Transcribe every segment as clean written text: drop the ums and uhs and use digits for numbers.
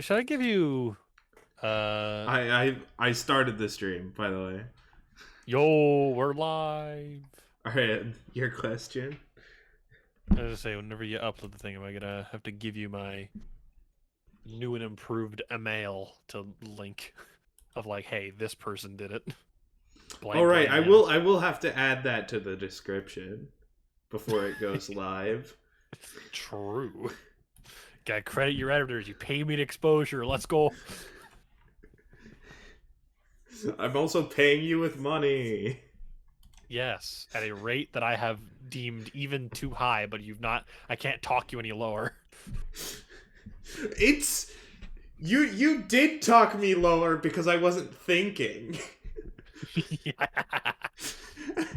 Should I give you I started the stream, by the way. yo, we're live. All right, your question. I was gonna say, whenever you upload the thing, am I gonna have to give you my new and improved email to link of like, hey, this person did it. All Blank right, blank I man. will I will have to add that to the description before it goes live. True. Gotta credit your editors. You pay me an exposure. Let's go. I'm also paying you with money. Yes, at a rate that I have deemed even too high, but you've not. I can't talk you any lower. It's you did talk me lower because I wasn't thinking. Yeah.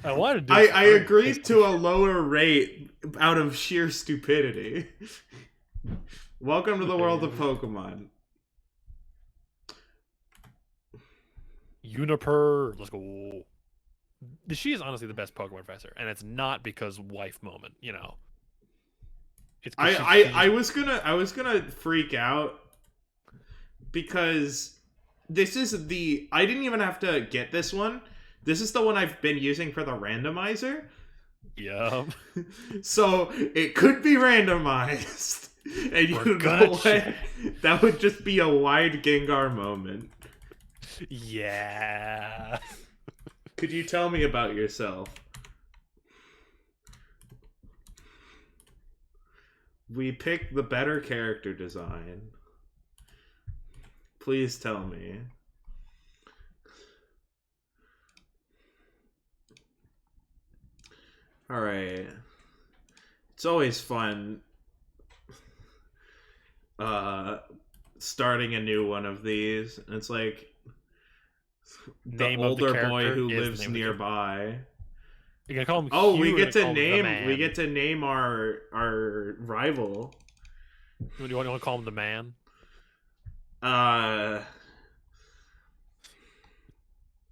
I wanted to I discourage agreed to a lower rate out of sheer stupidity. Welcome to the world of Pokemon. Uniper. Let's go. She is honestly the best Pokemon professor, and it's not because wife moment. You know, it's because I was gonna freak out because this is the I didn't even have to get this one. This is the one I've been using for the randomizer. Yeah. So it could be randomized. And We're you gonna know what? That would just be a wide Gengar moment. Yeah. Could you tell me about yourself? We picked the better character design. Please tell me. Alright. It's always fun starting a new one of these. And it's like the Name of the older boy character who is the lives name of the nearby. You're gonna call him Oh, Hugh, we or get to call him the name man? our rival. You want to call him the man? Uh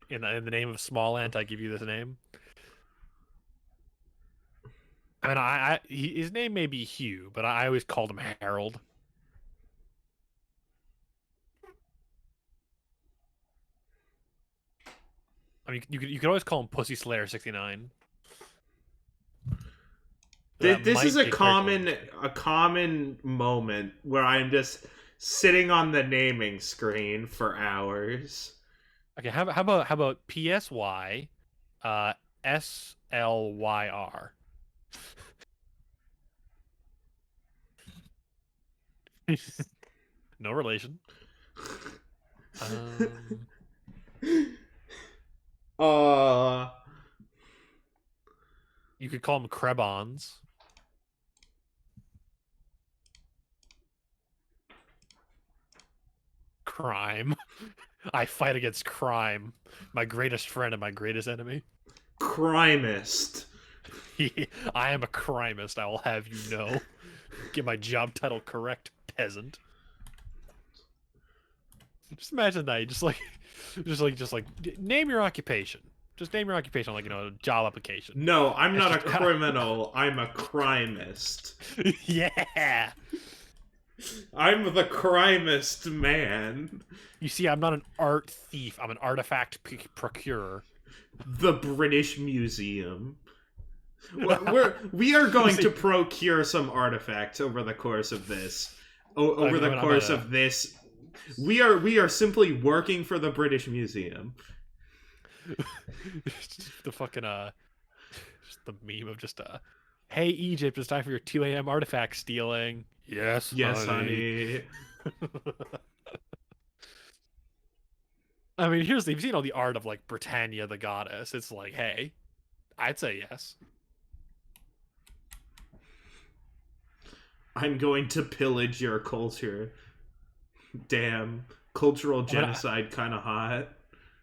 In the name of Smallant, I give you this name. I mean, his name may be Hugh, but I always called him Harold. I mean, you could always call him Pussy Slayer 69. That this is might be a character. a common moment where I'm just sitting on the naming screen for hours. Okay, how about PSY, uh, SLYR? No relation. Um, uh you could call him Krebons. Crime. I fight against crime, my greatest friend and my greatest enemy. Crimist. I am a crimist, I will have you know. Get my job title correct, peasant. Just imagine that. Just like, name your occupation. Just name your occupation, like, job application. No, I'm It's not a just, criminal. I'm a crimist. yeah. I'm the crimist man. You see, I'm not an art thief. I'm an artifact procurer. The British Museum. We are going to procure some artifacts over the course of this. Over the course of this, we are simply working for the British Museum. The fucking just the meme of just hey Egypt, it's time for your 2 a.m. artifact stealing. Yes, Yes, honey. honey. I mean, you've seen all the art of like Britannia the goddess. It's like, hey, I'd say yes. I'm going to pillage your culture. Damn, cultural I'm gonna genocide, kind of hot.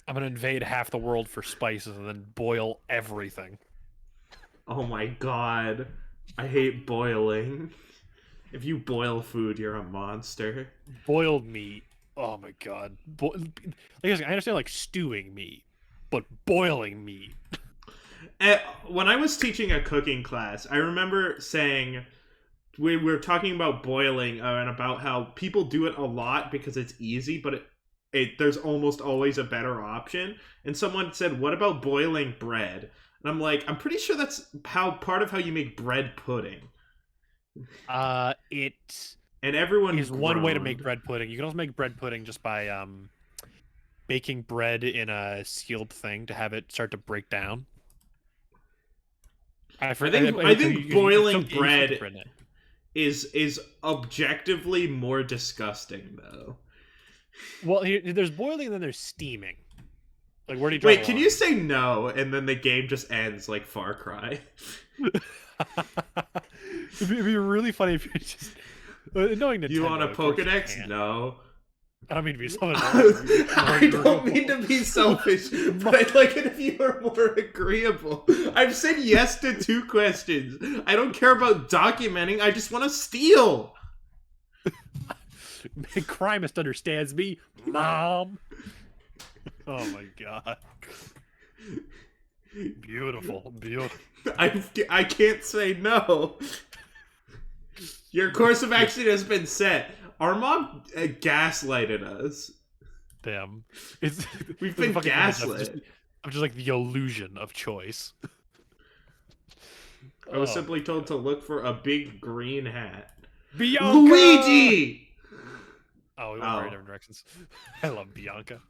I'm gonna invade half the world for spices and then boil everything. Oh my god, I hate boiling. If you boil food, you're a monster. Boiled meat. Oh my god. I understand like stewing meat, but boiling meat. When I was teaching a cooking class, I remember saying, we were talking about boiling and about how people do it a lot because it's easy, but there's almost always a better option. And someone said, "What about boiling bread?" And I'm like, I'm pretty sure that's part of how you make bread pudding. It and everyone is one way to make bread pudding. You can also make bread pudding just by baking bread in a sealed thing to have it start to break down. I think boiling bread is objectively more disgusting, though. Well, there's boiling and then there's steaming. Like, where do you draw Wait, can you say no and then the game just ends like Far Cry? It'd be really funny if you just knowing Nintendo. You want a Pokedex? No. I don't mean to be selfish. I don't mean to be selfish, but I'd like it if you were more agreeable. I've said yes to 2 questions. I don't care about documenting. I just want to steal. Crimist understands me, Mom. Oh my god. Beautiful. I can't say no. Your course of action has been set. Our mom gaslighted us. Damn. We've been gaslit. I'm just like the illusion of choice. I was simply told to look for a big green hat. Bianca! Luigi! Oh, we went very different directions. I love Bianca.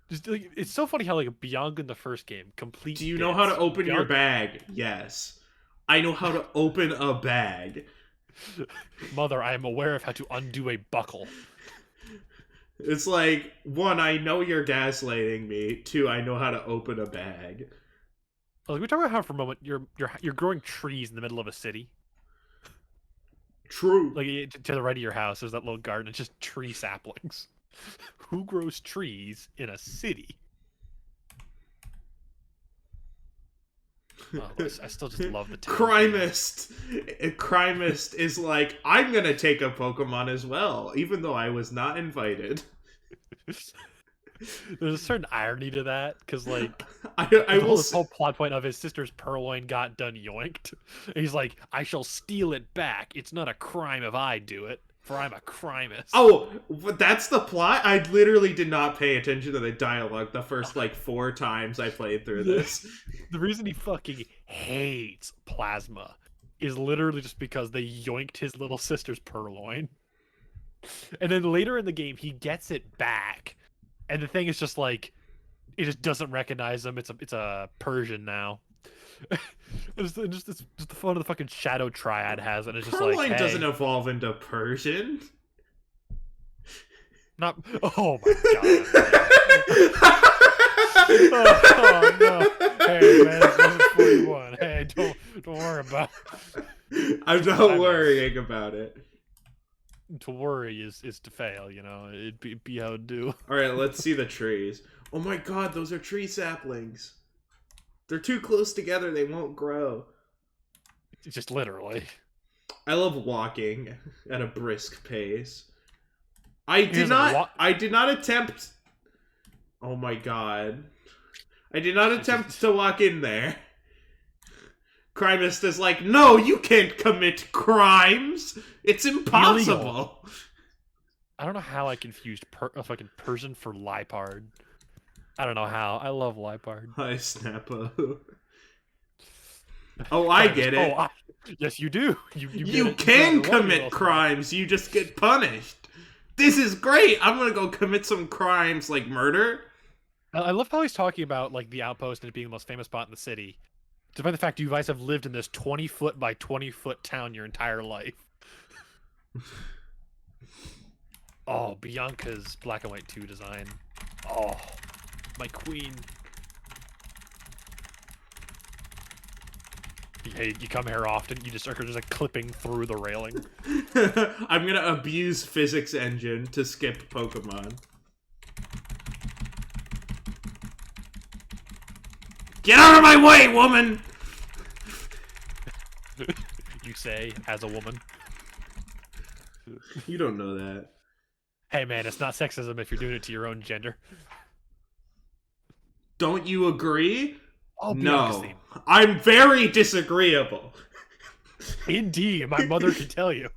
Just like, it's so funny how like Bianca in the first game complete. Do you know how to open your bag? Yes. I know how to open a bag. Mother, I am aware of how to undo a buckle. It's like, 1, I know you're gaslighting me. 2, I know how to open a bag. Like, we talk about how for a moment you're growing trees in the middle of a city. True. Like to the right of your house, there's that little garden. It's just tree saplings. Who grows trees in a city? Oh, I still just love the Crimist. Crimist is like, I'm gonna take a Pokemon as well, even though I was not invited. There's a certain irony to that, because like this whole plot point of his sister's Purloin got done yoinked. And he's like, I shall steal it back. It's not a crime if I do it, for I'm a crimist. Oh, that's the plot? I literally did not pay attention to the dialogue the first like 4 times I played through this. The reason he fucking hates Plasma is literally just because they yoinked his little sister's Purloin. And then later in the game, he gets it back. And the thing is just like, it just doesn't recognize him. It's a Persian now. Just the fun of the fucking Shadow Triad has, and it's just Purloin like, hey, doesn't evolve into Persian. Not. Oh my god. Oh no. Hey man, it's level 41. Hey, don't worry about it. I'm not worrying about it. To worry is to fail, you know. It'd be how it do. Alright, let's see the trees. Oh my god, those are tree saplings. They're too close together, they won't grow. Just literally. I love walking at a brisk pace. I did not attempt. Oh my god. I did not attempt to walk in there. Crimist is like, no, you can't commit crimes. It's impossible. Illegal. I don't know how I confused a fucking Persian for Lipard. I don't know how. I love Lipard. Hi, Snappo. Oh, I get it. Oh, yes, you do. You can commit crimes. You just get punished. This is great. I'm gonna go commit some crimes like murder. I love how he's talking about like the outpost and it being the most famous spot in the city, despite the fact you guys have lived in this 20-foot by 20-foot town your entire life. Oh, Bianca's Black and White 2 design. Oh, my queen. Hey, you come here often, you just are just like clipping through the railing. I'm gonna abuse physics engine to skip Pokemon. Get out of my way, woman! You say, as a woman. You don't know that. Hey man, it's not sexism if you're doing it to your own gender. Don't you agree? Oh, no. I'm very disagreeable. Indeed, my mother can tell you.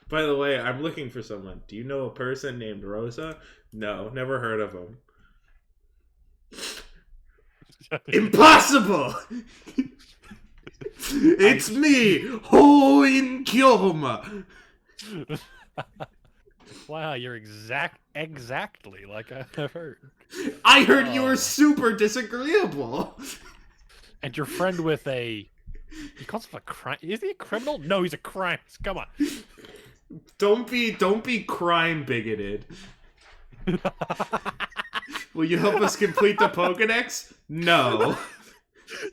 By the way, I'm looking for someone. Do you know a person named Rosa? No, never heard of him. Impossible! It's me, Hoin Kyoma. Wow, you're exactly like I've heard. I heard you were super disagreeable. And your friend with a... He calls him a crime... Is he a criminal? No, he's a crime. Come on. Don't be crime bigoted. Will you help us complete the Pokedex? No.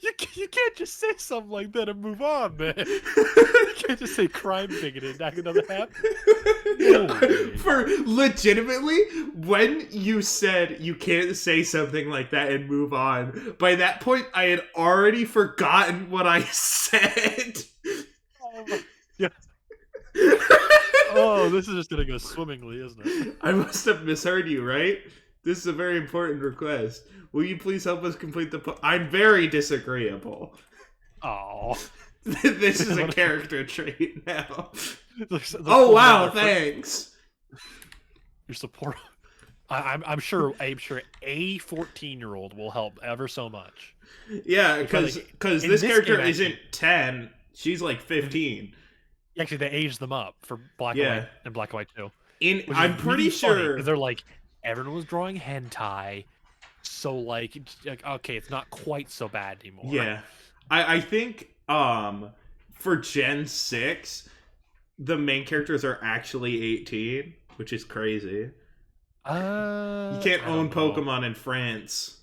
You can't just say something like that and move on, man. You can't just say crime bigoted and knock another half. No, for legitimately, when you said you can't say something like that and move on, by that point I had already forgotten what I said. Yeah. Oh, this is just gonna go swimmingly, isn't it? I must have misheard you, right? This is a very important request. Will you please help us complete the I'm very disagreeable. Oh. This is a character trait now. Oh wow, thanks. Your support. I'm sure a 14-year-old will help ever so much. Yeah, because this character isn't 10, she's like 15. Actually, they aged them up for Black and White and Black and White 2. I'm pretty sure because they're like, everyone was drawing hentai, so like okay, it's not quite so bad anymore. Yeah, I think for Gen 6, the main characters are actually 18, which is crazy. You can't own Pokemon in France.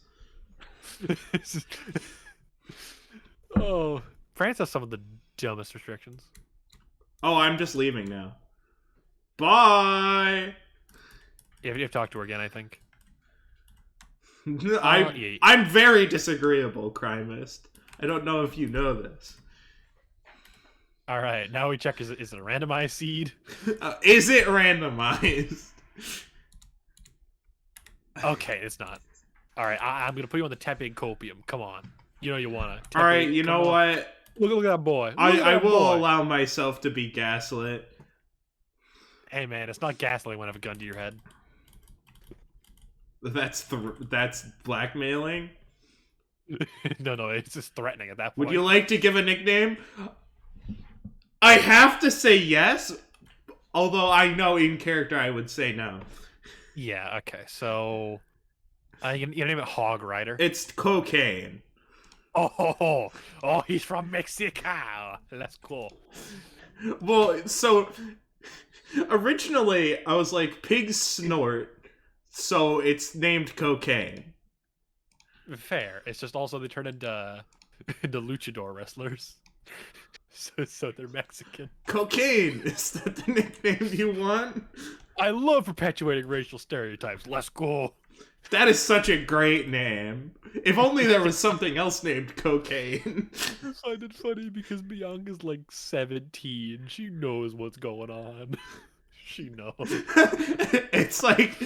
Oh, France has some of the dumbest restrictions. Oh, I'm just leaving now. Bye. You have to talk to her again, I think. I'm very disagreeable, Crimist. I don't know if you know this. All right, now we check. Is it a randomized seed? Is it randomized? Okay, it's not. All right, I'm gonna put you on the tepid copium. Come on, you know you wanna. All right, you know what? Look at that boy. I will allow myself to be gaslit. Hey man, it's not gaslighting when I have a gun to your head. That's blackmailing. No, it's just threatening at that point. Would you like to give a nickname? I have to say yes, although I know in character I would say no. Yeah. Okay. So, you name it Hog Rider. It's Cocaine. Oh, he's from Mexico. That's cool. Well, so originally I was like pigs snort, so it's named Cocaine. Fair. It's just also they turn into luchador wrestlers, so they're Mexican. Cocaine. Is that the nickname you want? I love perpetuating racial stereotypes. Let's go. That is such a great name. If only there was something else named Cocaine. I find it funny because Bianca's like 17. She knows what's going on. She knows. It's like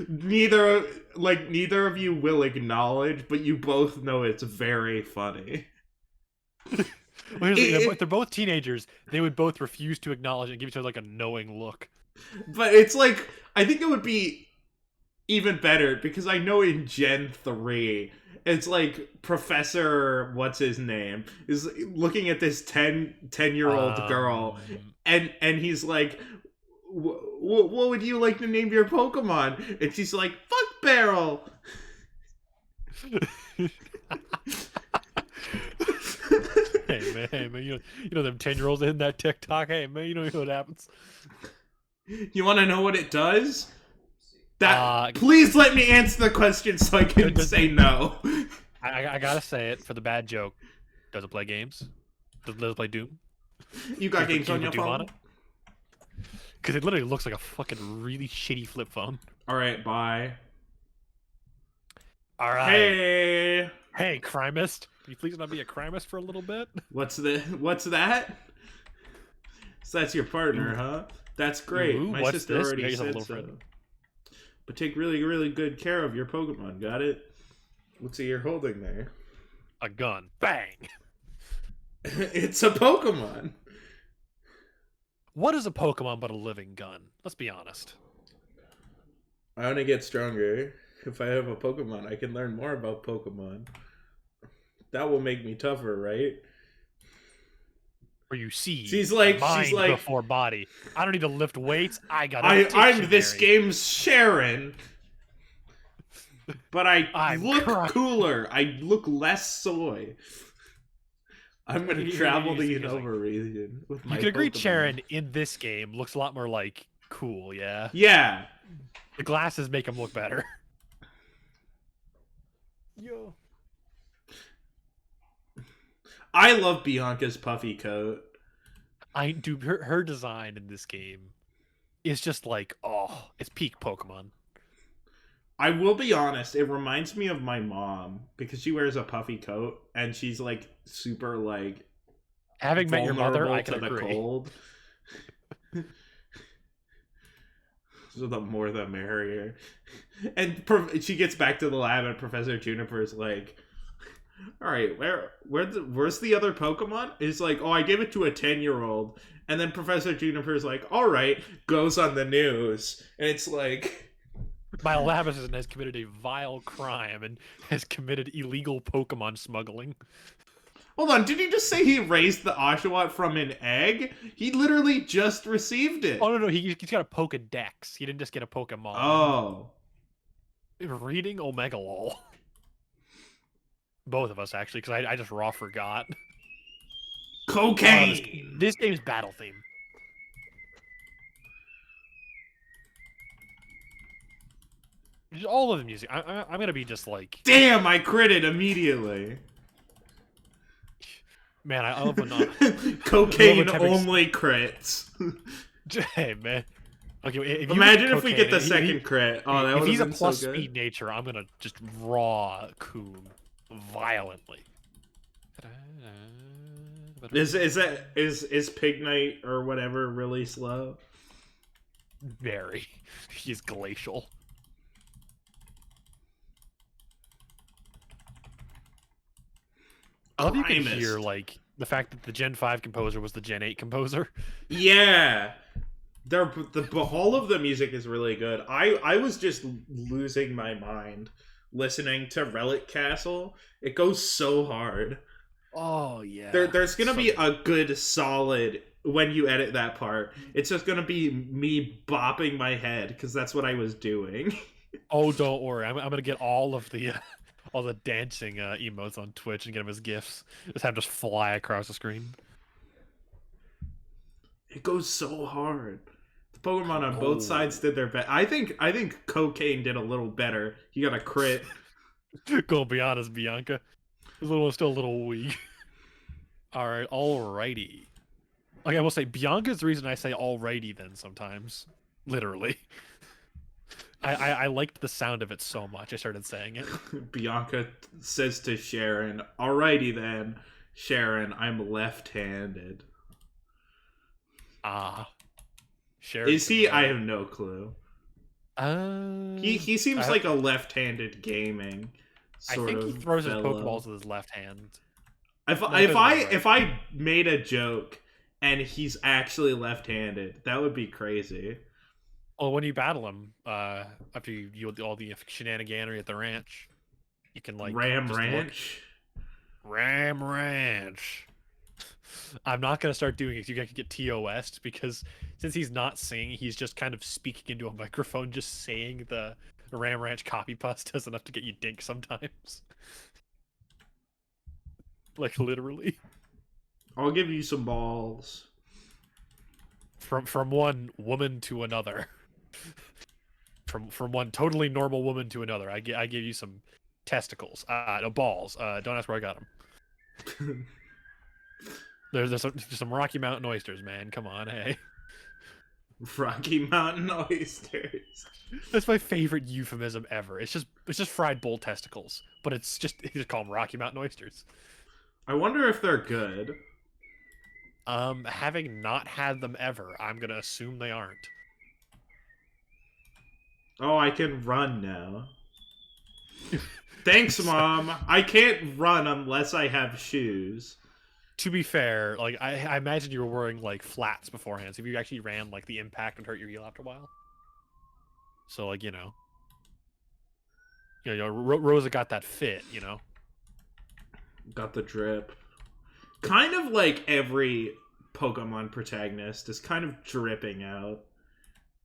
neither of you will acknowledge, but you both know it's very funny. Well, if they're both teenagers, they would both refuse to acknowledge it and give each other like a knowing look. But it's like, I think it would be even better because I know in Gen 3, it's like Professor what's his name is looking at this 10-year-old girl, and he's like, what would you like to name your Pokemon? And she's like, fuck Barrel. Hey man, you know them 10-year-olds in that TikTok. Hey man, you know what happens. You want to know what it does? Please let me answer the question so I can say no. I gotta say it for the bad joke. Does it play games? Does it play Doom? You got games on your phone? Because it literally looks like a fucking really shitty flip phone. Alright, bye. Alright. Hey, crimist. Can you please not be a crimist for a little bit? What's that? So that's your partner, huh? That's great. Ooh, my sister this? already said so. Friend. But take really, really good care of your Pokemon, got it? What's it you're holding there? A gun. Bang! It's a Pokemon. What is a Pokemon but a living gun? Let's be honest. I want to get stronger. If I have a Pokemon, I can learn more about Pokemon. That will make me tougher, right? Where you see she's mind like before body. I don't need to lift weights. I'm this game's Sharon. But I look cooler. I look less soy. I'm gonna travel the Unova region with my You can agree Pokemon. Sharon in this game looks a lot more like cool, yeah? Yeah. The glasses make him look better. Yo. I love Bianca's puffy coat. Dude, her design in this game is just like, oh, it's peak Pokemon. I will be honest, it reminds me of my mom because she wears a puffy coat and she's like super like having met your mother, I can to agree. The cold. So the more the merrier. And she gets back to the lab and Professor Juniper's like, all right, where's the other Pokemon? It's like, oh, I gave it to a 10-year-old. And then Professor Juniper's like, all right, goes on the news. And it's like, my lab assistant has committed a vile crime and has committed illegal Pokemon smuggling. Hold on, did he just say he raised the Oshawott from an egg? He literally just received it. Oh, no, he's got a Pokedex. He didn't just get a Pokemon. Oh. Reading Omega Lol. Both of us, actually, because I just raw forgot. Cocaine! This game's battle theme. Just all of the music. I'm gonna be just like... Damn, I critted immediately. Man, I love when cocaine only crits. Hey, man. Okay, imagine if we get the second crit. Oh, that would have been so good. If he's a plus speed nature, I'm gonna just raw Coon violently. Is Pignite or whatever really slow? Very. He's glacial. I love you can hear like the fact that the Gen 5 composer was the Gen 8 composer. Yeah. All of the music is really good. I was just losing my mind listening to Relic Castle. It goes so hard. Oh yeah. There's gonna be a good solid when you edit that part. It's just gonna be me bopping my head because that's what I was doing. Oh, don't worry. I'm gonna get all of the dancing emotes on Twitch and get them as GIFs. Just have them just fly across the screen. It goes so hard. The Pokemon on both sides did their best. I think Cocaine did a little better. He got a crit. Go be honest, Bianca. This little one's still a little weak. Alright, alrighty. Okay, I will say, Bianca's the reason I say alrighty then sometimes. Literally. I liked the sound of it so much, I started saying it. Bianca says to Sharon, alrighty then, Sharon, I'm left-handed. Ah. Sharon. Is he? I have no clue. He seems like a left-handed gaming sort of I think he throws fellow. his Pokeballs with his left hand. If I made a joke and he's actually left-handed, that would be crazy. Well, when you battle him, after you do all the shenaniganery at the ranch, you can like Ram Ranch. I'm not gonna start doing it. You can get TOS because since he's not singing, he's just kind of speaking into a microphone, just saying the Ram Ranch copy paste does enough to get you dink sometimes. Like literally. I'll give you some balls. From one woman to another. From one totally normal woman to another. I give you some testicles. No, balls. Don't ask where I got them. There's some Rocky Mountain oysters, man. Come on, hey. Rocky Mountain oysters. That's my favorite euphemism ever. It's just fried bull testicles, but you just call them Rocky Mountain oysters. I wonder if they're good. Having not had them ever, I'm gonna assume they aren't. Oh, I can run now. Thanks, Mom. I can't run unless I have shoes. To be fair, like I imagine you were wearing like flats beforehand. So if you actually ran, like the impact would hurt your heel after a while. So like Rosa got that fit. Got the drip. Kind of like every Pokemon protagonist is kind of dripping out.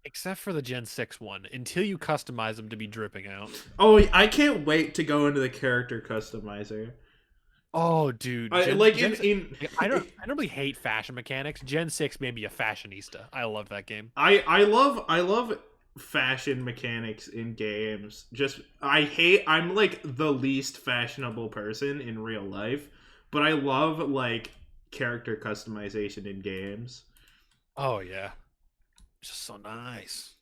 Except for the Gen 6 one, until you customize them to be dripping out. Oh, I can't wait to go into the character customizer. Oh, dude. I don't really hate fashion mechanics. Gen 6 made me a fashionista. I love that game. I love fashion mechanics in games. I'm like the least fashionable person in real life, but I love like character customization in games. Oh yeah. It's just so nice.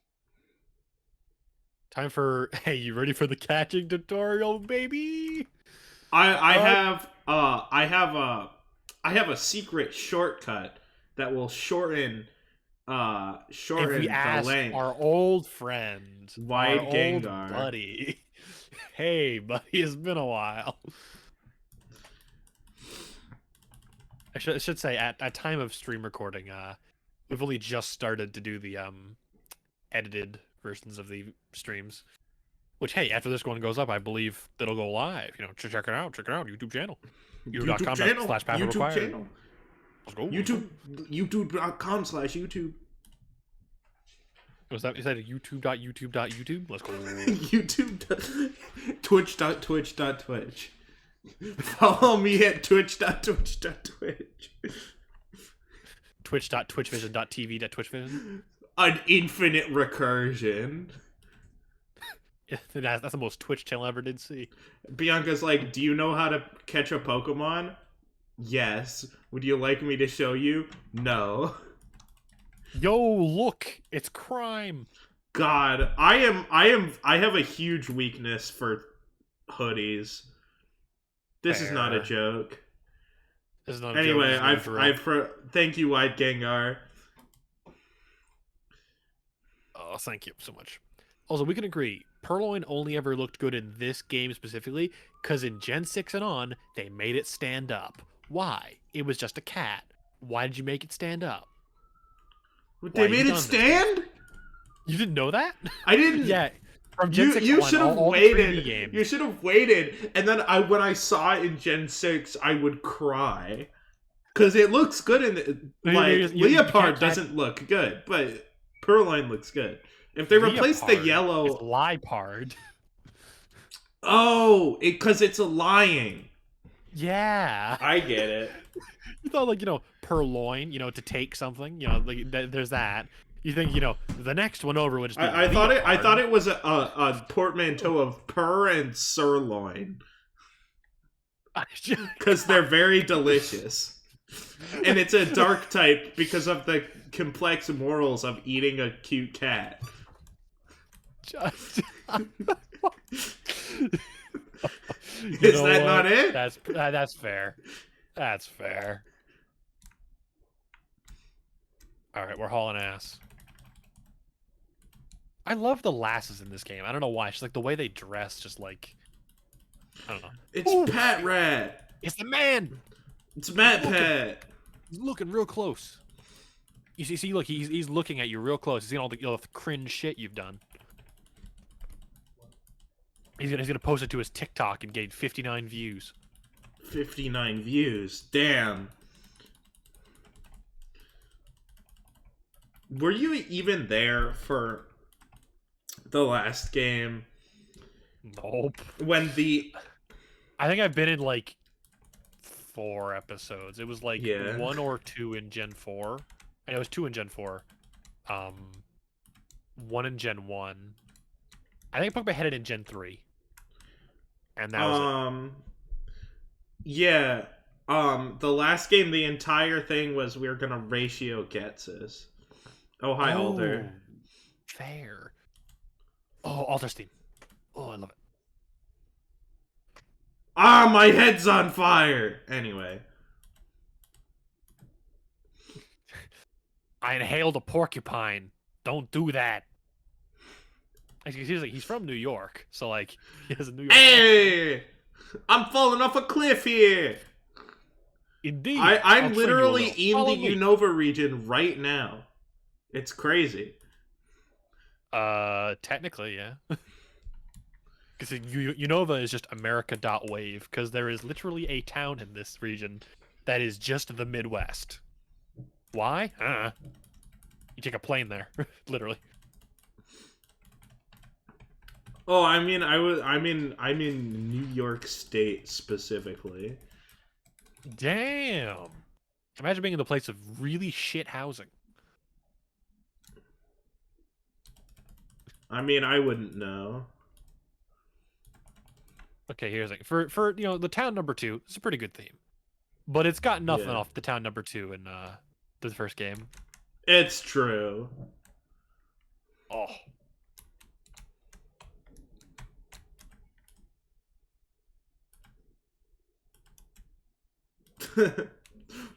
Time for you ready for the catching tutorial, baby? I have a secret shortcut that will shorten if we the ask length. our old friend, Wide our Gengar. old buddy. Hey, buddy, it's been a while. I should say at time of stream recording, we've only just started to do the edited versions of the streams. Which, hey, after this one goes up, I believe it'll go live. Check it out. Check it out. YouTube channel. YouTube.com/password required. Let's go. YouTube.com/YouTube. Was that you said YouTube.YouTube.YouTube? Let's go. YouTube. Twitch.twitch.twitch. Follow me at twitch.twitch.twitch. Twitch.twitchvision.tv.twitchvision. An infinite recursion. That's the most Twitch channel I ever did see. Bianca's like, do you know how to catch a Pokemon? Yes. Would you like me to show you? No. Yo, look, it's crime. God, I have a huge weakness for hoodies. This is not a joke. This is not a anyway, joke. thank you, White Gengar. Oh, thank you so much. Also, we can agree, Purloin only ever looked good in this game specifically, because in Gen 6 and on, they made it stand up. Why? It was just a cat. Why did you make it stand up? They made it stand? You didn't know that? I didn't. Yeah. From Gen 6 you on, should have all waited. You should have waited, and then when I saw it in Gen 6, I would cry. Because it looks good in the... Like, Leopard doesn't look good, but Purloin looks good. If they replace the yellow... It's Liepard. Oh, because it's a lying. Yeah. I get it. You thought, like, Purloin, to take something, like, there's that. You think, the next one over would just be I thought it was a portmanteau of purr and sirloin. Because they're very delicious. And it's a dark type because of the complex morals of eating a cute cat. Is that not it? That's fair. That's fair. Alright, we're hauling ass. I love the lasses in this game. I don't know why. It's just like the way they dress, just like... I don't know. It's Pat Rat. It's the man. It's Matt Pat. He's looking real close. You see, look, he's looking at you real close. He's seeing all the cringe shit you've done. He's gonna post it to his TikTok and gain 59 views. 59 views. Damn. Were you even there for the last game? Nope. When I think I've been in like 4 episodes. It was like 1 or 2 in Gen 4. And it was 2 in Gen 4. 1 in Gen 1. I think I put my head in Gen 3. And that was it. Yeah. The last game, the entire thing was we were gonna ratio Getses. Oh, hi, Alder. Fair. Oh, Alder Steam. Oh, I love it. Ah, my head's on fire! Anyway. I inhaled a porcupine. Don't do that. He's from New York, so like he has a New York. Hey! I'm falling off a cliff here! Indeed. I'm I'll show you a literally little. in Follow the me. Unova region right now. It's crazy. Technically, yeah. Because Unova is just America.wave, because there is literally a town in this region that is just the Midwest. Why? You take a plane there, literally. Oh, I mean, I'm in New York State specifically. Damn. Imagine being in the place of really shit housing. I mean, I wouldn't know. Okay, here's the thing. For the town number 2, it's a pretty good theme. But it's got nothing Yeah. off the town number 2 in the first game. It's true. Oh.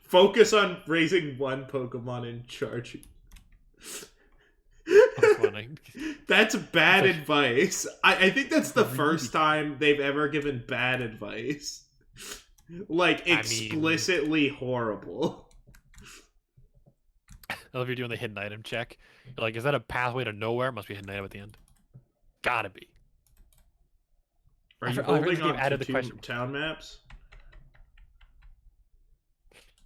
Focus on raising one Pokemon and charging. That's bad advice. I think that's the first time they've ever given bad advice. Like, explicitly horrible. I love you're doing the hidden item check. You're like, is that a pathway to nowhere? Must be a hidden item at the end. Gotta be. Are you holding on to two town maps?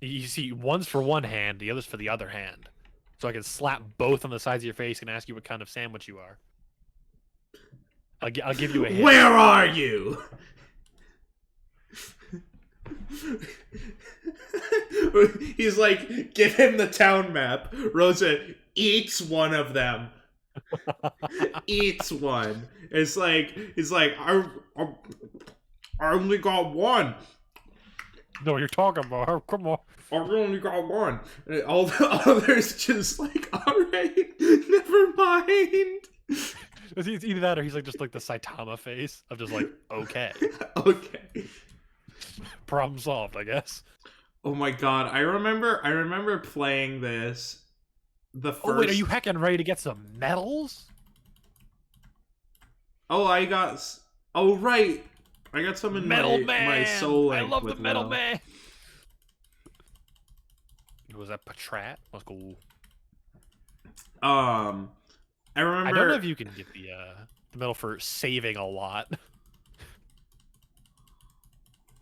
You see, one's for one hand, the other's for the other hand. So I can slap both on the sides of your face and ask you what kind of sandwich you are. I'll give you a hint. Where are you? He's like, give him the town map. Rosa eats one of them. Eats one. It's like, I only got one. No, what you're talking about. Come on. I only got one. And all the others just like, alright, never mind. It's either that or he's like just like the Saitama face of just like, okay. Okay. Problem solved, I guess. Oh my god, I remember playing this the first... Oh wait, are you heckin' ready to get some medals? Oh, I got... Oh, right. I got some in my soul link. I love the Metal Man. Was that Patrat? Let's go. I remember... I don't know if you can get the medal for saving a lot.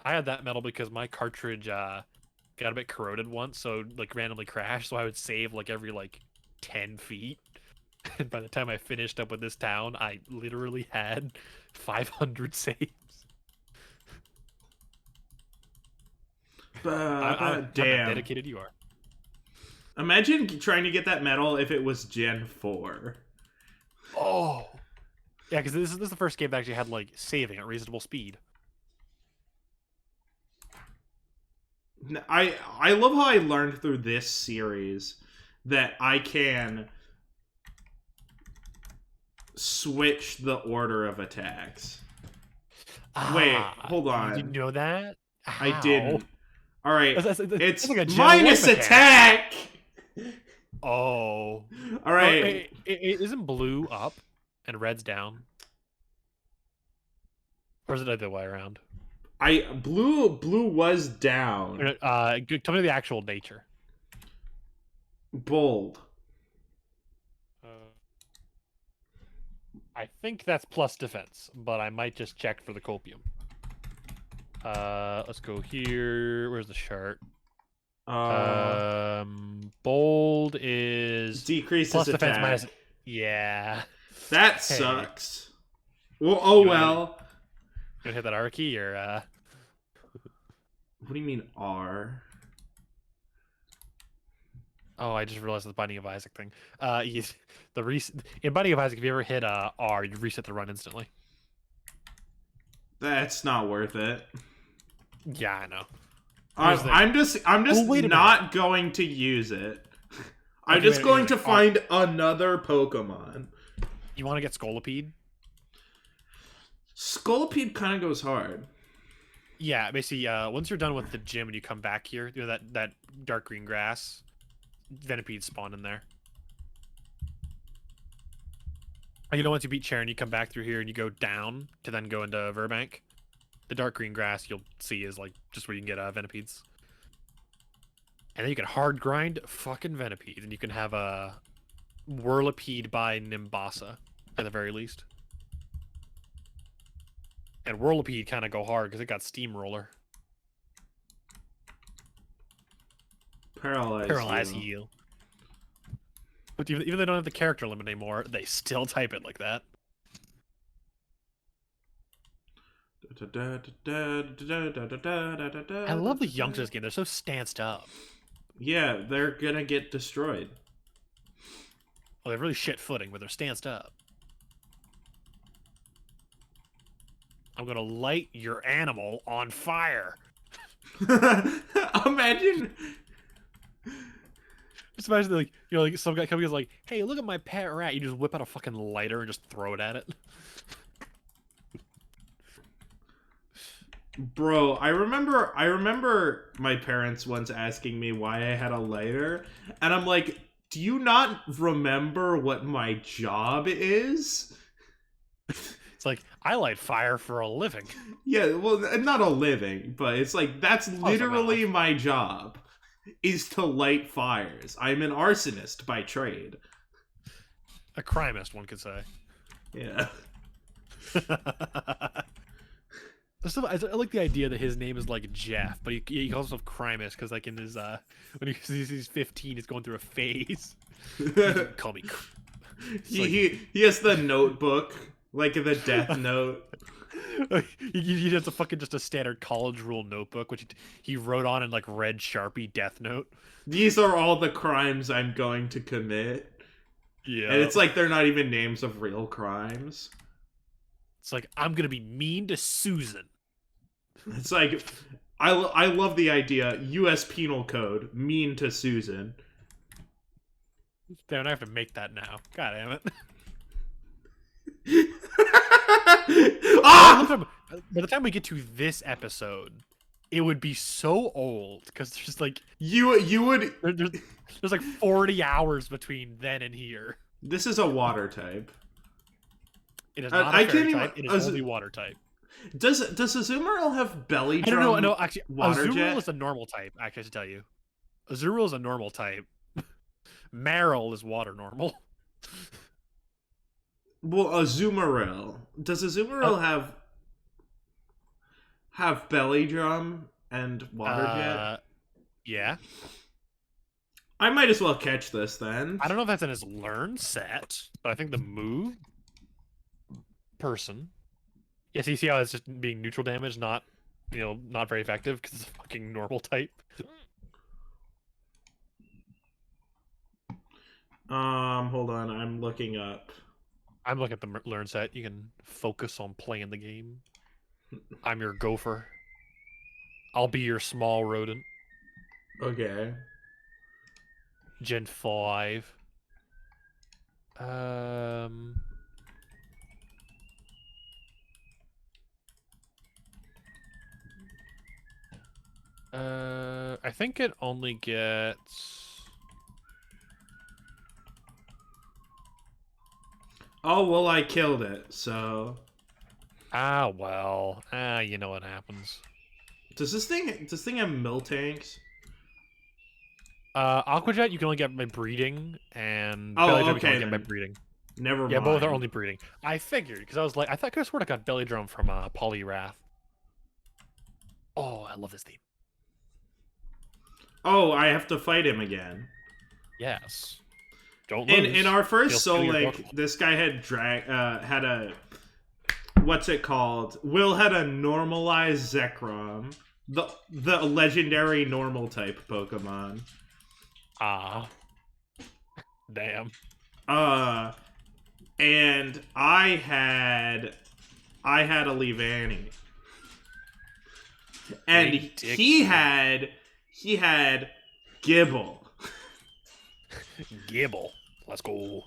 I had that medal because my cartridge got a bit corroded once, so like randomly crashed, so I would save like every like 10 feet. And by the time I finished up with this town, I literally had 500 saves. Damn. How dedicated you are. Imagine trying to get that medal if it was Gen 4. Oh. Yeah, because this is the first game that actually had like saving at reasonable speed. I love how I learned through this series that I can switch the order of attacks. Wait, hold on. You didn't know that? How? I didn't. All right, it's like minus attack. Oh. All right. Isn't blue up and red's down? Or is it the other way around? Blue was down. Tell me the actual nature. Bold. I think that's plus defense, but I might just check for the copium. Let's go here. Where's the chart? Bold is decreases plus attack. defense minus. Yeah. That sucks. Well, oh well. You gonna hit that R key or? What do you mean R? Oh, I just realized the Binding of Isaac thing. In Binding of Isaac, if you ever hit R, you reset the run instantly. That's not worth it. Yeah, I know. I'm just not going to use it. I'm just going to find another Pokemon. You want to get Scolipede? Scolipede kind of goes hard. Yeah, basically, once you're done with the gym and you come back here, you know that dark green grass, Venipedes spawn in there. And you know, once you beat Charon, you come back through here and you go down to then go into Verbank. The dark green grass you'll see is like just where you can get Venipedes. And then you can hard grind fucking Venipede, and you can have a Whirlipede by Nimbasa, at the very least. And Whirlipede kind of go hard because it got Steamroller. Paralyze you. heal. But even though they don't have the character limit anymore, they still type it like that. I love the youngsters game. They're so stanced up. Yeah, they're gonna get destroyed. Well, they're really shit footing, but they're stanced up. I'm gonna light your animal on fire. Imagine. Just imagine, like, you know, like some guy coming is like, "Hey, look at my pet rat." You just whip out a fucking lighter and just throw it at it. Bro, I remember my parents once asking me why I had a lighter, and I'm like, do you not remember what my job is? It's like, I light fire for a living. Yeah, well, not a living, but it's like, that's literally my job, is to light fires. I'm an arsonist by trade. A crimist, one could say. Yeah. I like the idea that his name is like Jeff, but he calls himself Crimus because, like, in his when he's 15, he's going through a phase. Call me. He has the notebook, like the Death Note. He has just a standard college rule notebook, which he wrote on in like red Sharpie Death Note. These are all the crimes I'm going to commit. Yeah, and it's like they're not even names of real crimes. It's like, I'm gonna be mean to Susan. It's like, I love the idea. U.S. Penal Code, mean to Susan. Damn, I have to make that now. God damn it. Ah! By the time we get to this episode, it would be so old because there's like you would there's like 40 hours between then and here. This is a water type. It is not a fairy type. It is only water type. Does Azumarill have belly drum? I don't know. No, actually, water Azumarill jet? is a normal type. Actually, I should tell you, Azumarill is a normal type. Marill is water normal. Well, Azumarill. Does Azumarill have belly drum and water jet? Yeah. I might as well catch this then. I don't know if that's in his learn set, but I think the move person. Yes, you see how it's just being neutral damage, not very effective because it's a fucking normal type. Hold on, I'm looking up. I'm looking at the learn set. You can focus on playing the game. I'm your gopher. I'll be your small rodent. Okay. Gen 5. I think it only gets... Oh, well, I killed it, so... Ah, well. You know what happens. Does this thing have Miltanks? Aquajet you can only get by breeding, and Oh, Belly Drum okay, you can only get by then. breeding. Never Yeah, mind. both are only breeding. I figured, because I was like, I could have sworn I got Belly Drum from Polyrath. Oh, I love this theme. Oh, I have to fight him again. Yes. Don't lose. In our first He'll steal your Soul Link, book. this guy had had a... What's it called? Will had a normalized Zekrom. The legendary normal type Pokemon. Ah. Damn. And I had a Leavanny. And he had Gibble. Gibble. Let's go.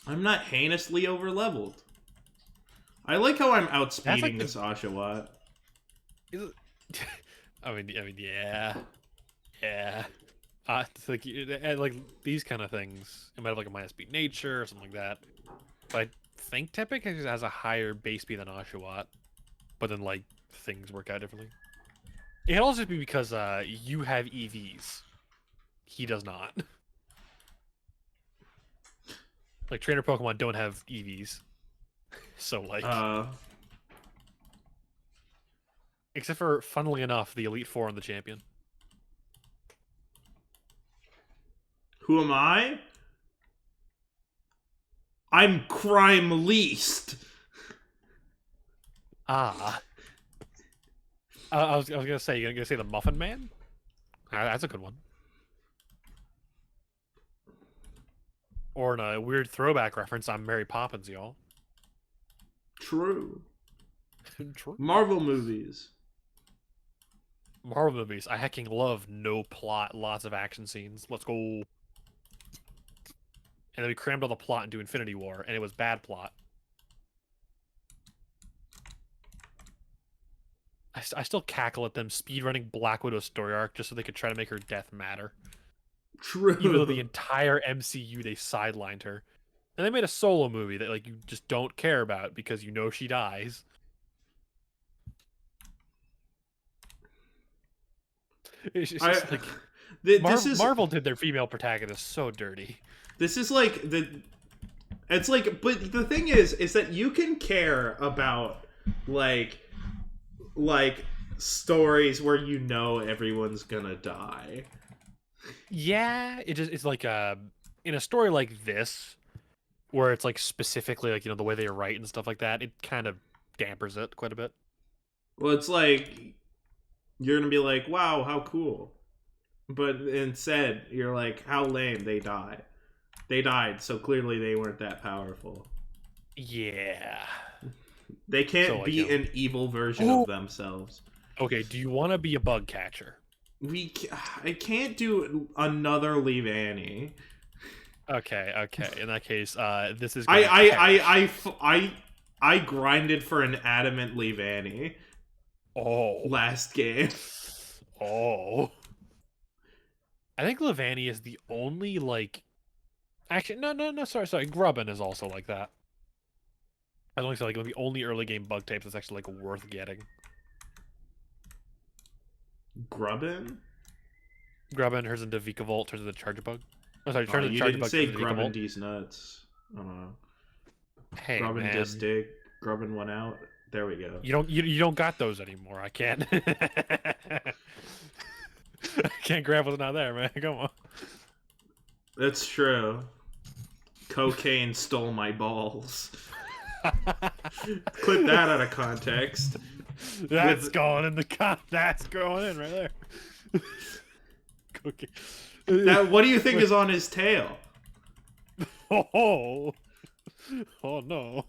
I'm not heinously overleveled. I like how I'm outspeeding like this Oshawott. I mean, yeah. It's like these kind of things. It might have like a minus speed nature or something like that. But I think Tepig has a higher base speed than Oshawott. but then like things work out differently. It can also be because you have EVs, he does not. Like trainer Pokemon don't have EVs, so like, except for funnily enough, the Elite Four and the champion. Who am I? I'm crime least. Ah. I was gonna say, you're gonna say the Muffin Man? That's a good one. Or in a weird throwback reference, I'm Mary Poppins, y'all. True. True. Marvel movies. Marvel movies. I hecking love no plot, lots of action scenes. Let's go. And then we crammed all the plot into Infinity War, and it was bad plot. I still cackle at them speedrunning Black Widow's story arc just so they could try to make her death matter. True. Even though the entire MCU, they sidelined her. And they made a solo movie that like you just don't care about because you know she dies. It's just like Marvel did their female protagonist so dirty. This is like it's like, but the thing is that you can care about like stories where you know everyone's gonna die. Yeah, it's like in a story like this, where it's like specifically like, you know, the way they write and stuff like that, it kind of dampers it quite a bit. Well, it's like you're gonna be like, wow, how cool, but instead you're like, how lame, they die. They died, so clearly they weren't that powerful. Yeah. They can't be an evil version of themselves. Okay, do you want to be a bug catcher? I can't do another Leave Annie. Okay. In that case, this is. I grinded for an adamant Leave Annie. Oh. Last game. Oh. I think Levanny is the only like. Actually, no. Sorry. Grubbin is also like that. I only say like the only early game bug types that's actually like worth getting. Grubbin turns into Vikavolt, turns into Charge Bug. Oh, sorry, turns into you Charge didn't Bug. say Grubbin D's nuts. I don't know. Hey, Grubbin man. just dig. Grubbin went out. There we go. You don't got those anymore. I can't. I can't grab what's not there, man. Come on. That's true. Cocaine stole my balls. Clip that out of context. That's going in the That's going in right there. Okay. What do you think is on his tail? Oh no!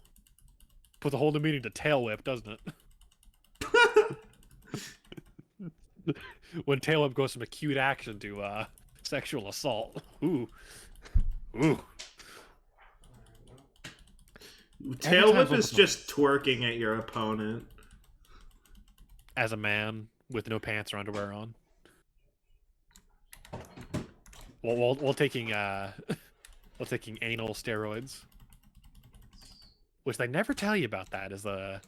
Puts a whole new meaning to tail whip, doesn't it? When tail whip goes from acute action to sexual assault. Ooh. Tail whip is just twerking at your opponent. As a man with no pants or underwear on. While taking anal steroids. Which they never tell you about that is the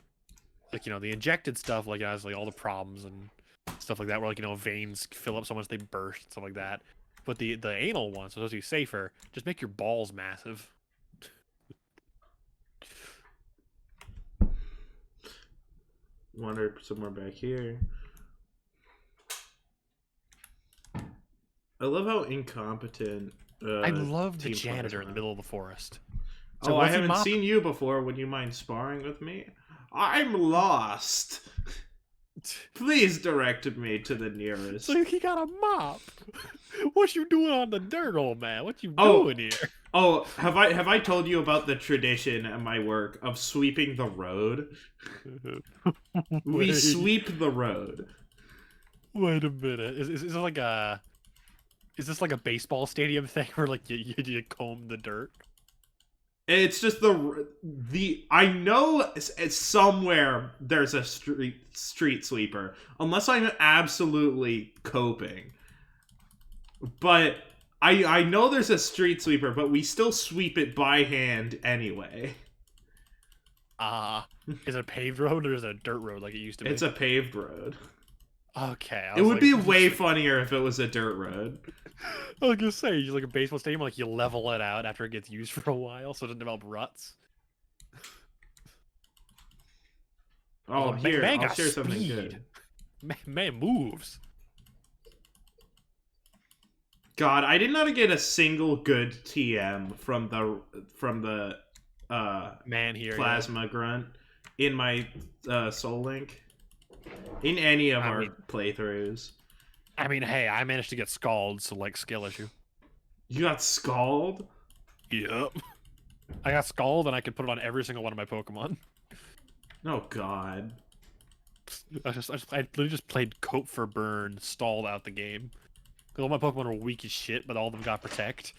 like, you know, the injected stuff like has like all the problems and stuff like that where like, you know, veins fill up so much they burst and stuff like that. But the anal one's supposed to be safer. Just make your balls massive. Wander somewhere back here. I love how incompetent. I love the janitor in the middle of the forest. So I haven't seen you before. Would you mind sparring with me? I'm lost. Please direct me to the nearest. So he got a mop. What you doing on the dirt, old man? What you doing here? Oh, have I told you about the tradition at my work of sweeping the road? We sweep the road. Wait a minute. Is this like a baseball stadium thing where like you comb the dirt? It's just I know it's somewhere there's a street sweeper, unless I'm absolutely coping. But I know there's a street sweeper, but we still sweep it by hand anyway. Is it a paved road or is it a dirt road like it used to be? It's a paved road. Okay, I It was would like, be way funnier if it was a dirt road. I was gonna say, you like a baseball stadium, like you level it out after it gets used for a while, so it doesn't develop ruts. Oh, here, man I'll got share something speed. good. Man moves. God, I did not get a single good TM from the Man here, plasma grunt in my Soul Link. In any of our playthroughs. I mean, hey, I managed to get Scald, so like skill issue. You got Scald? Yep. I got Scald and I could put it on every single one of my Pokemon. Oh god. I literally just played Coat for Burn, stalled out the game. Because all my Pokemon were weak as shit, but all of them got Protect.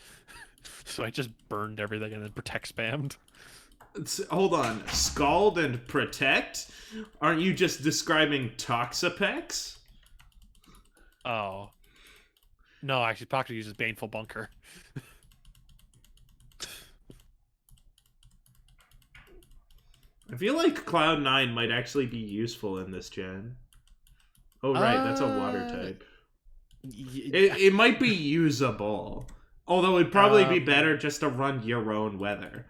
So I just burned everything and then Protect spammed. Hold on. Scald and Protect? Aren't you just describing Toxapex? Oh. No, actually, Proctor uses Baneful Bunker. I feel like Cloud9 might actually be useful in this gen. Oh, right, that's a water type. It might be usable. Although it'd probably be better just to run your own weather.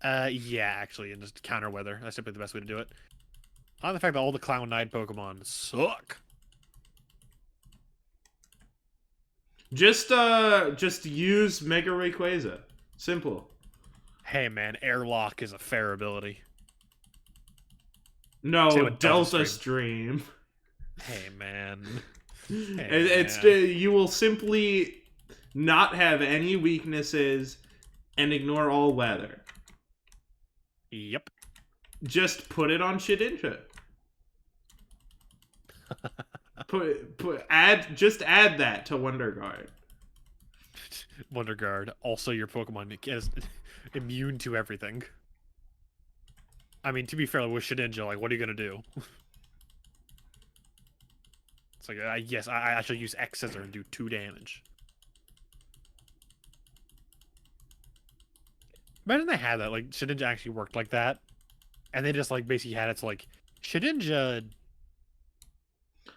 Yeah, actually, and just counter weather. That's simply the best way to do it. On the fact that all the Cloud9 Pokemon suck. Just use Mega Rayquaza. Simple. Hey man, Airlock is a fair ability. No, Delta Stream. Hey man. You will simply not have any weaknesses and ignore all weather. Yep. Just put it on Shedinja. Just add that to Wonder Guard. Wonder Guard. Also, your Pokemon is immune to everything. I mean, to be fair, with Shedinja, like, what are you gonna do? It's like, yes, I shall use X Scissor and do 2 damage. Imagine they had that, like, Shedinja actually worked like that. And they just, like, basically had it to, like, Shedinja,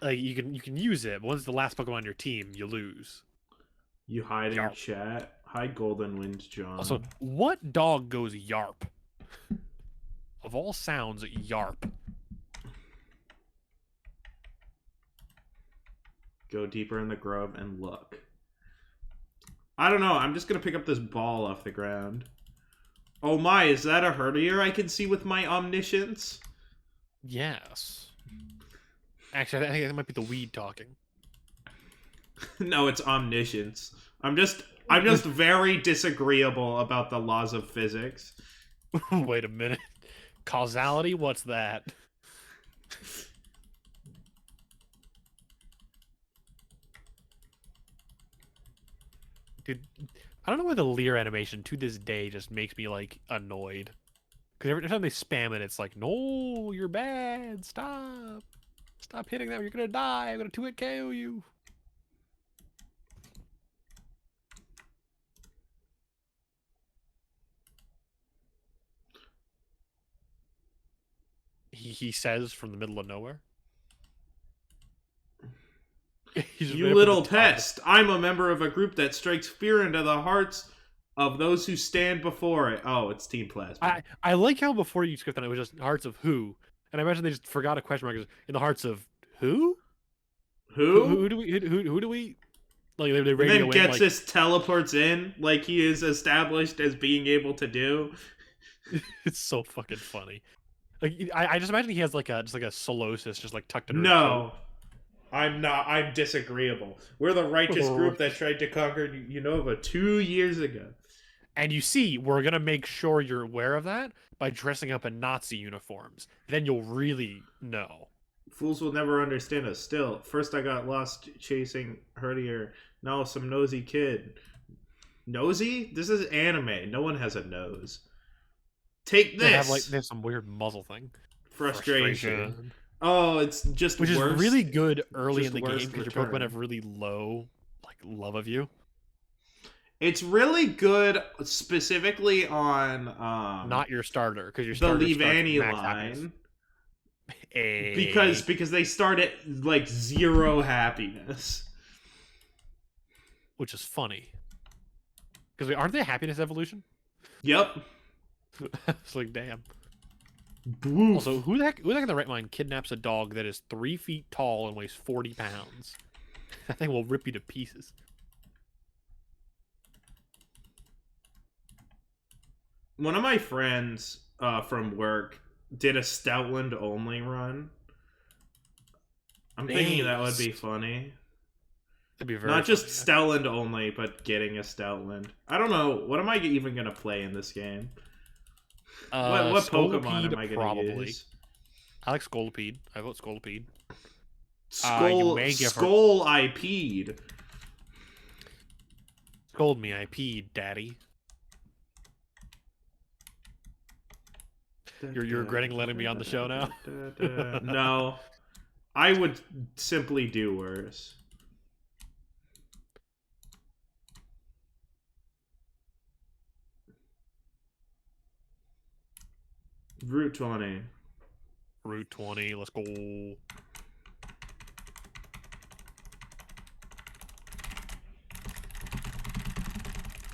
like, you can use it, but once it's the last Pokemon on your team, you lose. You hide in chat. Hi, Golden Wind John. Also, what dog goes yarp? Of all sounds, yarp. Go deeper in the grove and look. I don't know. I'm just going to pick up this ball off the ground. Oh my, is that a Herdier I can see with my omniscience? Yes. Actually, I think that might be the weed talking. No, it's omniscience. I'm just very disagreeable about the laws of physics. Wait a minute. Causality? What's that? Dude, I don't know why the Leer animation to this day just makes me, like, annoyed. Because every time they spam it, it's like, no, you're bad. Stop. Stop hitting them. You're going to die. I'm going to 2-hit KO you. He says from the middle of nowhere. You little pest! I'm a member of a group that strikes fear into the hearts of those who stand before it. Oh, it's Team Plasma. I like how before you script on it was just hearts of who, and I imagine they just forgot a question mark in the hearts of who. Who do we? Like they radio and then gets like, this teleports in like he is established as being able to do. It's so fucking funny. Like I just imagine he has like a solosis just like tucked in. No. I'm not. I'm disagreeable. We're the righteous group that tried to conquer Unova 2 years ago. And you see, we're going to make sure you're aware of that by dressing up in Nazi uniforms. Then you'll really know. Fools will never understand us. Still, first I got lost chasing Herdier. Now some nosy kid. Nosy? This is anime. No one has a nose. Take this! They have some weird muzzle thing. Frustration. Oh, it's just Which worse. is really good early in the game because your Pokemon have really low, like, love of you. It's really good, specifically on Not your starter, because your the starter Leave starts Annie max happiness. line. A... Because they start at like 0 happiness. Which is funny. Because aren't they a happiness evolution? Yep. It's like, damn. Boof. Also, who the heck in the right mind kidnaps a dog that is 3 feet tall and weighs 40 pounds? That thing will rip you to pieces. One of my friends from work did a Stoutland only run. I'm thinking that would be funny. That'd be very Not just funny, Stoutland only, but getting a Stoutland. I don't know. What am I even going to play in this game? What Pokemon am I going to use? I like Scolipede. I vote Scolipede. Skull I peed. Scold me, I peed, daddy. You're regretting letting me on the show now? No. I would simply do worse. Route 20. Route 20, let's go.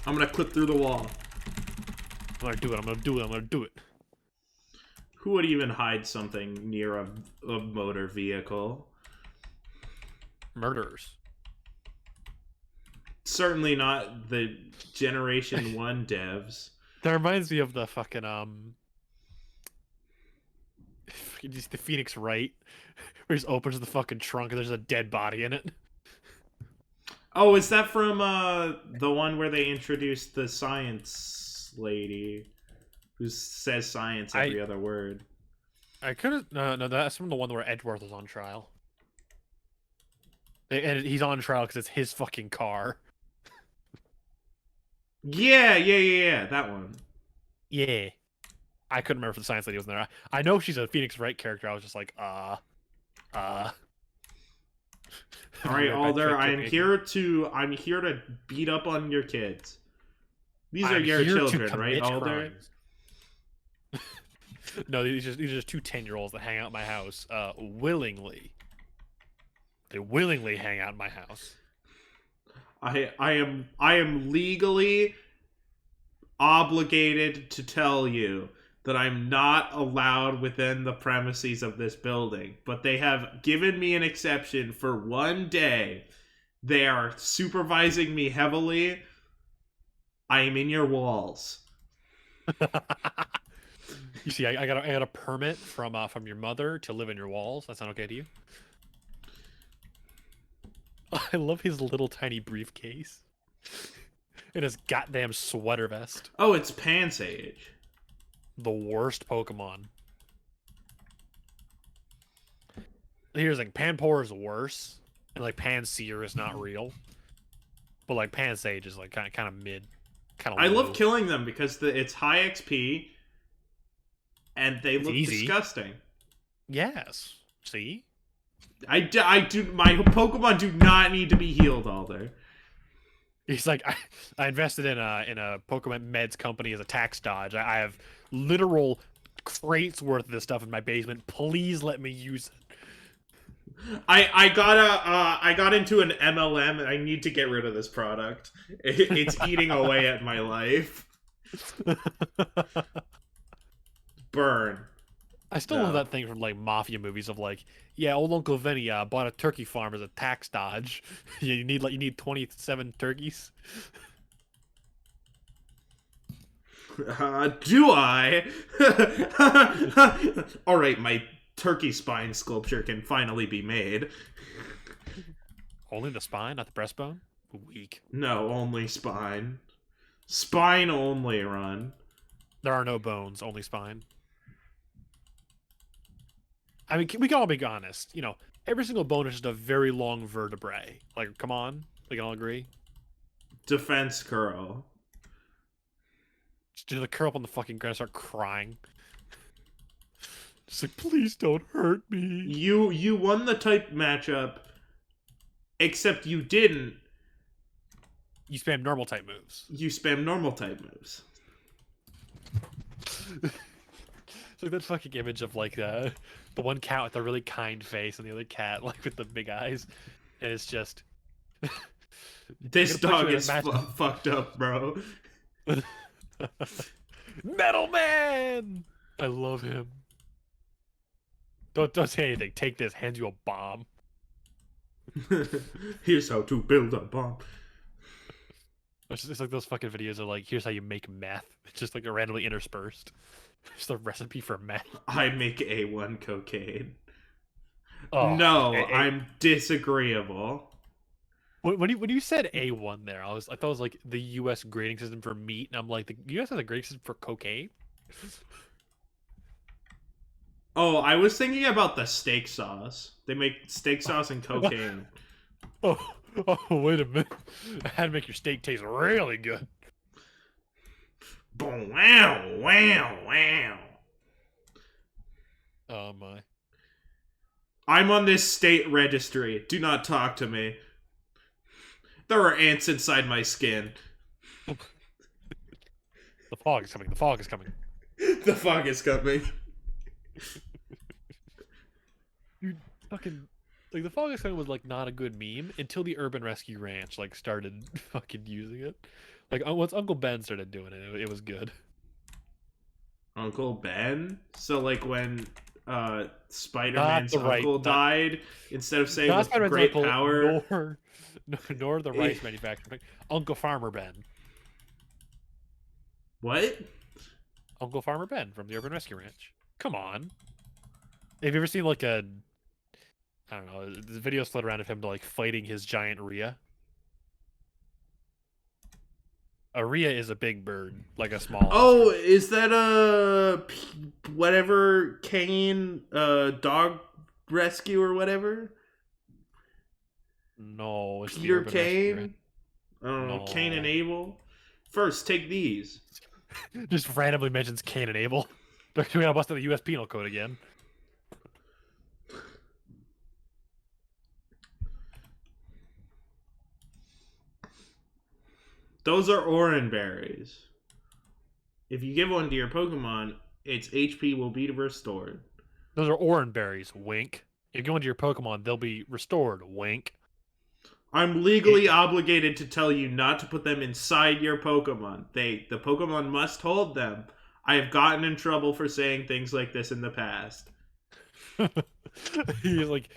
I'm gonna clip through the wall. I'm gonna do it. Who would even hide something near a motor vehicle? Murderers. Certainly not the Generation 1 devs. That reminds me of the fucking, just the Phoenix Wright, where he just opens the fucking trunk and there's a dead body in it. Oh, is that from the one where they introduced the science lady who says science every other word? I could have no, that's from the one where Edgeworth was on trial. And he's on trial because it's his fucking car. Yeah, that one. Yeah. I couldn't remember if the science lady was in there. I know she's a Phoenix Wright character. I was just like, All right, Alder, I'm here to beat up on your kids. These are your children, right, Alder? No, these are just two 10-year-olds that hang out at my house willingly. They willingly hang out in my house. I am legally obligated to tell you that I'm not allowed within the premises of this building, but they have given me an exception for one day. They are supervising me heavily. I am in your walls. You see, I got a permit from your mother to live in your walls. That's not okay to you? I love his little tiny briefcase. And his goddamn sweater vest. Oh, it's Pansage. The worst Pokemon. Here's the thing, Panpour is worse. And like Panseer is not real. But like Pansage is like kind of mid. I love killing them because it's high XP. And they look easy. Disgusting. Yes. See? I do. My Pokemon do not need to be healed, Alder. He's like, I invested in a Pokemon meds company as a tax dodge. I have literal crates worth of this stuff in my basement. Please let me use it. I got into an MLM and I need to get rid of this product. It's eating away at my life. Burn. I still love that thing from like mafia movies of like, yeah, old Uncle Vinny bought a turkey farm as a tax dodge. you need 27 turkeys. Do I? All right, my turkey spine sculpture can finally be made. Only the spine, not the breastbone? Weak. No, only spine. Spine only, Run. There are no bones, only spine. I mean, we can all be honest. You know, every single bone is just a very long vertebrae. Like, come on. We can all agree. Defense curl. Just do the curl up on the fucking ground and start crying. Just like, please don't hurt me. You won the type matchup, except you didn't. You spam normal type moves. You spam normal type moves. It's like that fucking image of like the one cat with a really kind face and the other cat like with the big eyes, and it's just This dog is fucked up, bro. Metal Man. I love him. Don't say anything. Take this. Hands you a bomb. Here's how to build a bomb. It's like those fucking videos of like, here's how you make meth. It's just like randomly interspersed. Just a recipe for meth. I make A1 cocaine. Oh, no, I'm disagreeable. When you said A1 there, I thought it was like the U.S. grading system for meat, and I'm like, the U.S. has a grading system for cocaine. Oh, I was thinking about the steak sauce. They make steak sauce and cocaine. Oh, wait a minute. I had to make your steak taste really good. Wow, wow, wow. Oh my. I'm on this state registry. Do not talk to me. There are ants inside my skin. The fog is coming. The fog is coming. The fog is coming. Dude, fucking... Like, the fog is coming was, like, not a good meme until the Urban Rescue Ranch, like, started fucking using it. Like, once Uncle Ben started doing it, it was good. Uncle Ben? So, like, when Spider-Man's uncle died, instead of saying with great power... Nor the rice manufacturer. Uncle Farmer Ben. What? Uncle Farmer Ben from the Urban Rescue Ranch. Come on. Have you ever seen, like, I don't know, the video floated around of him like fighting his giant rhea? A rhea is a big bird, like a small. Oh, is that whatever Kane dog rescue or whatever? No, it's Peter Kane. I don't know. No. Cain and Abel. First, take these. Just randomly mentions Cain and Abel. They're gonna bust out the U.S. Penal Code again. Those are orange berries. If you give one to your Pokemon, its HP will be restored. Those are orange berries. Wink. If you go into your Pokemon, they'll be restored. Wink. I'm legally obligated to tell you not to put them inside your Pokemon. The Pokemon must hold them. I have gotten in trouble for saying things like this in the past. He's like,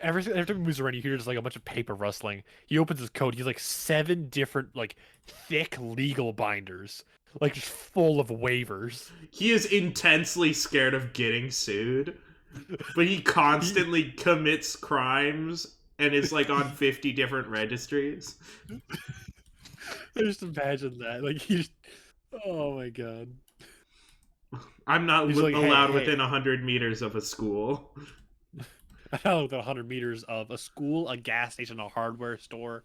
every time he moves around, you hear just like a bunch of paper rustling. He opens his coat. He's like 7 different, like, thick legal binders, like just full of waivers. He is intensely scared of getting sued, but he constantly commits crimes and is like on 50 different registries. I just imagine that. Like, oh my god. I'm not allowed within 100 meters of a school. I know, within 100 meters of a school, a gas station, a hardware store,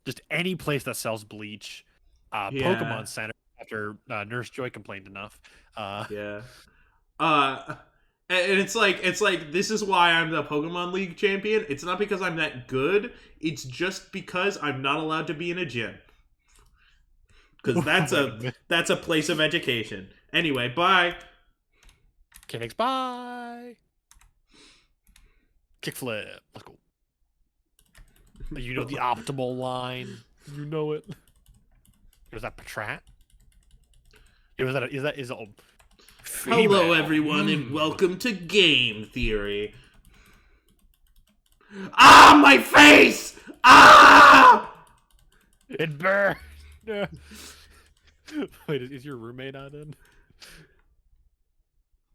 just any place that sells bleach. Pokemon Center, after Nurse Joy complained enough. Yeah. And it's like this is why I'm the Pokemon League champion. It's not because I'm that good. It's just because I'm not allowed to be in a gym. Because that's a place of education. Anyway, bye. Okay, thanks. Bye. Kickflip. Let's go. You know the optimal line. You know it. Was that Patrat? Hello, everyone, and welcome to Game Theory. Ah, my face! Ah! It burned. Wait, is your roommate on in?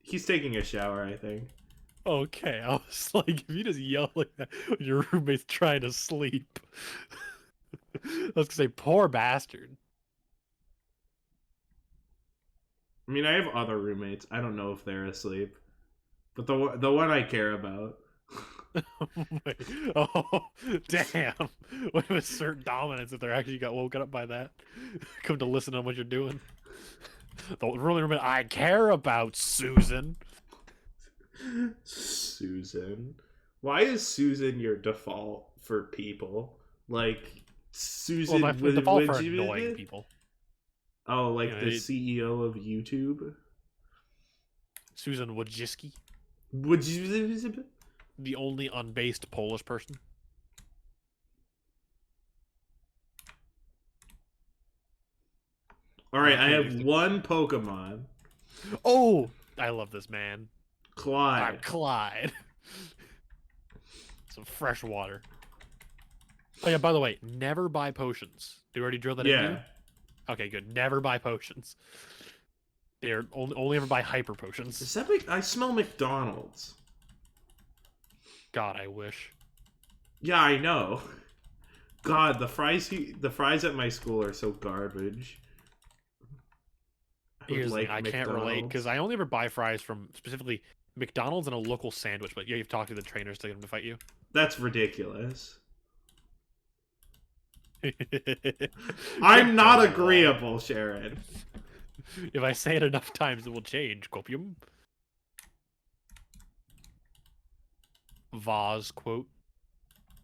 He's taking a shower, I think. Okay, I was like, if you just yell like that when your roommate's trying to sleep. I was gonna say, poor bastard. I mean, I have other roommates. I don't know if they're asleep. But the one I care about. Oh, damn. What if assert dominance if they're actually got woken up by that? Come to listen to what you're doing. The really roommate I care about, Susan. Susan? Why is Susan your default for people? Like, Susan Well, the default for annoying people. Oh, like the CEO of YouTube? Susan Wojcicki. The only unbased Polish person. Alright, I have one Pokemon. Oh! I love this man. Clyde. Clyde. Some fresh water. Oh yeah, by the way, never buy potions. Do you already drill that into you? Okay, good. Never buy potions. They're only ever buy hyper potions. Is that I smell McDonald's. God, I wish. Yeah, I know. God, the fries at my school are so garbage. Here's the thing, I can't relate because I only ever buy fries from specifically McDonald's and a local sandwich. But yeah, you've talked to the trainers to get them to fight you. That's ridiculous. I'm not agreeable, Sharon. If I say it enough times, it will change. Copium. Vaz quote.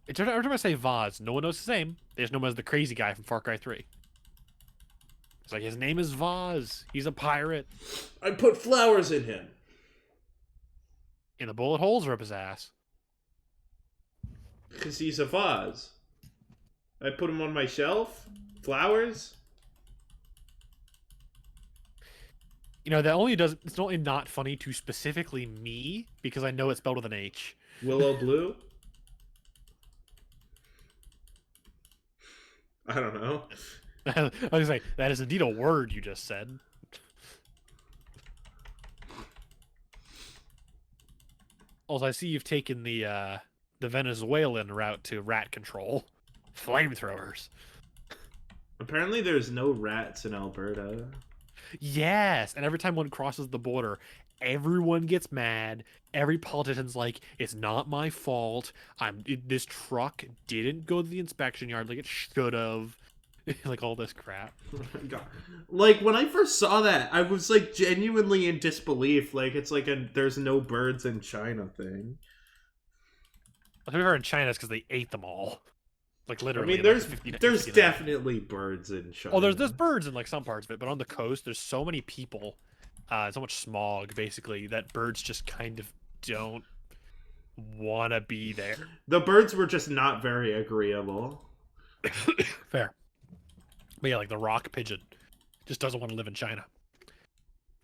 Every time I say Vaz, no one knows his name. They just know him as the crazy guy from Far Cry 3. It's like, his name is Vaz. He's a pirate. I put flowers in him. In the bullet holes or up his ass? Because he's a vase. I put him on my shelf. Flowers. You know, it's only not funny to specifically me, because I know it's spelled with an H. Willow Blue? I don't know. I was gonna say, that is indeed a word you just said. Also, I see you've taken the Venezuelan route to rat control. Flamethrowers. Apparently there's no rats in Alberta. Yes, and every time one crosses the border, everyone gets mad. Every politician's like, it's not my fault. This truck didn't go to the inspection yard like it should have. Like all this crap. Oh my God. Like when I first saw that, I was like genuinely in disbelief. Like it's like there's no birds in China thing. I think we're in China because they ate them all. Like literally. I mean, there's definitely birds in China. Oh, there's birds in like some parts of it, but on the coast, there's so many people, so much smog, basically, that birds just kind of don't want to be there. The birds were just not very agreeable. Fair. But yeah, like the rock pigeon just doesn't want to live in China.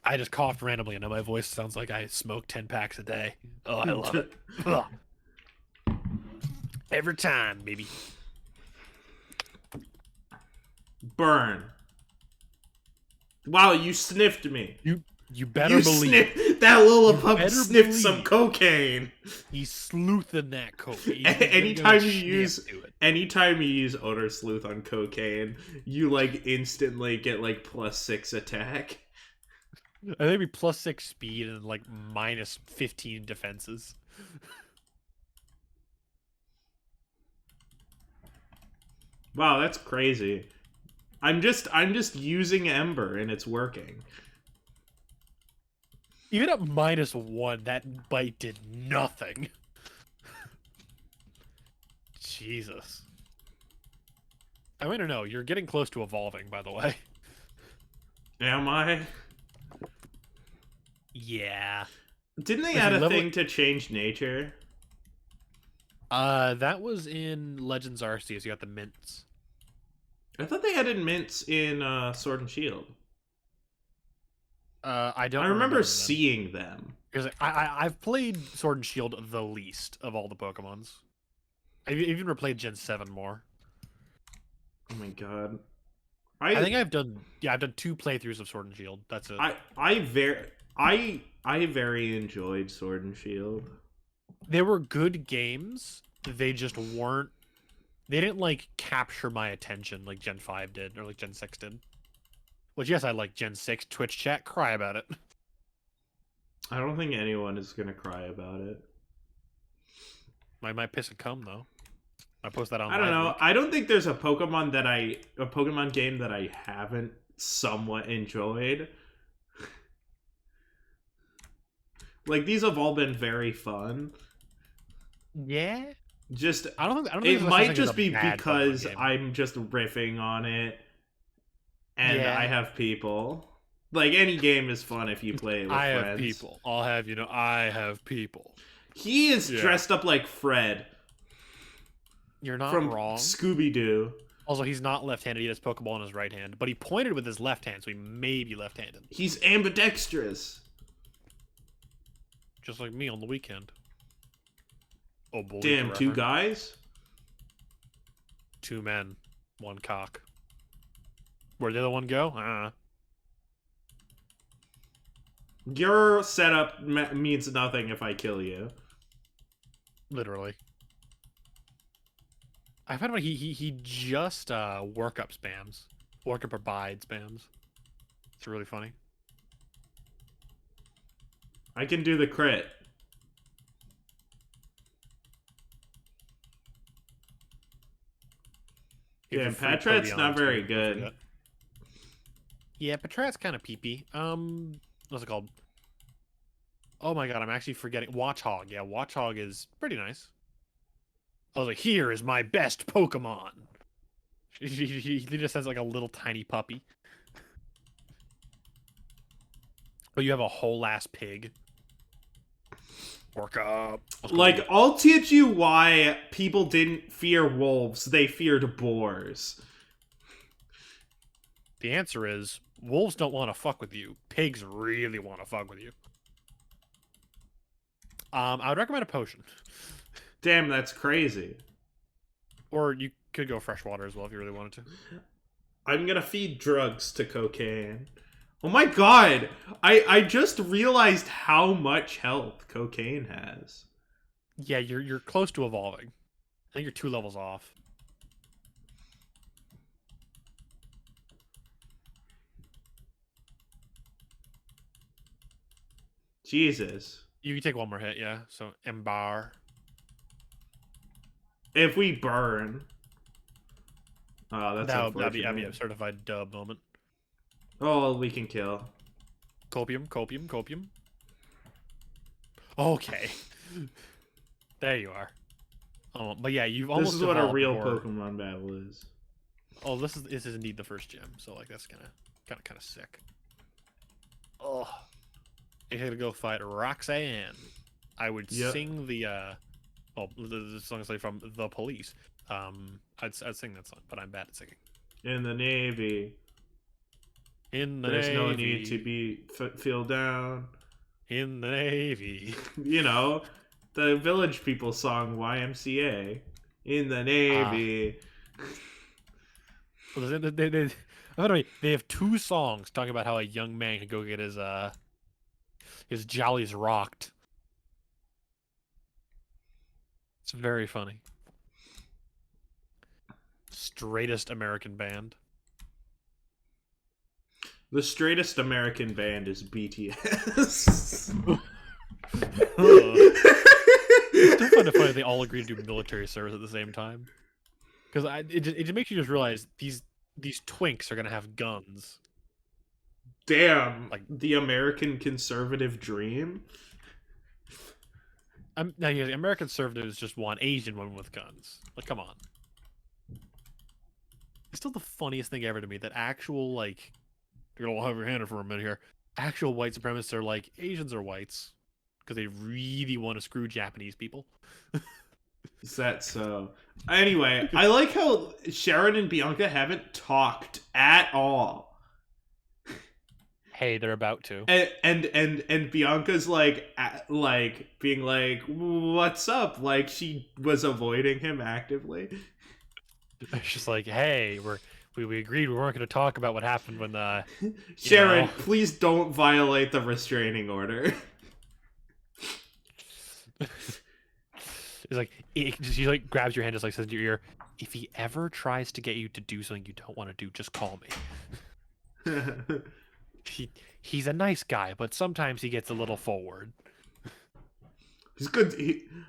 I just coughed randomly, and now my voice sounds like I smoke 10 packs a day. Oh, I love it. Every time, baby. Burn. Wow, you sniffed me. You better believe. That little pup sniffed some cocaine. He's sleuthing that cocaine. Anytime you use odor sleuth on cocaine, you like instantly get like +6 attack. I think it'd be +6 speed and like -15 defenses. Wow, that's crazy. I'm just using Ember and it's working. Even at -1, that bite did nothing. Jesus. I want to know, you're getting close to evolving, by the way. Am I? Yeah. Didn't they add a thing to change nature? That was in Legends Arceus. You got the mints. I thought they added mints in Sword and Shield. I don't. I remember seeing them. Because I've played Sword and Shield the least of all the Pokemons. I've even replayed Gen 7 more. Oh my God. I think I've done 2 playthroughs of Sword and Shield. That's it. I very enjoyed Sword and Shield. They were good games. They just weren't. They didn't like capture my attention like Gen 5 did or like Gen 6 did. Which yes, I like Gen 6 Twitch chat. Cry about it. I don't think anyone is gonna cry about it. I might piss and cum though. I post that on. I don't know. I don't think there's a Pokemon game that I haven't somewhat enjoyed. Like these have all been very fun. Yeah. Just I don't think it there's such might thing as just a be bad because Pokemon game. I'm just riffing on it, and Yeah. I have people. Like, any game is fun if you play it with I friends. have people. I'll have you know, I have people. He is Yeah. dressed up like Fred You're not from wrong. Scooby-Doo. Also, he's not left-handed. He has Pokeball in his right hand, but he pointed with his left hand, so he may be left-handed. He's ambidextrous. Just like me on the weekend. Oh, boy. Damn, two guys? 2 men. 1 cock. Where'd the other one go? Your setup means nothing if I kill you. Literally. I found out he just workup spams. Workup or bide spams. It's really funny. I can do the crit. Yeah, Patrat's not very good. Yeah, Patrat's kind of pee-pee. What's it called? Oh my god, I'm actually forgetting. Watchhog. Yeah, Watchhog is pretty nice. I was like, here is my best Pokemon. He just has like a little tiny puppy. But you have a whole ass pig. Work up. Like, I'll teach you why people didn't fear wolves. They feared boars. The answer is, wolves don't want to fuck with you. Pigs really want to fuck with you. I would recommend a potion. Damn, that's crazy. Or you could go freshwater as well if you really wanted to. I'm gonna feed drugs to cocaine. Oh my god! I just realized how much health cocaine has. Yeah, you're close to evolving. I think you're 2 levels off. Jesus. You can take 1 more hit, yeah. So Embar. If we burn. Oh, that's that'd be a certified dub moment. Oh, we can kill. Copium. Okay. There you are. Oh, but yeah, you've almost. This is what a real Pokemon battle is. Oh, this is indeed the first gym. So like that's kind of sick. Oh, you had to go fight Roxanne. I would sing the song from The Police. I'd sing that song, but I'm bad at singing. In the Navy. There's no need to be feel down. In the Navy. You know, the Village People song YMCA. In the Navy. They have 2 songs talking about how a young man could go get his jollies rocked. It's very funny. Straightest American band. The straightest American band is BTS. It's still kind of funny they all agree to do military service at the same time. Because it just makes you just realize these twinks are gonna have guns. Damn, like the American conservative dream. Now, yeah, the American conservatives just want Asian women with guns. Like, come on. It's still the funniest thing ever to me that actual like. You're gonna have your hand for a minute here. Actual white supremacists are like Asians are whites because they really want to screw Japanese people. Is that so? Anyway, I like how Sharon and Bianca haven't talked at all. Hey, they're about to. And Bianca's like being like, "What's up?" Like she was avoiding him actively. It's just like, hey, we agreed we weren't going to talk about what happened when Sharon, please don't violate the restraining order. It's like she like grabs your hand, just like says to your ear, if he ever tries to get you to do something you don't want to do, just call me. He's a nice guy, but sometimes he gets a little forward. He's good.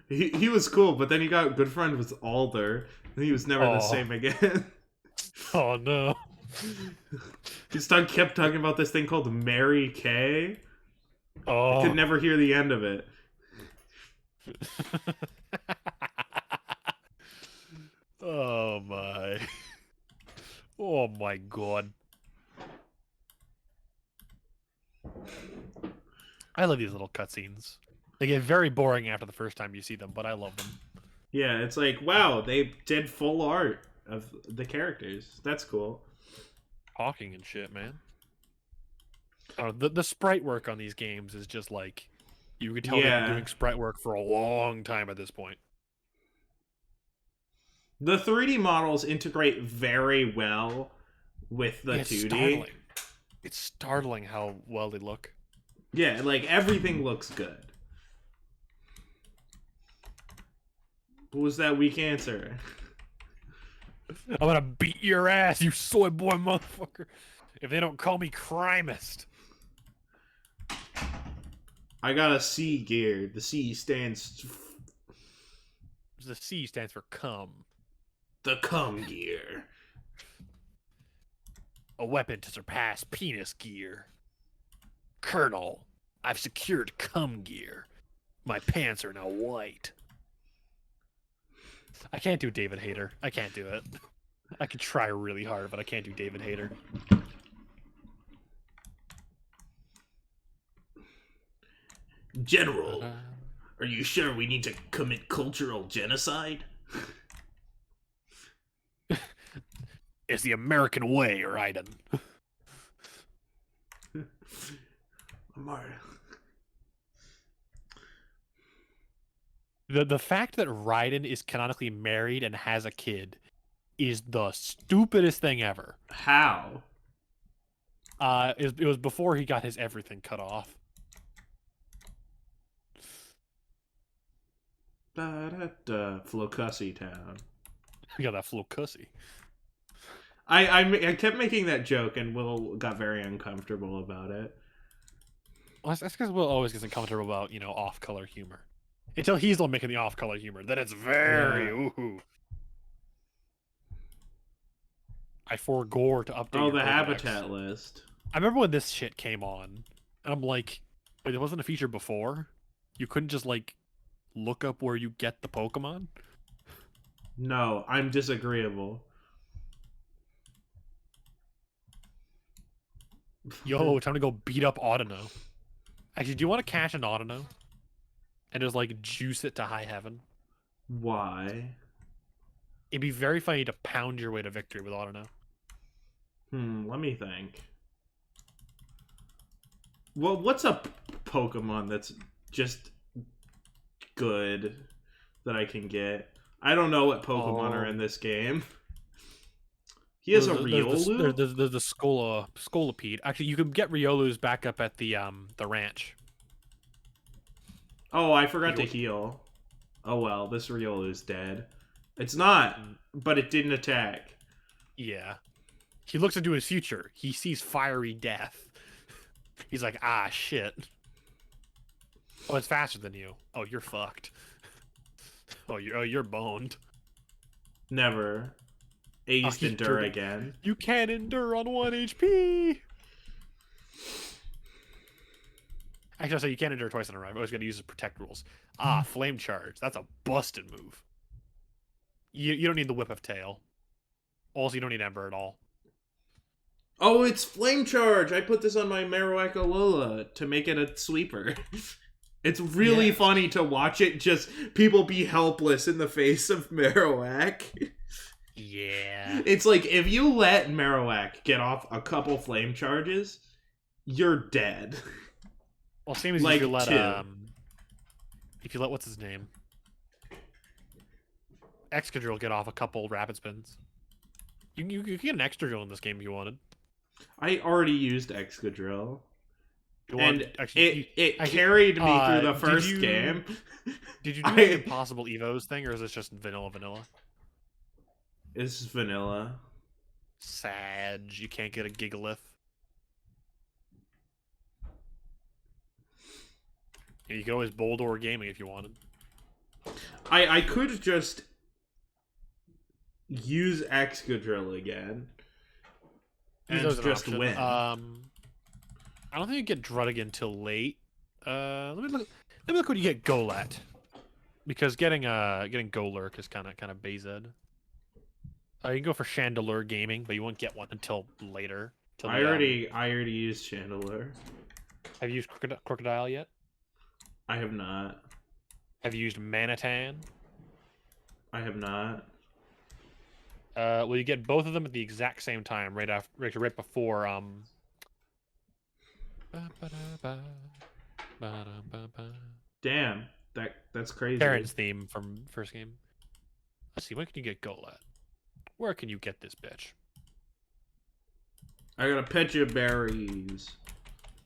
He was cool, but then he got good friend with Alder, and he was never the same again. Oh no. He kept talking about this thing called Mary Kay. Oh. I could never hear the end of it. Oh my god. I love these little cutscenes. They get very boring after the first time you see them, but I love them. Yeah, it's like, wow, they did full art of the characters. That's cool. Talking and shit, man. The sprite work on these games is just like, you could tell they've been Yeah. doing sprite work for a long time at this point. The 3D models integrate very well with the It's 2D. startling. It's startling how well they look. Yeah, like everything looks good. What was that weak answer? I'm gonna beat your ass, you soy boy motherfucker, if they don't call me crimist. I got a C gear. The C stands... The C stands for cum. The cum gear. A weapon to surpass penis gear. Colonel, I've secured cum gear. My pants are now white. I can't do David Hayter. I can't do it. I could try really hard, but I can't do David Hayter. General, are you sure we need to commit cultural genocide? It's the American way, Raiden. The fact that Raiden is canonically married and has a kid is the stupidest thing ever. How? It was before he got his everything cut off. Flocussy Town. He got that flow cussy. I kept making that joke, and Will got very uncomfortable about it. Well, that's because Will always gets uncomfortable about, off-color humor. Until he's the one making the off-color humor. Then it's very ooh. I forgore to update. Oh, the Pokedex. habitat list. I remember when this shit came on, and I'm like, wait, there wasn't a feature before? You couldn't just, like, look up where you get the Pokemon? No, I'm disagreeable. Yo, time to go beat up Audino. Actually, do you want to catch an Audino? And just, like, juice it to high heaven? Why? It'd be very funny to pound your way to victory with Audino. Let me think. Well, what's a Pokemon that's just good that I can get? I don't know what Pokemon are in this game. He has a Riolu? There's the Scolipede. Actually, you can get Riolus back up at the ranch. Oh, I forgot to heal. Oh well, this Riolu's dead. It's not, but it didn't attack. Yeah. He looks into his future. He sees fiery death. He's like, ah, shit. Oh, it's faster than you. Oh, you're fucked. You're boned. Never. Aced endure again. You can't endure on 1 HP. Actually, so you can't endure twice in a row. I'm always going to use the protect rules. Ah, flame charge. That's a busted move. You don't need the whip of tail. Also, you don't need Ember at all. Oh, it's flame charge. I put this on my Marowak Alola to make it a sweeper. It's really funny to watch it just people be helpless in the face of Marowak. Yeah. It's like if you let Marowak get off a couple flame charges, you're dead. Well, same as like if you let what's his name? Excadrill get off a couple rapid spins. You could get an Excadrill in this game if you wanted. I already used Excadrill. And it carried me through the first game. Did you do the Impossible Evos thing, or is this just vanilla? It's vanilla. Sad. You can't get a Gigalith. Yeah, you could always Boldore Gaming if you wanted. I could just use Excadrill again and just win. I don't think you get Druddigon till late. Let me look when you get Golett, because getting Golurk is kind of BZ. You can go for Chandelier Gaming, but you won't get one until later. Till I the, already used Chandelier. Have you used Crocodile yet? I have not. Have you used Manatan? I have not. Well, you get both of them at the exact same time, right before Damn, that's crazy. Karen's theme from first game. Let's see, when can you get Gold at? Where can you get this bitch? I gotta pet your berries.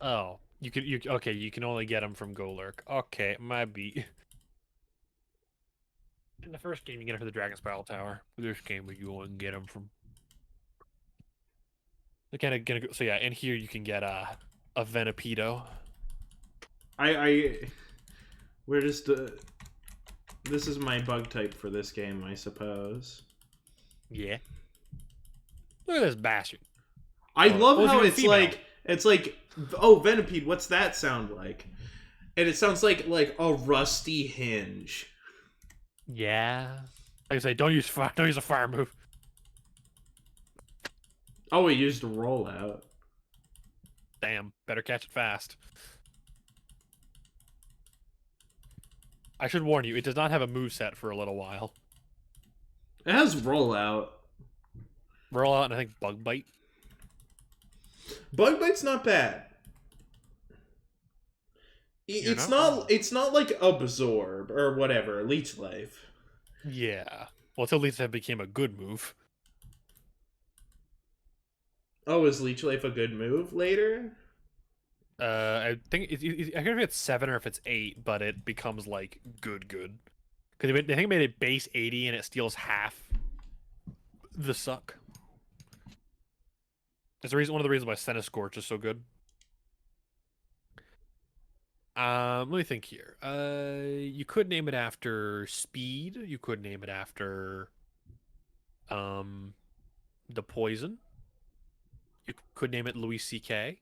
Oh, okay, you can only get them from Golurk. Okay, my beat. In the first game, you get them from the Dragon Spiral Tower. This game, you only get them from. They're kind of gonna go. So yeah, in here you can get a Venepedo. Where does the? This is my bug type for this game, I suppose. Yeah. Look at this bastard. I love how it's female. like, oh, Venipede, what's that sound like? And it sounds like a rusty hinge. Yeah. Like I say, don't use a fire move. Oh, it used a rollout. Damn, better catch it fast. I should warn you, it does not have a moveset for a little while. It has rollout. Rollout and I think Bug Bite. Bug Bite's not bad. It's not like Absorb or whatever, Leech Life. Yeah. Well, until Leech Life became a good move. Oh, is Leech Life a good move later? I think I can't remember if it's 7 or if it's 8, but it becomes like good. Because they think it made it base 80 and it steals half the suck. That's one of the reasons why Centiskorch is so good. Let me think here. You could name it after Speed. You could name it after the Poison. You could name it Louis C.K.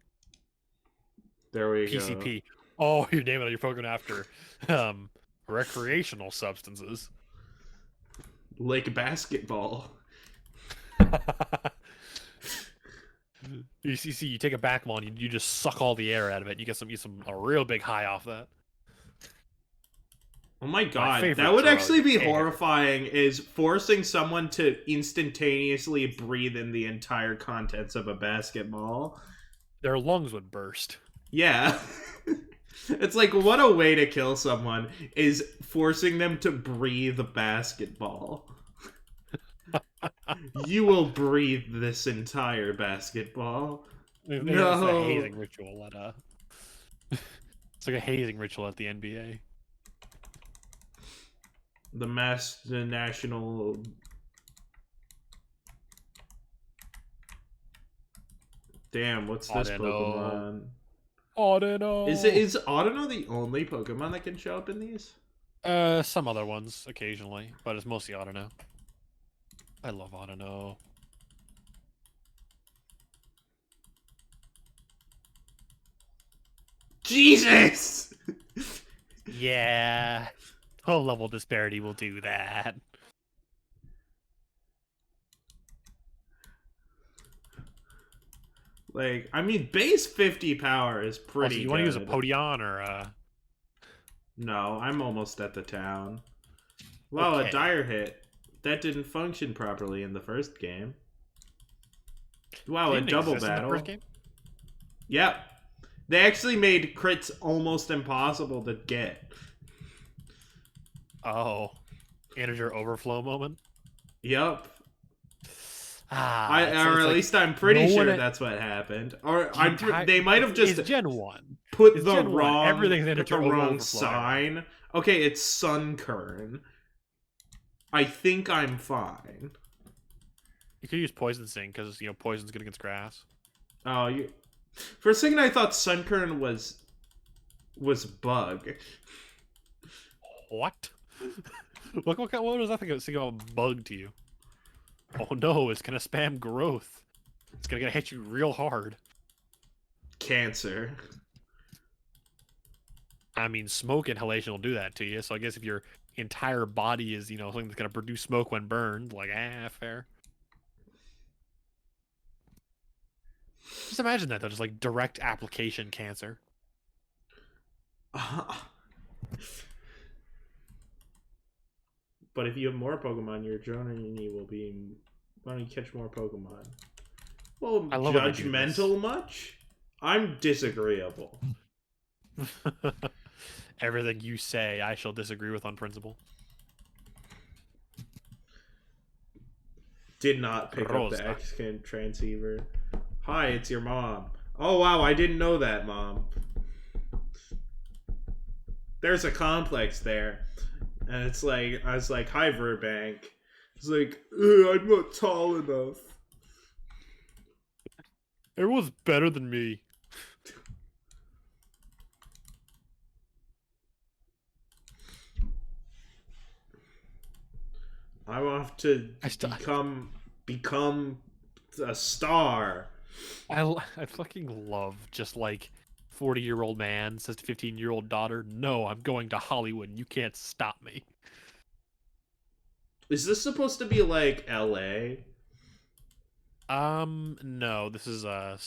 There we PCP. go. Oh, you're naming your Pokemon after recreational substances. Like basketball. You see, you take a Backball and you just suck all the air out of it. You get a real big high off that. Oh my god, favorite that would drug actually be ever. horrifying, is forcing someone to instantaneously breathe in the entire contents of a basketball. Their lungs would burst. Yeah. It's like, what a way to kill someone, is forcing them to breathe a basketball. You will breathe this entire basketball. No. It's a hazing ritual at it's like a hazing ritual at the NBA. The national. Damn, what's this Pokemon? Audino. Is Audino the only Pokemon that can show up in these? Some other ones occasionally, but it's mostly Audino. I love Audino. Jesus! Yeah. Whole level disparity will do that. Like, I mean, base 50 power is pretty good. You want to use a Podion or No, I'm almost at the town. Wow, okay. A dire hit. That didn't function properly in the first game. Wow, a double battle. In the first game? Yep. They actually made crits almost impossible to get. Oh. Integer overflow moment? Yep. Or at like, least I'm pretty sure that's what happened. Or they might have just it's Gen 1. put It's the Gen 1. wrong Everything's put the integer wrong overflow. sign. Okay, it's Sunkern. I think I'm fine. You could use Poison Sting because poison's good against grass. Oh, for a second I thought Sunkern was bug. What? What was that thing about bug to you? Oh no, it's gonna spam growth. It's gonna hit you real hard. Cancer. I mean, smoke inhalation will do that to you. So I guess if your entire body is, something that's gonna produce smoke when burned, like, fair. Just imagine that though, just like direct application cancer. But if you have more Pokemon, your journey will be wanting to catch more Pokemon. Well, I love judgmental much? I'm disagreeable. Everything you say, I shall disagree with on principle. Did not pick up the X-Can transceiver. Hi, it's your mom. Oh wow, I didn't know that, Mom. There's a complex there. And it's like, I was like, hi, Verbank. It's like, I'm not tall enough. Everyone's better than me. I want to become a star. I fucking love just like 40-year-old man says to 15-year-old daughter, "No, I'm going to Hollywood. And you can't stop me." Is this supposed to be like LA? No, this is I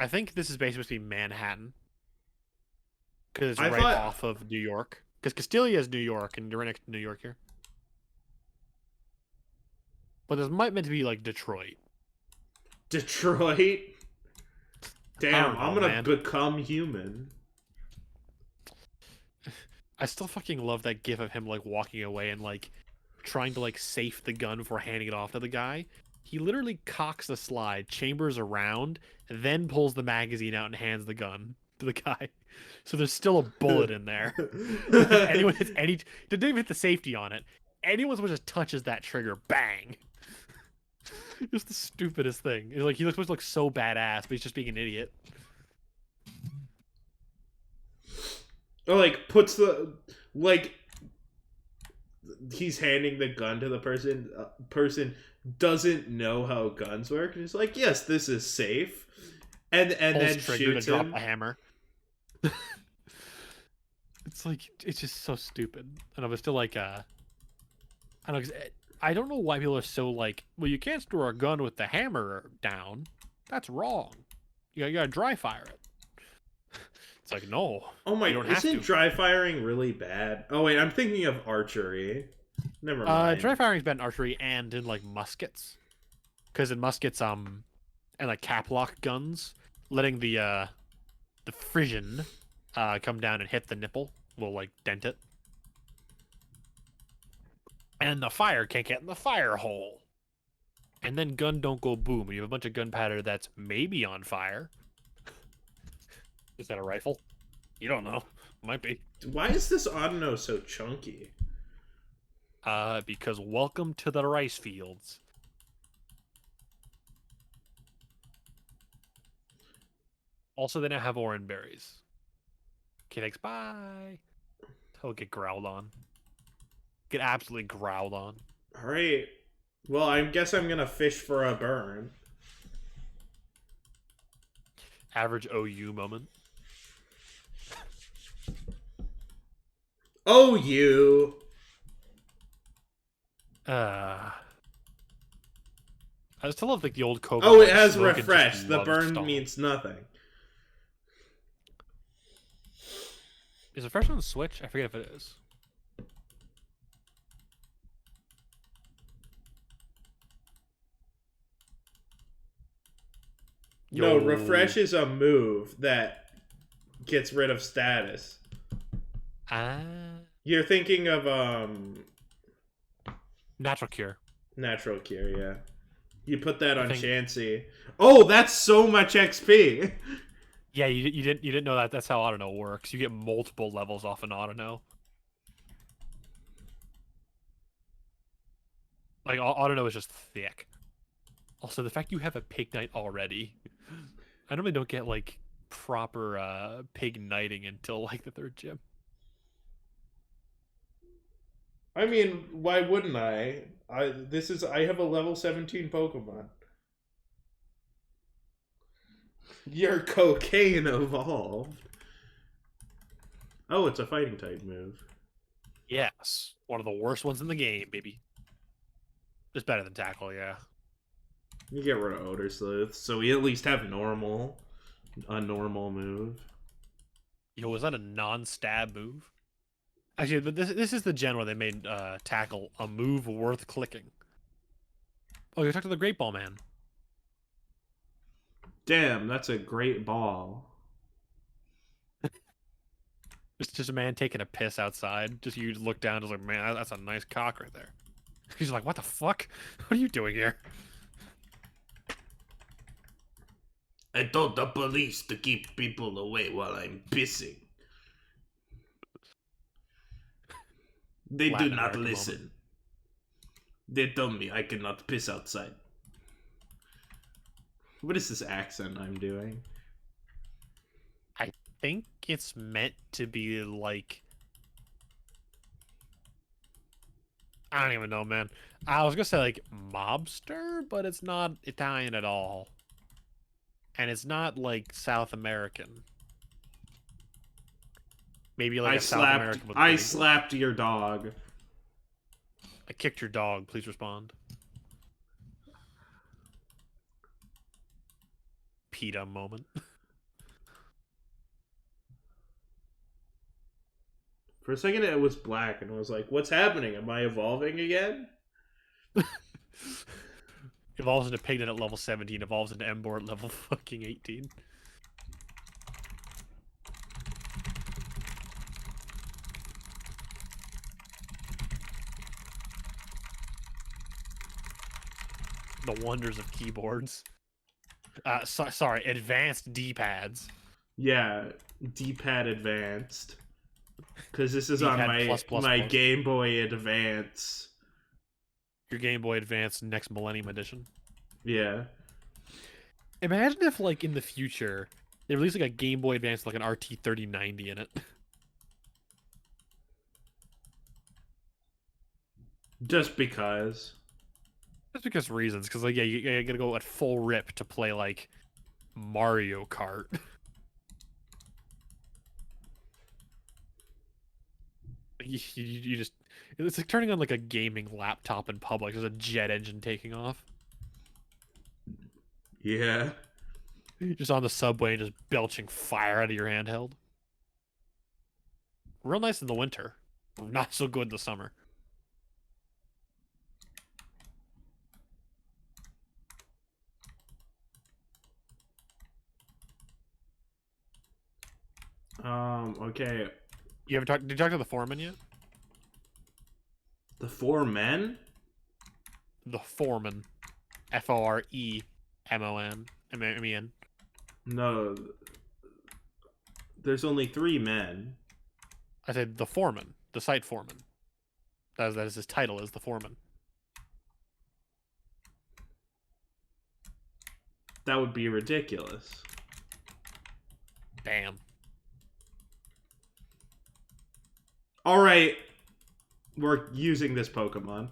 think this is basically supposed to be Manhattan. Because it's right off of New York. Because Castilia is New York, and you're right next to New York here. But this might meant to be like Detroit. Detroit? Damn, I'm gonna become human. I still fucking love that gif of him like walking away and like trying to like safe the gun before handing it off to the guy. He literally cocks the slide, chambers around, then pulls the magazine out and hands the gun to the guy. So there's still a bullet in there. If anyone hits didn't even hit the safety on it. Anyone who just touches that trigger, bang. Just the stupidest thing. It's like he looks supposed to look so badass, but he's just being an idiot. Or like puts the he's handing the gun to the person. Person doesn't know how guns work, and he's like, "Yes, this is safe," and then shoots him. Drop a hammer. It's like it's just so stupid, and I was still like, I don't know why people are so like, well, you can't store a gun with the hammer down. That's wrong. You gotta dry fire it. It's like, no. Oh my, isn't dry firing really bad? Oh wait, I'm thinking of archery. Never mind. Dry firing's bad in archery and in like muskets. Because in muskets, and like cap lock guns, letting the fission come down and hit the nipple will like dent it. And the fire can't get in the fire hole. And then gun don't go boom. You have a bunch of gunpowder that's maybe on fire. Is that a rifle? You don't know. Might be. Why is this Auto so chunky? Because welcome to the rice fields. Also, they now have orange berries. Okay, thanks. Bye. He'll get growled on. Get absolutely growled on. Alright. Well, I guess I'm gonna fish for a burn. Average OU moment. OU! I still love like the old Cobra. Oh, it has refresh. The burn means nothing. Is refresh on the Switch? I forget if it is. No, refresh is a move that gets rid of status. You're thinking of Natural Cure. Natural Cure, yeah. You put that on Chansey. Oh, that's so much XP. Yeah, you didn't know that. That's how Auto works. You get multiple levels off an Auto. Like Auto is just thick. Also, the fact you have a Pig Knight already. I normally don't get like proper Pig Knighting until like the 3rd gym. I mean, why wouldn't I? I have a level 17 Pokemon. Your cocaine evolved. Oh, it's a fighting type move. Yes. One of the worst ones in the game, baby. Just better than Tackle, yeah. You get rid of Odor Sleuth, so we at least have a normal move. Yo, was that a non-stab move? Actually, but this is the gen where they made tackle a move worth clicking. Oh, you talked to the Great Ball Man. Damn, that's a great ball. It's just a man taking a piss outside. Just you look down, just like, man, that's a nice cock right there. He's like, what the fuck? What are you doing here? I told the police to keep people away while I'm pissing. They Latin do not American listen. moment. They told me I cannot piss outside. What is this accent I'm doing? I think it's meant to be like, I don't even know, man. I was gonna say like mobster, but it's not Italian at all. And it's not like South American. Maybe like a South American with I slapped your dog. I kicked your dog. Please respond. PETA moment. For a second it was black and I was like, what's happening? Am I evolving again? Evolves into Pignet at level 17, evolves into Embor at level fucking 18. The wonders of keyboards. Sorry, advanced D-pads. Yeah, D-pad advanced. Because this is on my plus. Game Boy Advance. Your Game Boy Advance Next Millennium Edition. Yeah. Imagine if, like, in the future, they release like a Game Boy Advance with like an RT3090 in it. Just because. Just because reasons. Because, like, yeah, you gotta go at full rip to play, like, Mario Kart. You just... It's like turning on, like, a gaming laptop in public. There's a jet engine taking off. Yeah. Just on the subway and just belching fire out of your handheld. Real nice in the winter. Not so good in the summer. Okay. You ever talk? Did you talk to the foreman yet? The Four Men? The foreman. Foremon. M-E-N. No. There's only 3 men. I said the foreman. The site foreman. That is his title, is the foreman. That would be ridiculous. Damn. Alright. We're using this Pokemon.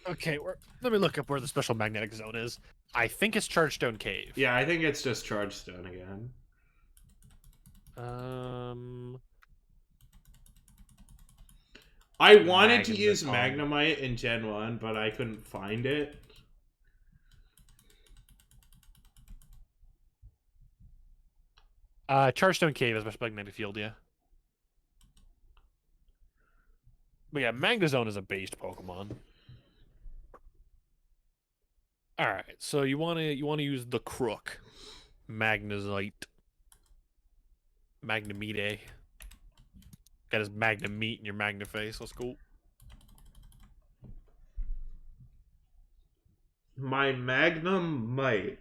Okay, let me look up where the special magnetic zone is. I think it's Chargestone Cave. Yeah, I think it's just Chargestone again. I wanted to use Magnemite in Gen 1, but I couldn't find it. Chargestone Cave is special magnetic field, yeah. But yeah, Magnezone is a based Pokemon. Alright, so you wanna use the Crook. Magnesite. Magnemite. Got his Magnemite in your Magniface. Let's go. My Magnemite.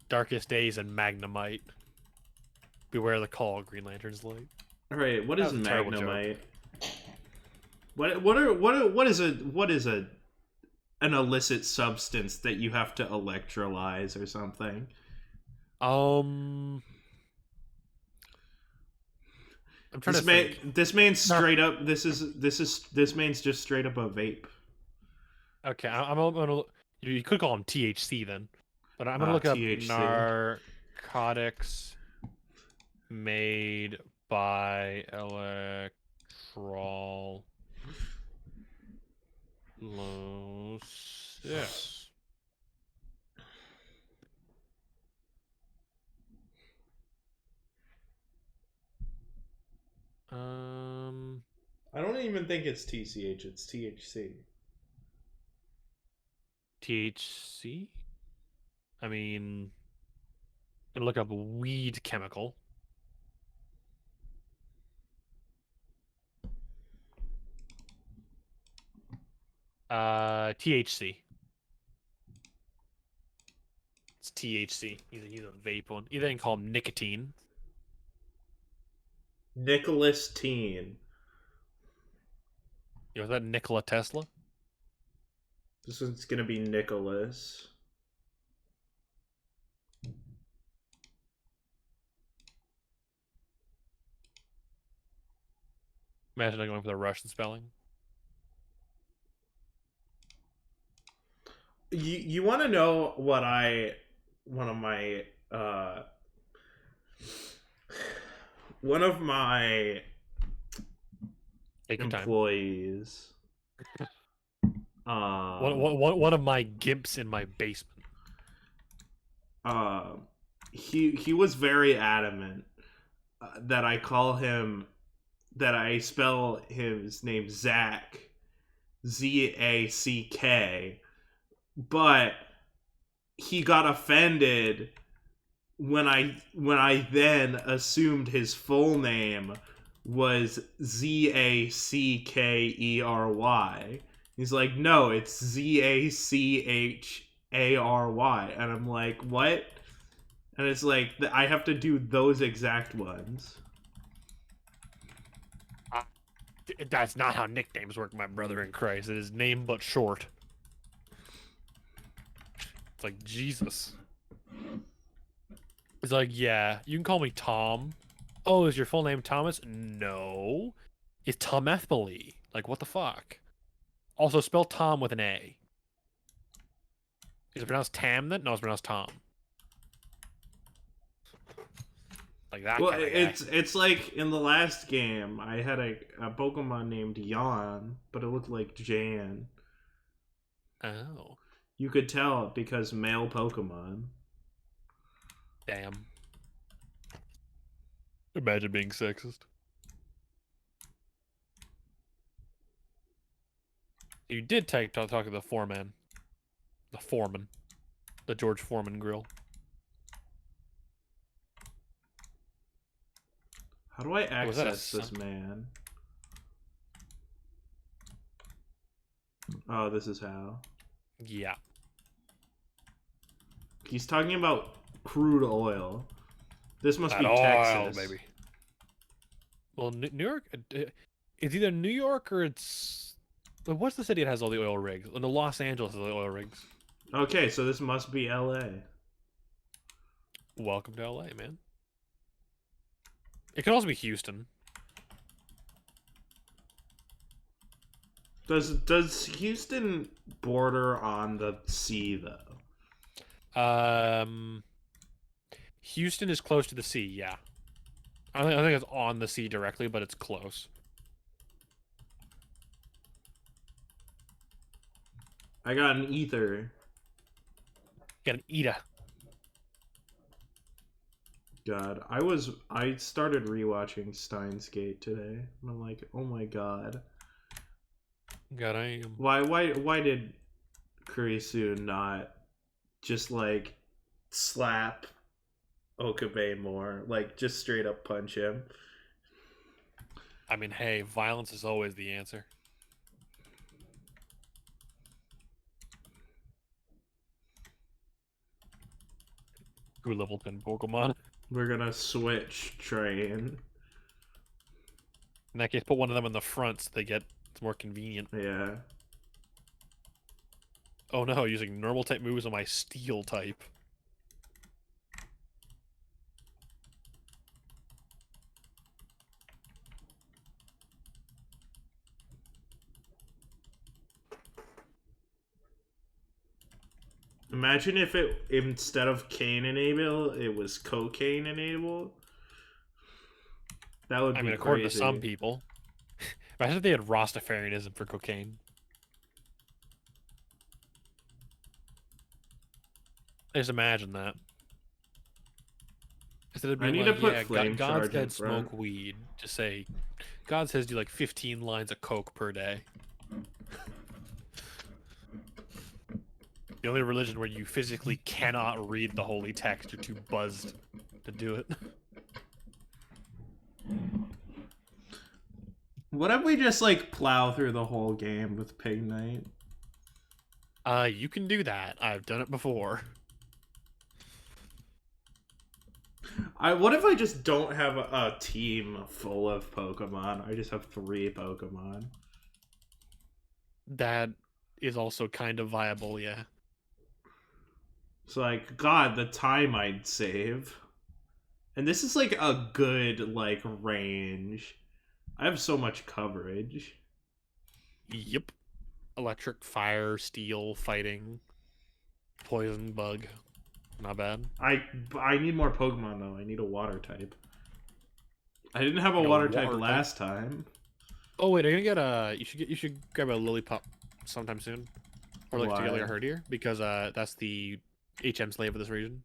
Darkest Days and Magnemite. Beware the call, Green Lantern's light. Alright, what is Magnemite? What is an illicit substance that you have to electrolyze or something? I'm trying to think. This man's straight up. This man's just straight up a vape. Okay, I'm gonna. You could call him THC then, but I'm gonna look up narcotics made by electrol. Yes. I don't even think it's TCH, it's THC. THC? I mean, and look up weed chemical. THC. It's THC. He's a vape one. Either they can call him nicotine. Nicholas Teen. Was that Nikola Tesla? This one's gonna be Nicholas. Imagine going for the Russian spelling. You want to know what one of my employees one of my gimps in my basement. He was very adamant that I spell his name Zach, Zack, but he got offended when I then assumed his full name was Zakkery. He's like, no, it's Zachary, and I'm like, what? And it's like I have to do those exact ones. That's not how nicknames work, my brother in Christ. It is name but short. It's like, Jesus. It's like, yeah, you can call me Tom. Oh, is your full name Thomas? No. It's Tom Ethbally. Like, what the fuck? Also, spell Tom with an A. Is it pronounced Tam then? No, it's pronounced Tom. Like that. Well, it's like in the last game, I had a Pokemon named Jan, but it looked like Jan. Oh. You could tell because male Pokemon. Damn. Imagine being sexist. You did talk to the foreman. The foreman. The George Foreman grill. How do I access this man? Oh, this is how. Yeah. He's talking about crude oil. This must be oil, Texas, baby. Well, New York, it's either New York or it's. What's the city that has all the oil rigs? No, Los Angeles has all the oil rigs. Okay, so this must be LA. Welcome to LA, man. It could also be Houston. Does Houston border on the sea though? Houston is close to the sea. Yeah, I think it's on the sea directly, but it's close. I got an ether. Got an Ida. God, I started rewatching Steins Gate today, and I'm like, oh my god. God, I am. Why did Kurisu not just like slap Okabe more? Like just straight up punch him? I mean, hey, violence is always the answer. Who level 10 Pokemon? We're gonna switch train. In that case, put one of them in the front so it's more convenient. Yeah. Oh no, using normal type moves on my steel type. Imagine if it instead of cane enable, it was cocaine enable. That would be according crazy. to some people. Imagine if they had Rastafarianism for cocaine. Just imagine that. Instead of I being need to like, put yeah, flame God charge in said front. smoke weed, just say, God says do like 15 lines of coke per day. The only religion where you physically cannot read the holy text, you're too buzzed to do it. What if we just like plow through the whole game with Pig Knight? You can do that. I've done it before. What if I just don't have a team full of Pokemon? I just have 3 Pokemon. That is also kind of viable, yeah. It's like, God, the time I'd save. And this is like a good like range. I have so much coverage. Yep. Electric, fire, steel, fighting, poison, bug. Not bad. I need more Pokemon though. I need a water type. I didn't have a You know, water type water type. last time. Oh wait, are you gonna get a? You should grab a Lillipup sometime soon, or like to get like a Why? Herdier because that's the HM slave of this region.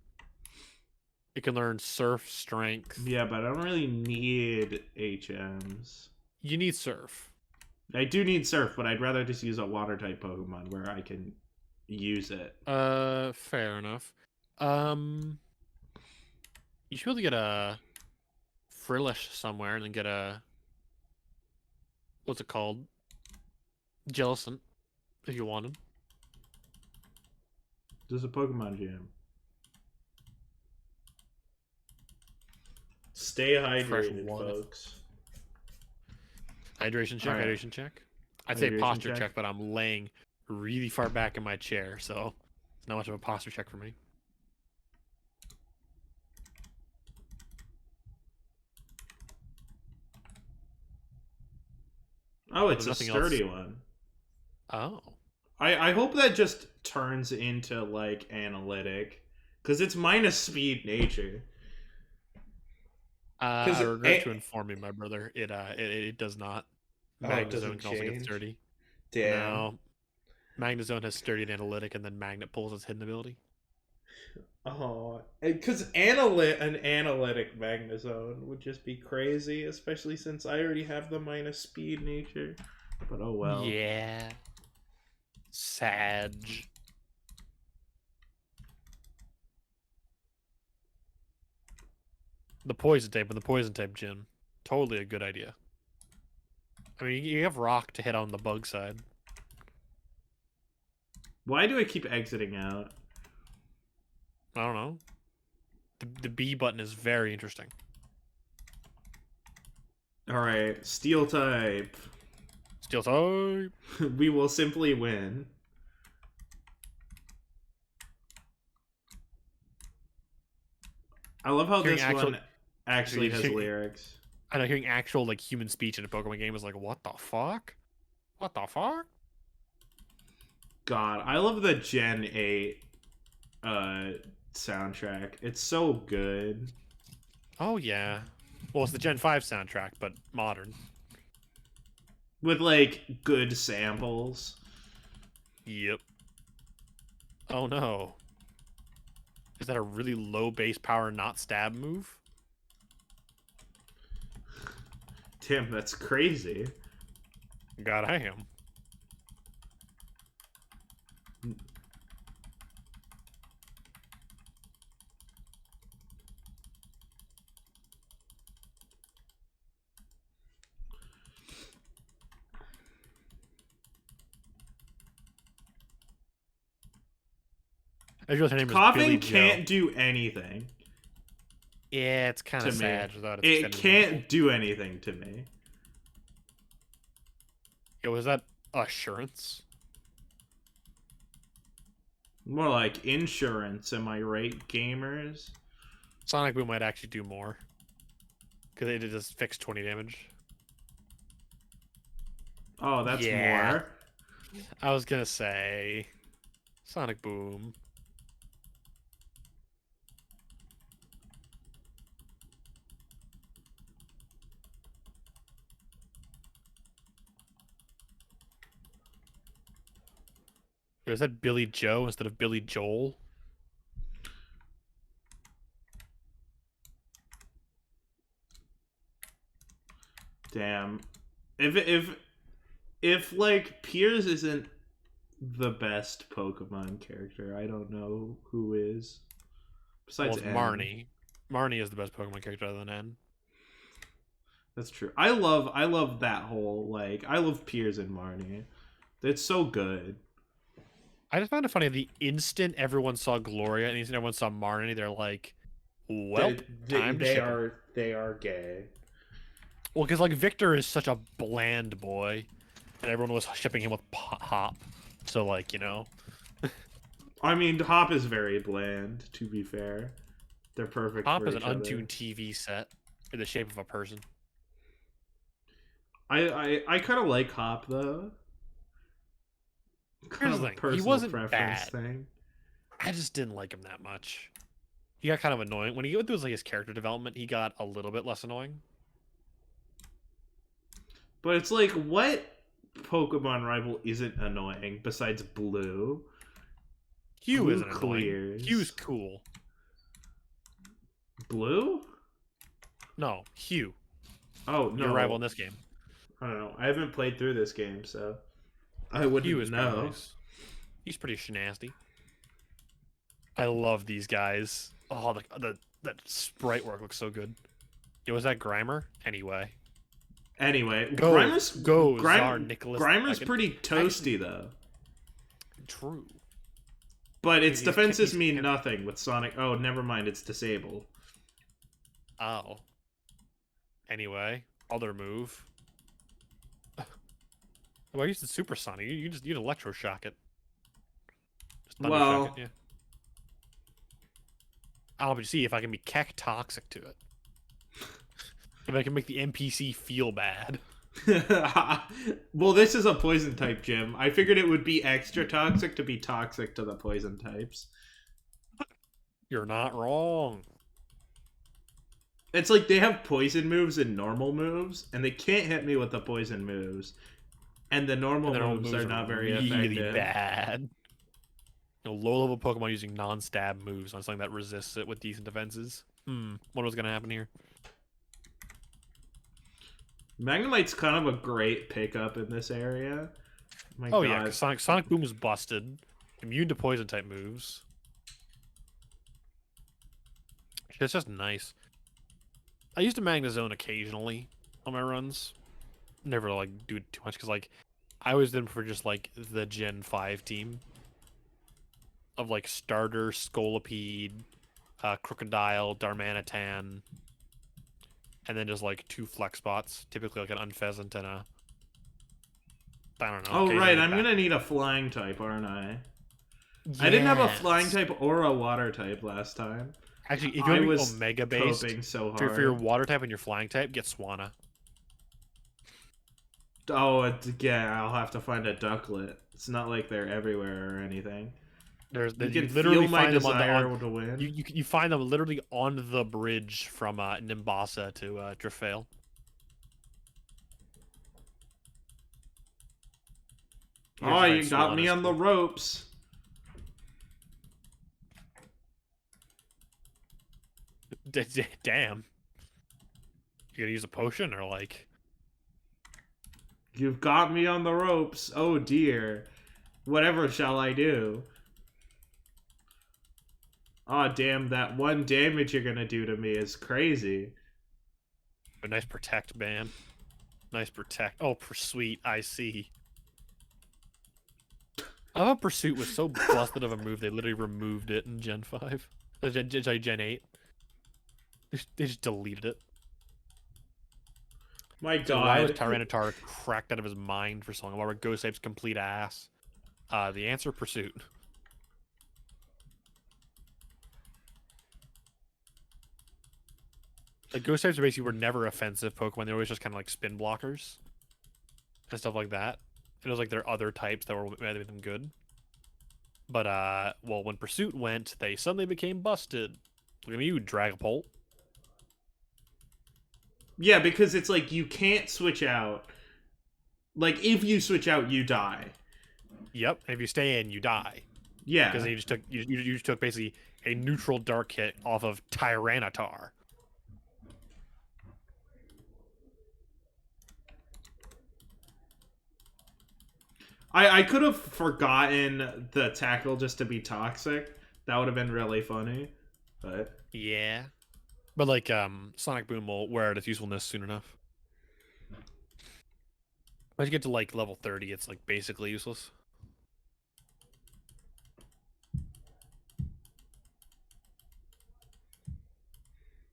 It can learn Surf, Strength. Yeah, but I don't really need HMs. You need Surf. I do need Surf, but I'd rather just use a water type Pokemon where I can use it. Fair enough. You should be able to get a Frillish somewhere and then get a what's it called? Jellicent, if you want him. There's a Pokemon Jam. Stay Fresh hydrated, one. folks. Hydration check, Alright. hydration check. I'd say Hydration posture check. check, but I'm laying really far back in my chair, so it's not much of a posture check for me. Oh, it's There's a nothing sturdy else. one. Oh. I hope that just turns into like analytic, because it's minus speed nature. I Because regret to inform you, my brother. It does not. oh, it Magnezone doesn't can also get change. sturdy. Damn. No. Magnezone has sturdy and analytic, and then Magnet pulls its hidden ability. Oh, because an analytic Magnezone would just be crazy, especially since I already have the minus speed nature. But oh well. Yeah. Sag. The poison type and the poison type gym. Totally a good idea. I mean, you have rock to hit on the bug side. Why do I keep exiting out? I don't know. The B button is very interesting. Alright, steel type. Steel type. We will simply win. I love how Hearing this actual, one actually has hearing- lyrics. I know hearing actual like human speech in a Pokemon game is like, what the fuck? What the fuck? God, I love the Gen 8 soundtrack. It's so good. Oh yeah. Well, it's the Gen 5 soundtrack, but modern. With like good samples. Yep. Oh no. Is that a really low base power not stab move? Damn, that's crazy. God, I am. I realize her name is Billy Coughing Joe. can't do anything Yeah, it's kind to of me. sad without its It extended can't do anything to me. Yo, was that assurance? More like insurance, am I right, gamers? Sonic Boom might actually do more. Because it just fixed 20 damage. Oh, that's Yeah. more. I was gonna say Sonic Boom. Is that Billy Joe instead of Billy Joel? Damn. If like Piers isn't the best Pokemon character, I don't know who is. Besides it's N. Marnie. Marnie is the best Pokemon character other than N. That's true. I love that whole like I love Piers and Marnie. It's so good. I just found it funny the instant everyone saw Gloria and the instant everyone saw Marnie, they're like, "Well, time to ship him." They are gay. Well, because like Victor is such a bland boy, and everyone was shipping him with Hop. So like I mean, Hop is very bland. To be fair, they're perfect. Hop for is an each other. untuned TV set in the shape of a person. I kind of like Hop though. Kind Here's of the a thing, he personal wasn't preference bad. thing. I just didn't like him that much. He got kind of annoying when he went through his character development. He got a little bit less annoying. But it's like, what Pokemon rival isn't annoying besides Blue? Hugh Blue isn't annoying. clears. Hugh's cool. Blue? No, Hugh. Oh no, Your rival in this game. I don't know. I haven't played through this game, so I wouldn't Hugh is know. nice. He's pretty shenasty. I love these guys. Oh, that sprite work looks so good. Yo, was that Grimer? Anyway, Grimer's Czar Nicholas Grimer's II. pretty toasty though. True. But its defenses he's- mean nothing with Sonic. Oh, never mind. It's disabled. Oh. Anyway, Alder move. Well, I used the supersonic. You'd electroshock it. Just Well, thundershock it, yeah. I'll see if I can be Keck toxic to it. If I can make the NPC feel bad. well, this is a poison type gym. I figured it would be extra toxic to be toxic to the poison types. You're not wrong. It's like they have poison moves and normal moves, and they can't hit me with the poison moves. And the normal moves are not very really effective. bad. Low-level Pokemon using non-stab moves on something that resists it with decent defenses. What was going to happen here? Magnemite's kind of a great pickup in this area. My oh God. yeah, 'cause Sonic Boom is busted. Immune to poison type moves. It's just nice. I used to Magnezone occasionally on my runs. Never like do it too much because like I always did for just like the Gen 5 team of like starter, Scolipede, Crocodile, Darmanitan, and then just like 2 flex spots, typically like an Unpheasant and a I don't know. Oh right, I'm gonna need a flying type, aren't I? Yes. I didn't have a flying type or a water type last time. Actually, if you're was Omega based, coping so hard. for your water type and your flying type, get Swanna. Oh, yeah, I'll have to find a ducklet. It's not like they're everywhere or anything. You can literally feel my find them desire to win. You find them literally on the bridge from Nimbasa to Drifale. Oh, you got me on the ropes. Damn. You gonna use a potion or like? You've got me on the ropes. Oh dear. Whatever shall I do? Aw, damn, that one damage you're gonna do to me is crazy. A nice protect, man. Nice protect. Oh, sweet, I see. I thought Pursuit was so busted of a move, they literally removed it in Gen 5. Gen 8. They just deleted it. My God. So why was Tyranitar cracked out of his mind for so long? Why were Ghost Types complete ass? The answer, Pursuit. Like, Ghost Types were never offensive Pokemon. They were always just kind of like spin blockers. And stuff like that. And it was like there are other types that made them good. But, well, when Pursuit went, they suddenly became busted. Look at you, Dragapult. Yeah, because it's like you can't switch out. Like, if you switch out, you die. Yep, and if you stay in, you die. Yeah. Because you just took basically a neutral dark hit off of Tyranitar. I could have forgotten the tackle just to be toxic. That would have been really funny. But Yeah. But like Sonic Boom will wear out its usefulness soon enough. Once you get to like level 30, it's like basically useless.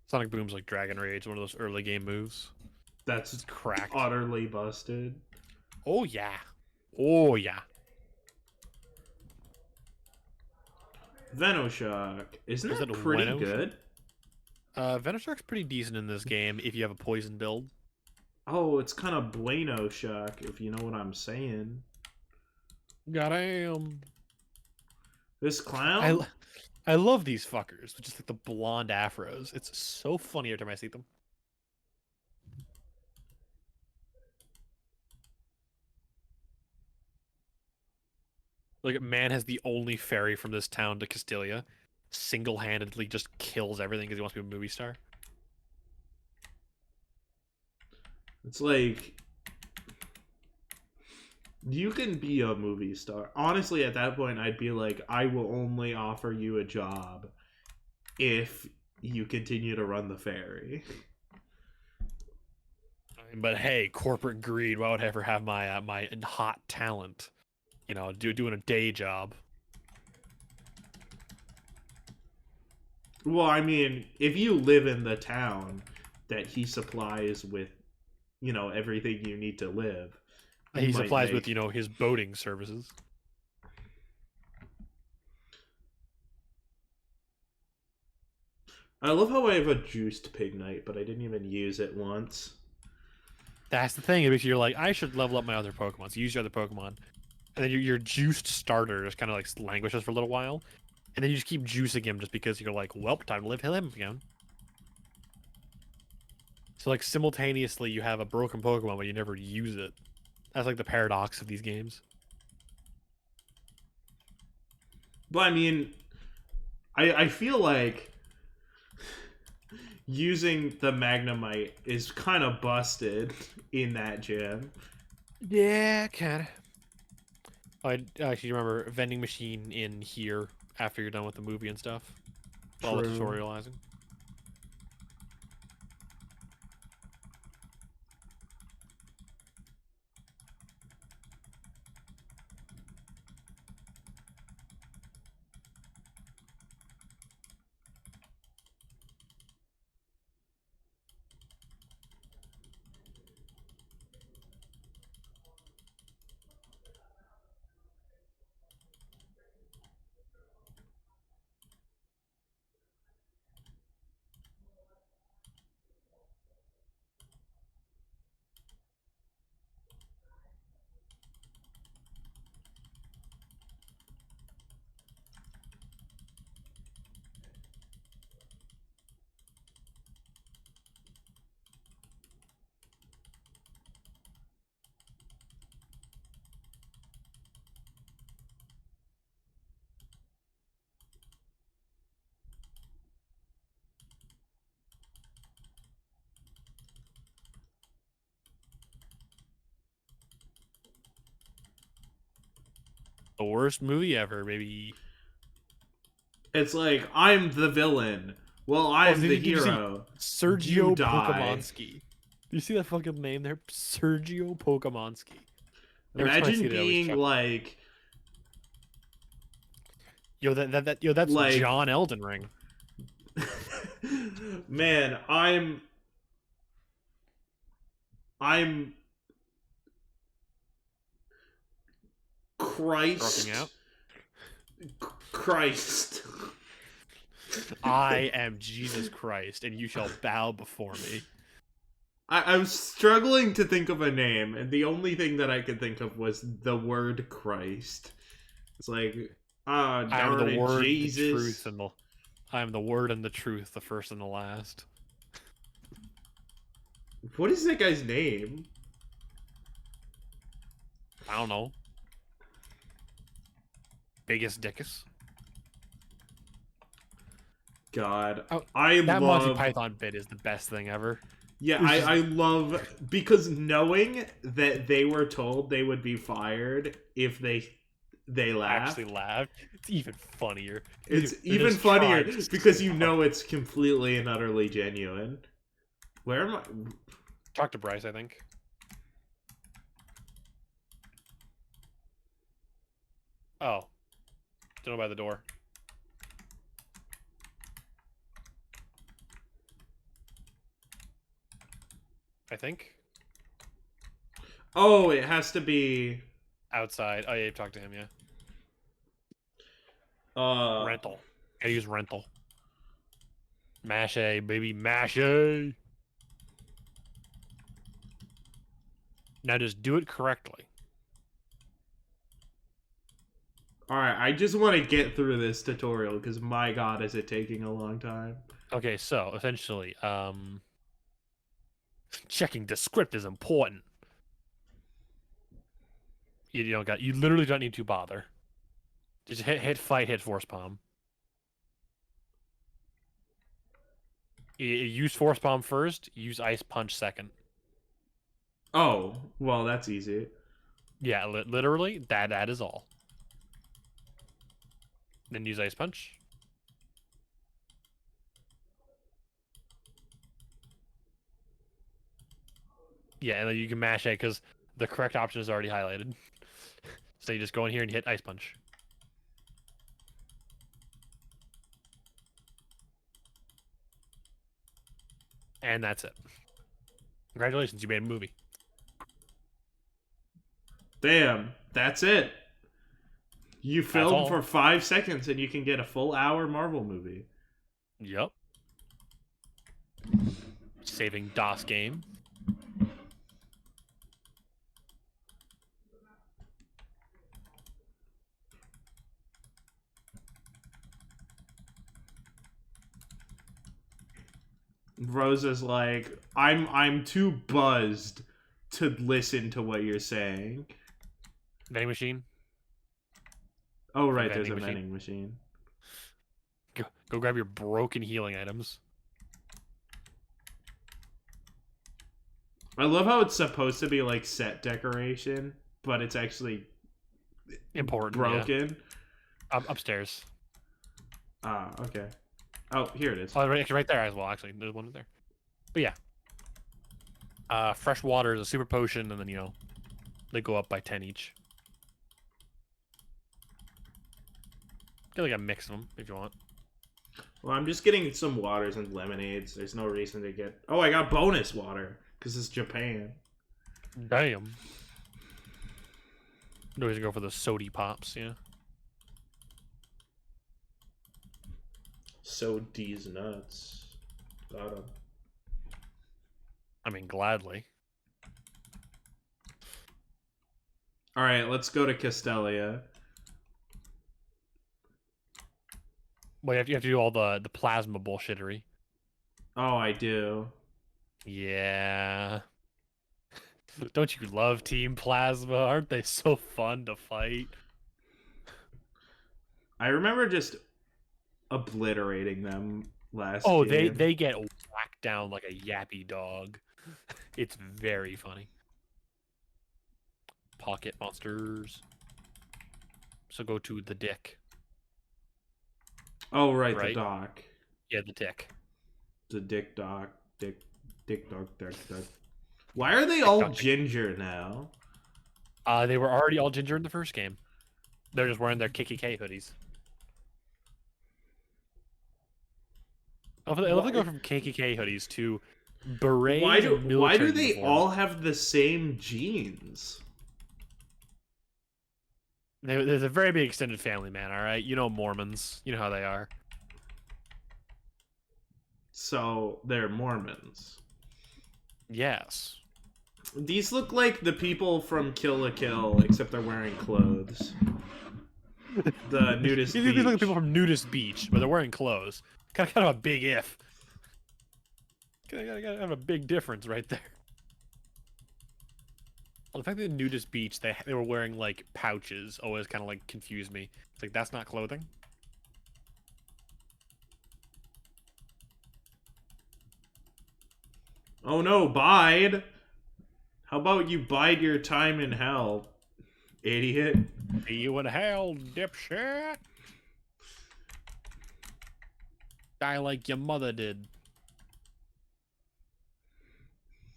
Sonic Boom's like Dragon Rage, one of those early game moves. that's It's cracked. utterly busted. Oh yeah. Oh yeah. Venoshock. Isn't Is that it pretty Venoshock? good? Venoshock's pretty decent in this game if you have a poison build. Oh, it's kind of Bueno Shock, if you know what I'm saying. Goddamn. This clown? I love these fuckers with just like the blonde afros. It's so funny every time I see them. Like, man has the only ferry from this town to Castilia. Single-handedly just kills everything because he wants to be a movie star. It's like you can be a movie star. Honestly, at that point, I'd be like, I will only offer you a job if you continue to run the ferry. But hey, corporate greed. Why would I ever have my my hot talent, you know, doing a day job? Well, I mean, if you live in the town that he supplies with, you know, everything you need to live, He supplies with, you know, his boating services. I love how I have a juiced pig knight, but I didn't even use it once. That's the thing. It makes you like, I should level up my other Pokemon. So you use your other Pokemon, and then your juiced starter just kind of like languishes for a little while, and then you just keep juicing him just because you're like, well, time to live him again. So like simultaneously, you have a broken Pokemon, but you never use it. That's like the paradox of these games. But I mean, I feel like using the Magnemite is kind of busted in that gym. Yeah, kind of. I actually remember a vending machine in here after you're done with the movie and stuff. All the True. tutorializing. The worst movie ever, maybe. It's like, I'm the villain. Well, I'm the hero. You Sergio die. Pokemonski. Do you see that fucking name there? Sergio Pokemonski. Imagine being like, yo, that's like, John Elden Ring. man, I'm Christ. Out. Christ. I am Jesus Christ, and you shall bow before me. I'm struggling to think of a name, and the only thing that I could think of was the word Christ. It's like, I am the word, Jesus. the truth, and I am the word and the truth, the first and the last. What is that guy's name? I don't know. Biggest Dickus. God, Oh, I that love Monty Python bit is the best thing ever. Yeah, It's just I love because knowing that they were told they would be fired if they actually laughed. laughed. It's even funnier. It's They're even just funnier trying because so you hard. know it's completely and utterly genuine. Where am I? Talk to Bryce, I think. Oh, don't know by the door. I think Oh, it has to be. outside. Oh yeah, you talked to him. Yeah, Uh, rental. Gotta use rental. Mash A, baby, mash A. Now just do it correctly. all right. I just want to get through this tutorial because my god, is it taking a long time? Okay, so essentially, checking the script is important. You don't got. You literally don't need to bother. Just hit fight, hit force palm. Use force palm first. Use ice punch second. Oh, well, that's easy. Yeah, literally that is all. Then use ice punch. Yeah, and then you can mash A because the correct option is already highlighted. So you just go in here and hit ice punch. And that's it. Congratulations, you made a movie. Damn, that's it. You That's film all. for 5 seconds and you can get a full hour Marvel movie. Yep. Saving DOS game. Rose is like, I'm too buzzed to listen to what you're saying. Vending machine. Oh right, there's Vending a machine. vending machine. Go grab your broken healing items. I love how it's supposed to be like set decoration, but it's actually Important. broken. Yeah. Upstairs. Ah, okay. Oh, here it is. Oh, right there as well. Actually, there's one there. But yeah. Fresh water is a super potion, and then they go up by 10 each. Get like a mix of them if you want. Well, I'm just getting some waters and lemonades. There's no reason to get. Oh, I got bonus water because it's Japan. Damn. No reason to go for the sody pops, yeah. So these nuts. Got 'em. I mean, gladly. All right, let's go to Castelia. Well, you have to do all the plasma bullshittery. Oh, I do. Yeah. Don't you love Team Plasma? Aren't they so fun to fight? I remember just obliterating them last Oh, game. they get whacked down like a yappy dog. It's very funny. Pocket monsters. So go to the dick. Oh, right, the Right? dock. Yeah, the dick. The dick dock. Dick dock. Why are they all dock. ginger now? They were already all ginger in the first game. They're just wearing their KKK hoodies. I love to go from KKK hoodies to beret. Why do they uniform. all have the same jeans? There's a very big extended family, man. All right, Mormons. You know how they are. So they're Mormons. Yes. These look like the people from Kill la Kill, except they're wearing clothes. The nudist beach. These look like people from Nudist Beach, but they're wearing clothes. Kind of a big if. Gotta have a big difference right there. Well, the fact that the Nudist Beach, they were wearing like pouches always kind of like confused me. It's like, that's not clothing. Oh no, bide. How about you bide your time in hell, idiot? See you in hell, dipshit. Die like your mother did.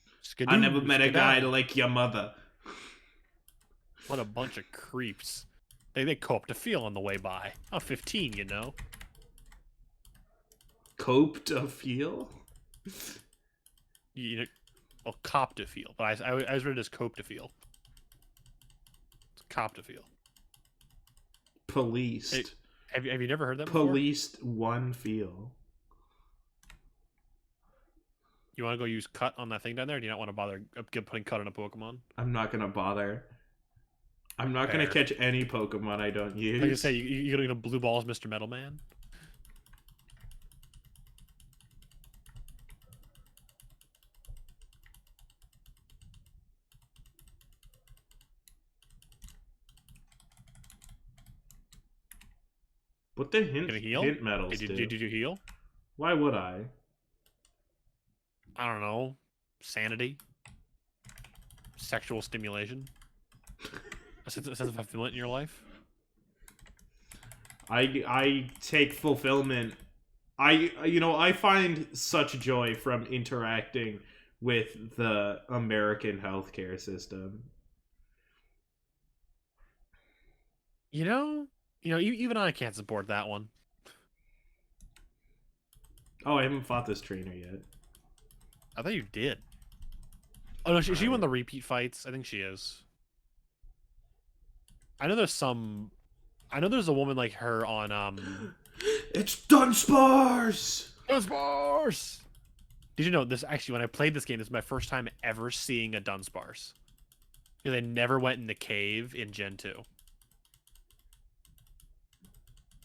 I Skidoo, never met a guy skedaddle. like your mother. What a bunch of creeps. They coped a feel on the way by. I'm 15, you know. Coped a feel? You know, well, cop to feel, but I read it as cope to feel. It's cop to feel. Policed. Have you never heard that before? Policed one feel. You want to go use cut on that thing down there? Or do you not want to bother putting cut on a Pokemon? I'm not gonna bother. I'm not gonna catch any Pokemon I don't use. Like I say, you're gonna blue balls Mr. Metal Man? What the hint Heal? medals do? Did you heal? Why would I? I don't know. Sanity? Sexual stimulation? A sense of fulfillment in your life? I take fulfillment. I find such joy from interacting with the American healthcare system. Even I can't support that one. Oh, I haven't fought this trainer yet. I thought you did. Oh no, she won the repeat fights. I think she is. I know there's a woman like her on It's Dunsparce! Dunsparce! Did you know this? Actually, when I played this game, this is my first time ever seeing a Dunsparce. Because I never went in the cave in Gen 2.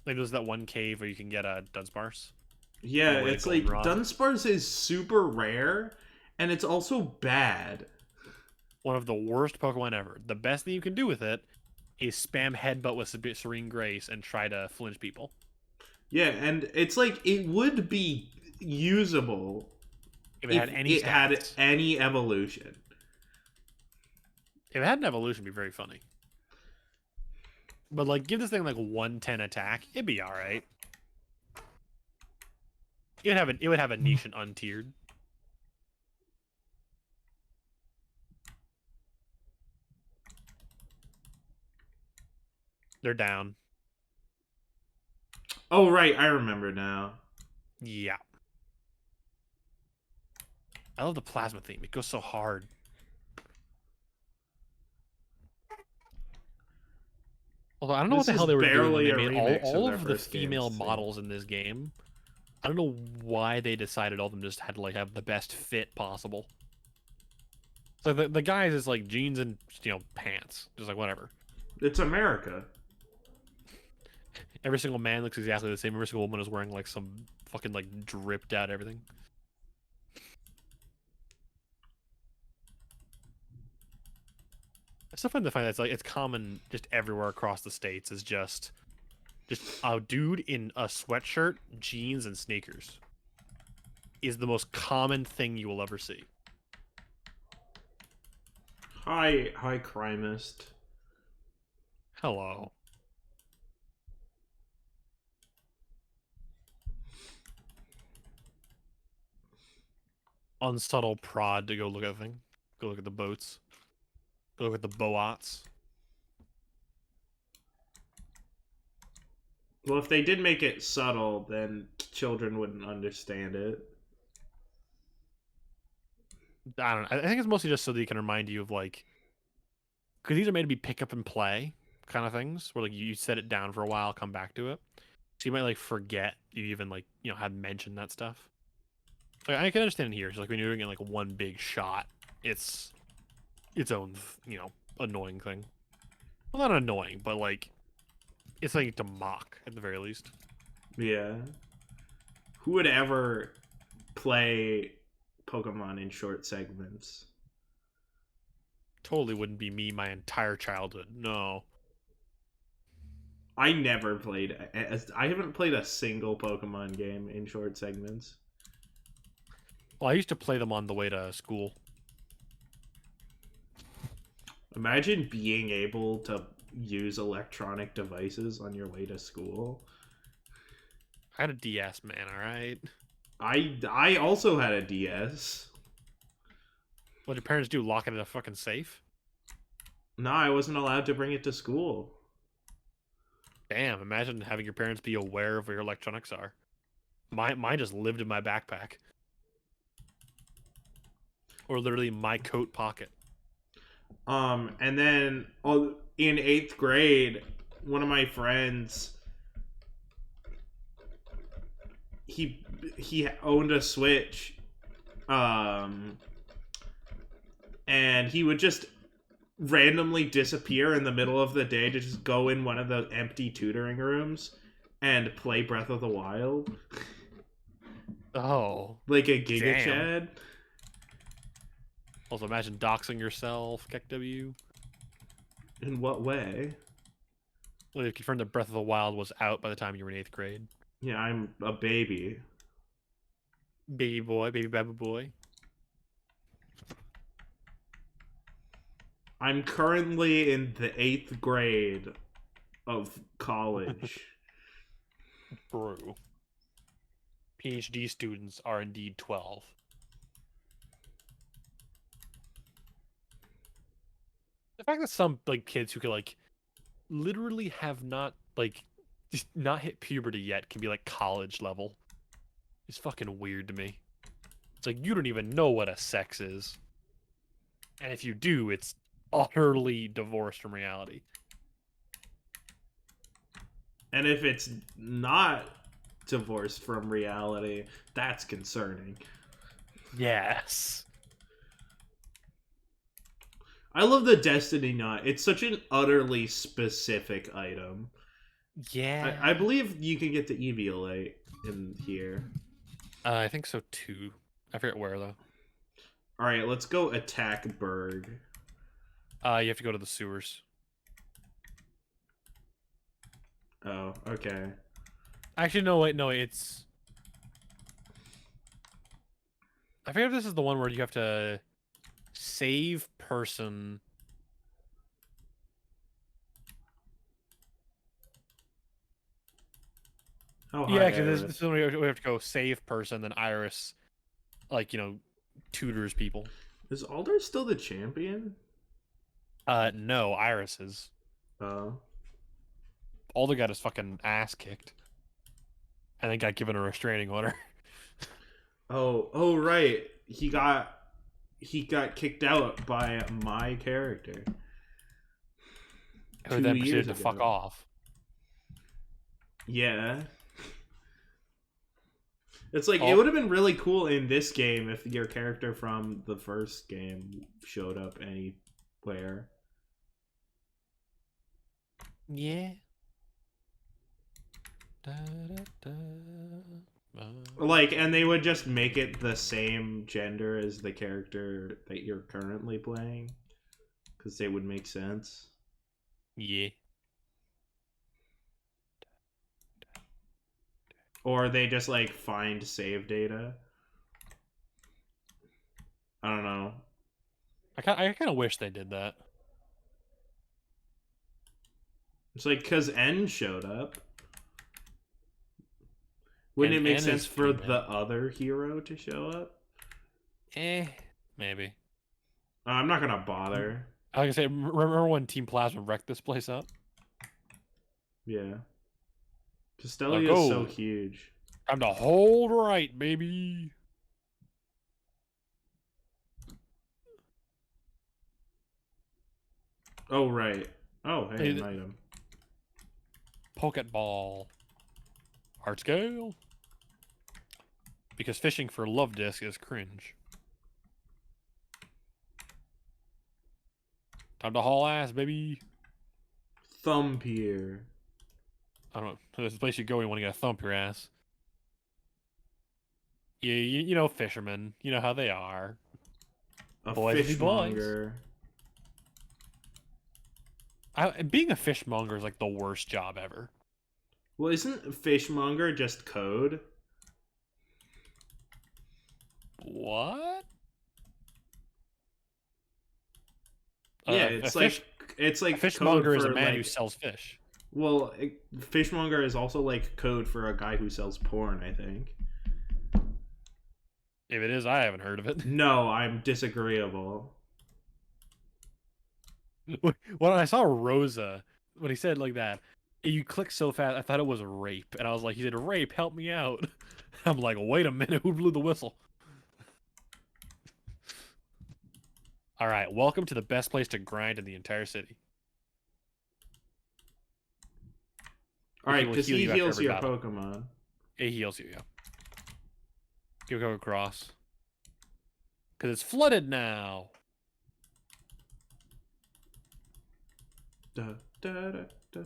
Like, there's that one cave where you can get a Dunsparce. Yeah, it's like Dunsparce is super rare, and it's also bad. One of the worst Pokemon ever. The best thing you can do with it is spam headbutt with Serene Grace and try to flinch people. Yeah, and it's like it would be usable if it had any evolution. If it had an evolution, it'd be very funny. But like, give this thing like 110 attack, it'd be all right. It would have a niche and untiered. They're down. Oh right, I remember now. Yeah. I love the plasma theme. It goes so hard. Although I don't know what the hell they were doing when they made all of the female models in this game. I don't know why they decided all of them just had to like have the best fit possible. So the guys is like jeans and pants, just like whatever. It's America. Every single man looks exactly the same. Every single woman is wearing like some fucking like dripped out everything. I still find that it's common just everywhere across the states is just a dude in a sweatshirt, jeans, and sneakers is the most common thing you will ever see. Hi, crimist. Hello. Unsubtle prod to go look at the thing. Go look at the boats. Go look at the boats. Well, if they did make it subtle, then children wouldn't understand it. I don't know. I think it's mostly just so that you can remind you of like, because these are made to be pick up and play kind of things, where like you set it down for a while, come back to it. So you might like forget you even like had mentioned that stuff. Like, I can understand it here. So like when you're doing it like one big shot, it's its own annoying thing. Well, not annoying, but like it's like to mock at the very least. Yeah. Who would ever play Pokemon in short segments? Totally wouldn't be me my entire childhood. No. I never played. I haven't played a single Pokemon game in short segments. Well, I used to play them on the way to school. Imagine being able to use electronic devices on your way to school. I had a DS, man. All right. I also had a DS. What did your parents do? Lock it in a fucking safe? No, I wasn't allowed to bring it to school. Damn! Imagine having your parents be aware of where your electronics are. Mine just lived in my backpack, or literally my coat pocket. And then in 8th grade, one of my friends, he owned a Switch, and he would just randomly disappear in the middle of the day to just go in one of the empty tutoring rooms and play Breath of the Wild. Oh, like a Giga damn. Chad. Also, imagine doxing yourself, KEKW. In what way? Well, you confirmed that Breath of the Wild was out by the time you were in 8th grade. Yeah, I'm a baby. Baby boy, baby baby boy. I'm currently in the 8th grade of college. Bro. PhD students are indeed 12. The fact that some like kids who could like literally have not like just not hit puberty yet can be like college level is fucking weird to me. It's like you don't even know what a sex is. And if you do, it's utterly divorced from reality. And if it's not divorced from reality, that's concerning. Yes. I love the Destiny Knot. It's such an utterly specific item. Yeah. I believe you can get the Eviolate in here. I think so too. I forget where though. Alright, let's go attack Berg. You have to go to the sewers. Oh, okay. Actually, no, wait, no, it's... I forget if this is the one where you have to save person... Oh, yeah, hi, actually, this Iris. is when we have to go save person, then Iris, like, you know, tutors people. Is Alder still the champion? No, Iris is. Oh. Alder got his fucking ass kicked. And then got given a restraining order. Oh, right. He got kicked out by my character. Who then proceeded to fuck off. Yeah. It's like, it would have been really cool in this game if your character from the first game showed up anywhere. Yeah. Like, and they would just make it the same gender as the character that you're currently playing. Because they would make sense. Yeah. Or they just, like, find save data. I don't know. I kind of wish they did that. It's like, because N showed up. Wouldn't it make N sense is for female. the other hero to show up? Maybe. I'm not gonna bother. I was gonna say, remember when Team Plasma wrecked this place up? Yeah. Castelia is so huge. Time to hold right, baby. Oh, right. Oh, hey, an Hey, item. Pokeball. Heart scale. Because fishing for Love Disc is cringe. Time to haul ass, baby. Thump here. I don't know. There's a place you go when you want to get a thump your ass. Yeah, you know fishermen. You know how they are. A Boys will be boys. fishmonger. Being a fishmonger is like the worst job ever. Well, isn't fishmonger just code? What? Yeah, A fish. it's A like code fishmonger is a for man who like. sells fish. Well, fishmonger is also like code for a guy who sells porn, I think. If it is, I haven't heard of it. No, I'm disagreeable. When I saw Rosa, when he said like that, you click so fast, I thought it was rape, and I was like, he said rape, help me out. I'm like, wait a minute, who blew the whistle? All right, welcome to the best place to grind in the entire city. All right, Will because heal he you after heals every your battle. Pokemon. It heals you, yeah. Go across. Because it's flooded now. Da, da, da, da, da.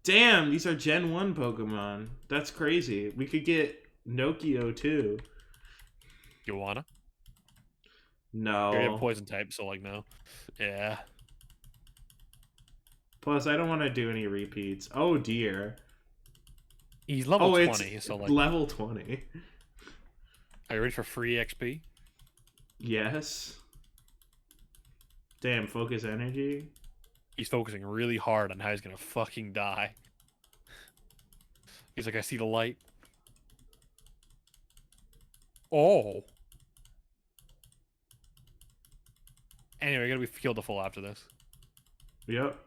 Damn, these are Gen 1 Pokemon. That's crazy. We could get Nokio too. You wanna? You have No. poison type, so like no. Yeah. Plus, I don't want to do any repeats. Oh dear. He's level Oh, 20, it's so like. level 20. Are you ready for free XP? Yes. Damn, focus energy. He's focusing really hard on how he's gonna fucking die. He's like, I see the light. Oh. Anyway, we're gonna be killed to full after this. Yep.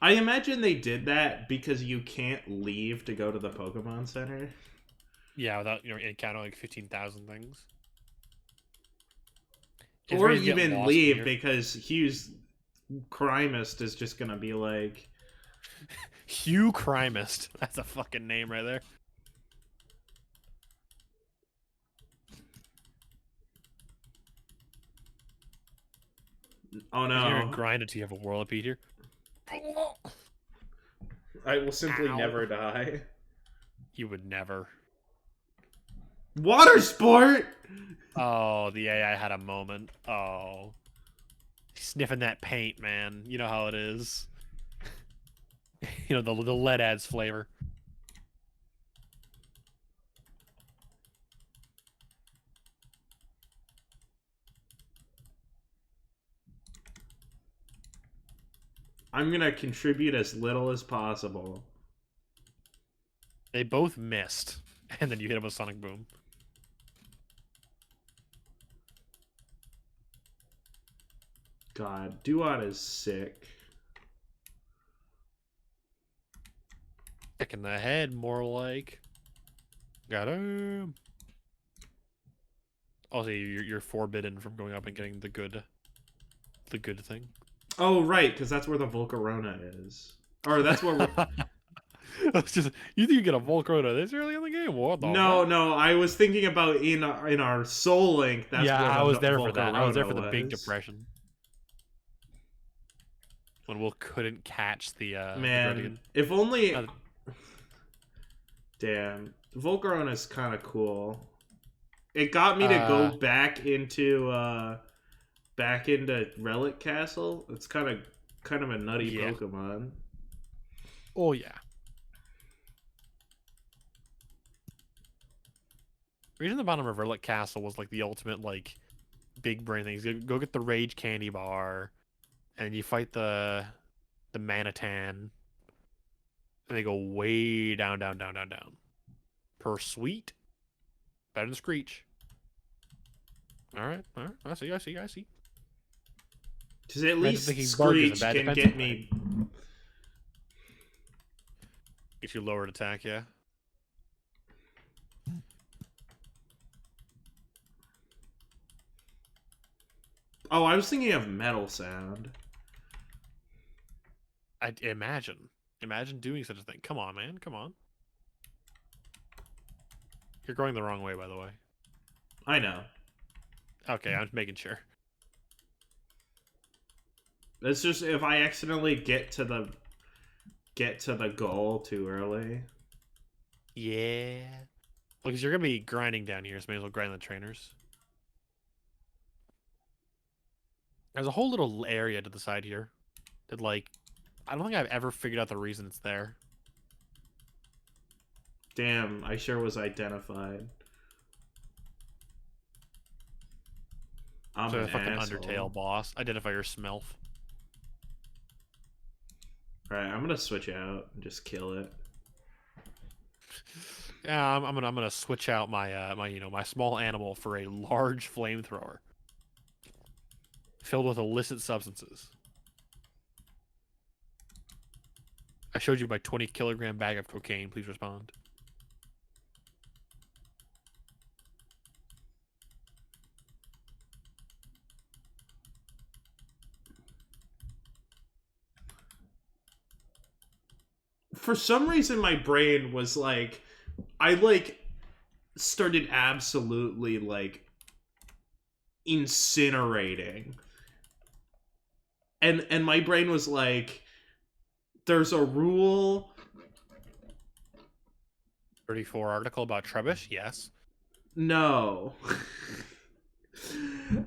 I imagine they did that because you can't leave to go to the Pokemon Center. Yeah, without encountering like 15,000 things. Or even leave because Hughes Crimist is just gonna be like Hugh Crimist. That's a fucking name right there. oh You're gonna no. grind it till you have a Whirlipede here. I will simply Ow. never die. You would never. Water sport! Oh, the AI had a moment. Oh. Sniffing that paint, man. You know how it is. You know, the lead adds flavor. I'm gonna contribute as little as possible. They both missed. And then you hit him with Sonic Boom. God, Duat is sick. Kick in the head, more like. Got him. Also, you're forbidden from going up and getting the good thing. Oh, right, because that's where the Volcarona is. Or that's where It's just, you think you get a Volcarona this early in the game? What the No, fuck? no, I was thinking about in our Soul Link, that's Yeah, where the I was there for Volcarona that. I was there for the was. big depression. When Will couldn't catch the Man, if only... Uh, Damn. Volcarona's kind of cool. It got me to go back into Relic Castle. It's kind of a nutty yeah. Pokemon. Oh yeah. Reaching the bottom of Relic Castle was like the ultimate like big brain things. Go get the Rage Candy Bar, and you fight the Manatan, and they go way down, down, down, down, down. Per sweet, better than Screech. All right. I see. Because at least Screech can get me... Get you lowered attack, yeah. Oh, I was thinking of Metal Sound. I'd imagine doing such a thing. Come on, man. Come on. You're going the wrong way, by the way. I know. Okay, I'm just making sure. It's just if I accidentally get to the goal too early. Yeah. Well, because you're gonna be grinding down here, so may as well grind the trainers. There's a whole little area to the side here that like I don't think I've ever figured out the reason it's there. Damn, I sure was identified. I'm So an a fucking asshole. Undertale boss. Identify your smelf. Alright, I'm gonna switch out and just kill it. Yeah, I'm gonna switch out my my small animal for a large flamethrower filled with illicit substances. I showed you my 20-kilogram bag of cocaine. Please respond. For some reason, my brain was like, I like started absolutely like incinerating, and my brain was like, there's a rule. 34 article about Trebuch. Yes. No.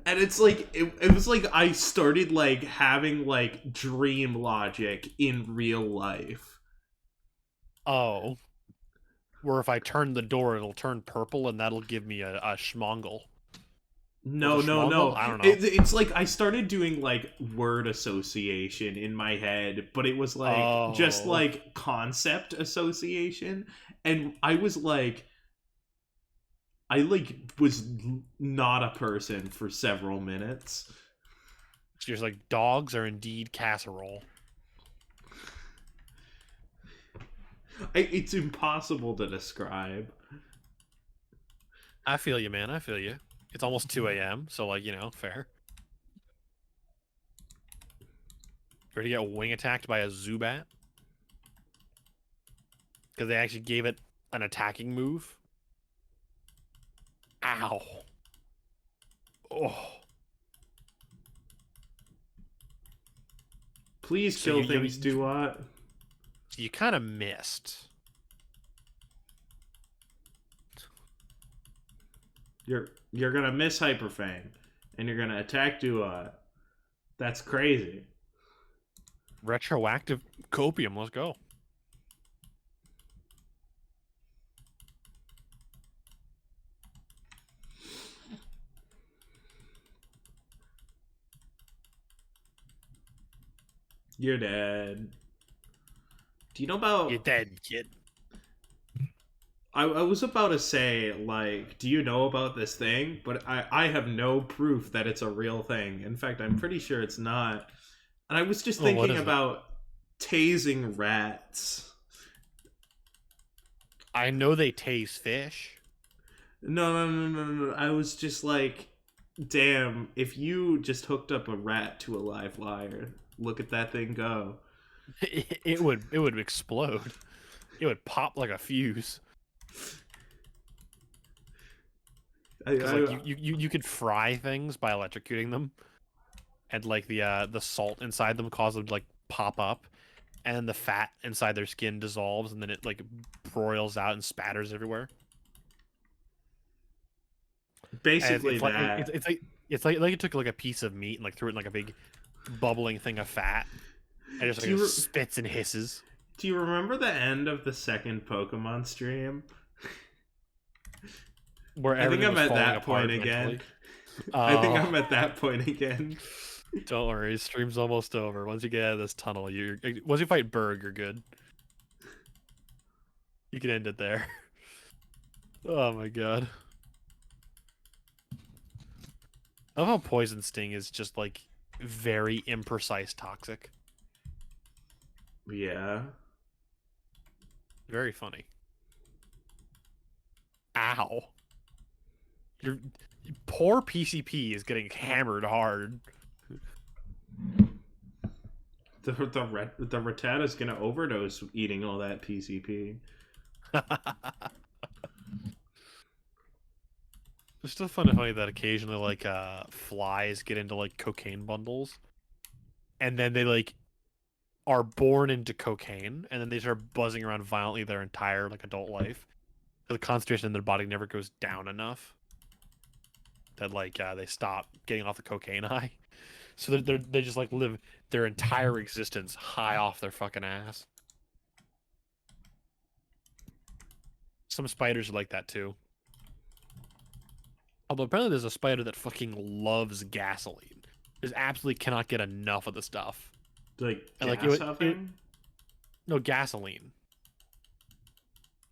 And it's like it was like I started like having like dream logic in real life. Oh. Where if I turn the door, it'll turn purple, and that'll give me a schmongle. Was a No, no, schmongle? no. I don't know. It's like I started doing like word association in my head, but it was like just Oh. like concept association. And I was like, I like was not a person for several minutes. So you're like, dogs are indeed casserole. It's impossible to describe. I feel you, man. I feel you. It's almost 2 a.m., so, like, fair. Ready to get wing attacked by a Zubat? Because they actually gave it an attacking move. Ow. Oh. Please So kill things, do what? So you kind of missed. You're gonna miss Hyperfang, and you're gonna attack Duat. That's crazy. Retroactive copium. Let's go. You're dead. Do you know about? You're dead, kid. I was about to say, like, do you know about this thing? But I have no proof that it's a real thing. In fact, I'm pretty sure it's not. And I was just Oh, what thinking is it? about tasing rats. I know they taste fish. No. I was just like, damn, if you just hooked up a rat to a live wire, look at that thing go. It would explode. It would pop like a fuse. Because like you could fry things by electrocuting them, and like the salt inside them cause them to like pop up, and the fat inside their skin dissolves, and then it like broils out and spatters everywhere. And basically it's like that. it's like it took like a piece of meat and like threw it in like a big bubbling thing of fat, and just like spits and hisses. Do you remember the end of the second Pokemon stream? Where I think I'm at that point eventually. again. I think I'm at that point again. Don't worry, stream's almost over. Once you get out of this tunnel, once you fight Berg, you're good. You can end it there. Oh my god. I love how Poison Sting is just like very imprecise toxic. Yeah. Very funny. Ow. Your poor PCP is getting hammered hard. The Rattata's gonna overdose eating all that PCP. It's still funny that occasionally like flies get into like cocaine bundles, and then they like are born into cocaine, and then they start buzzing around violently their entire like adult life. The concentration in their body never goes down enough that like they stop getting off the cocaine high. So they just like live their entire existence high off their fucking ass. Some spiders are like that too. Although apparently there's a spider that fucking loves gasoline. Just absolutely cannot get enough of the stuff. Like And like gas huffing? no gasoline.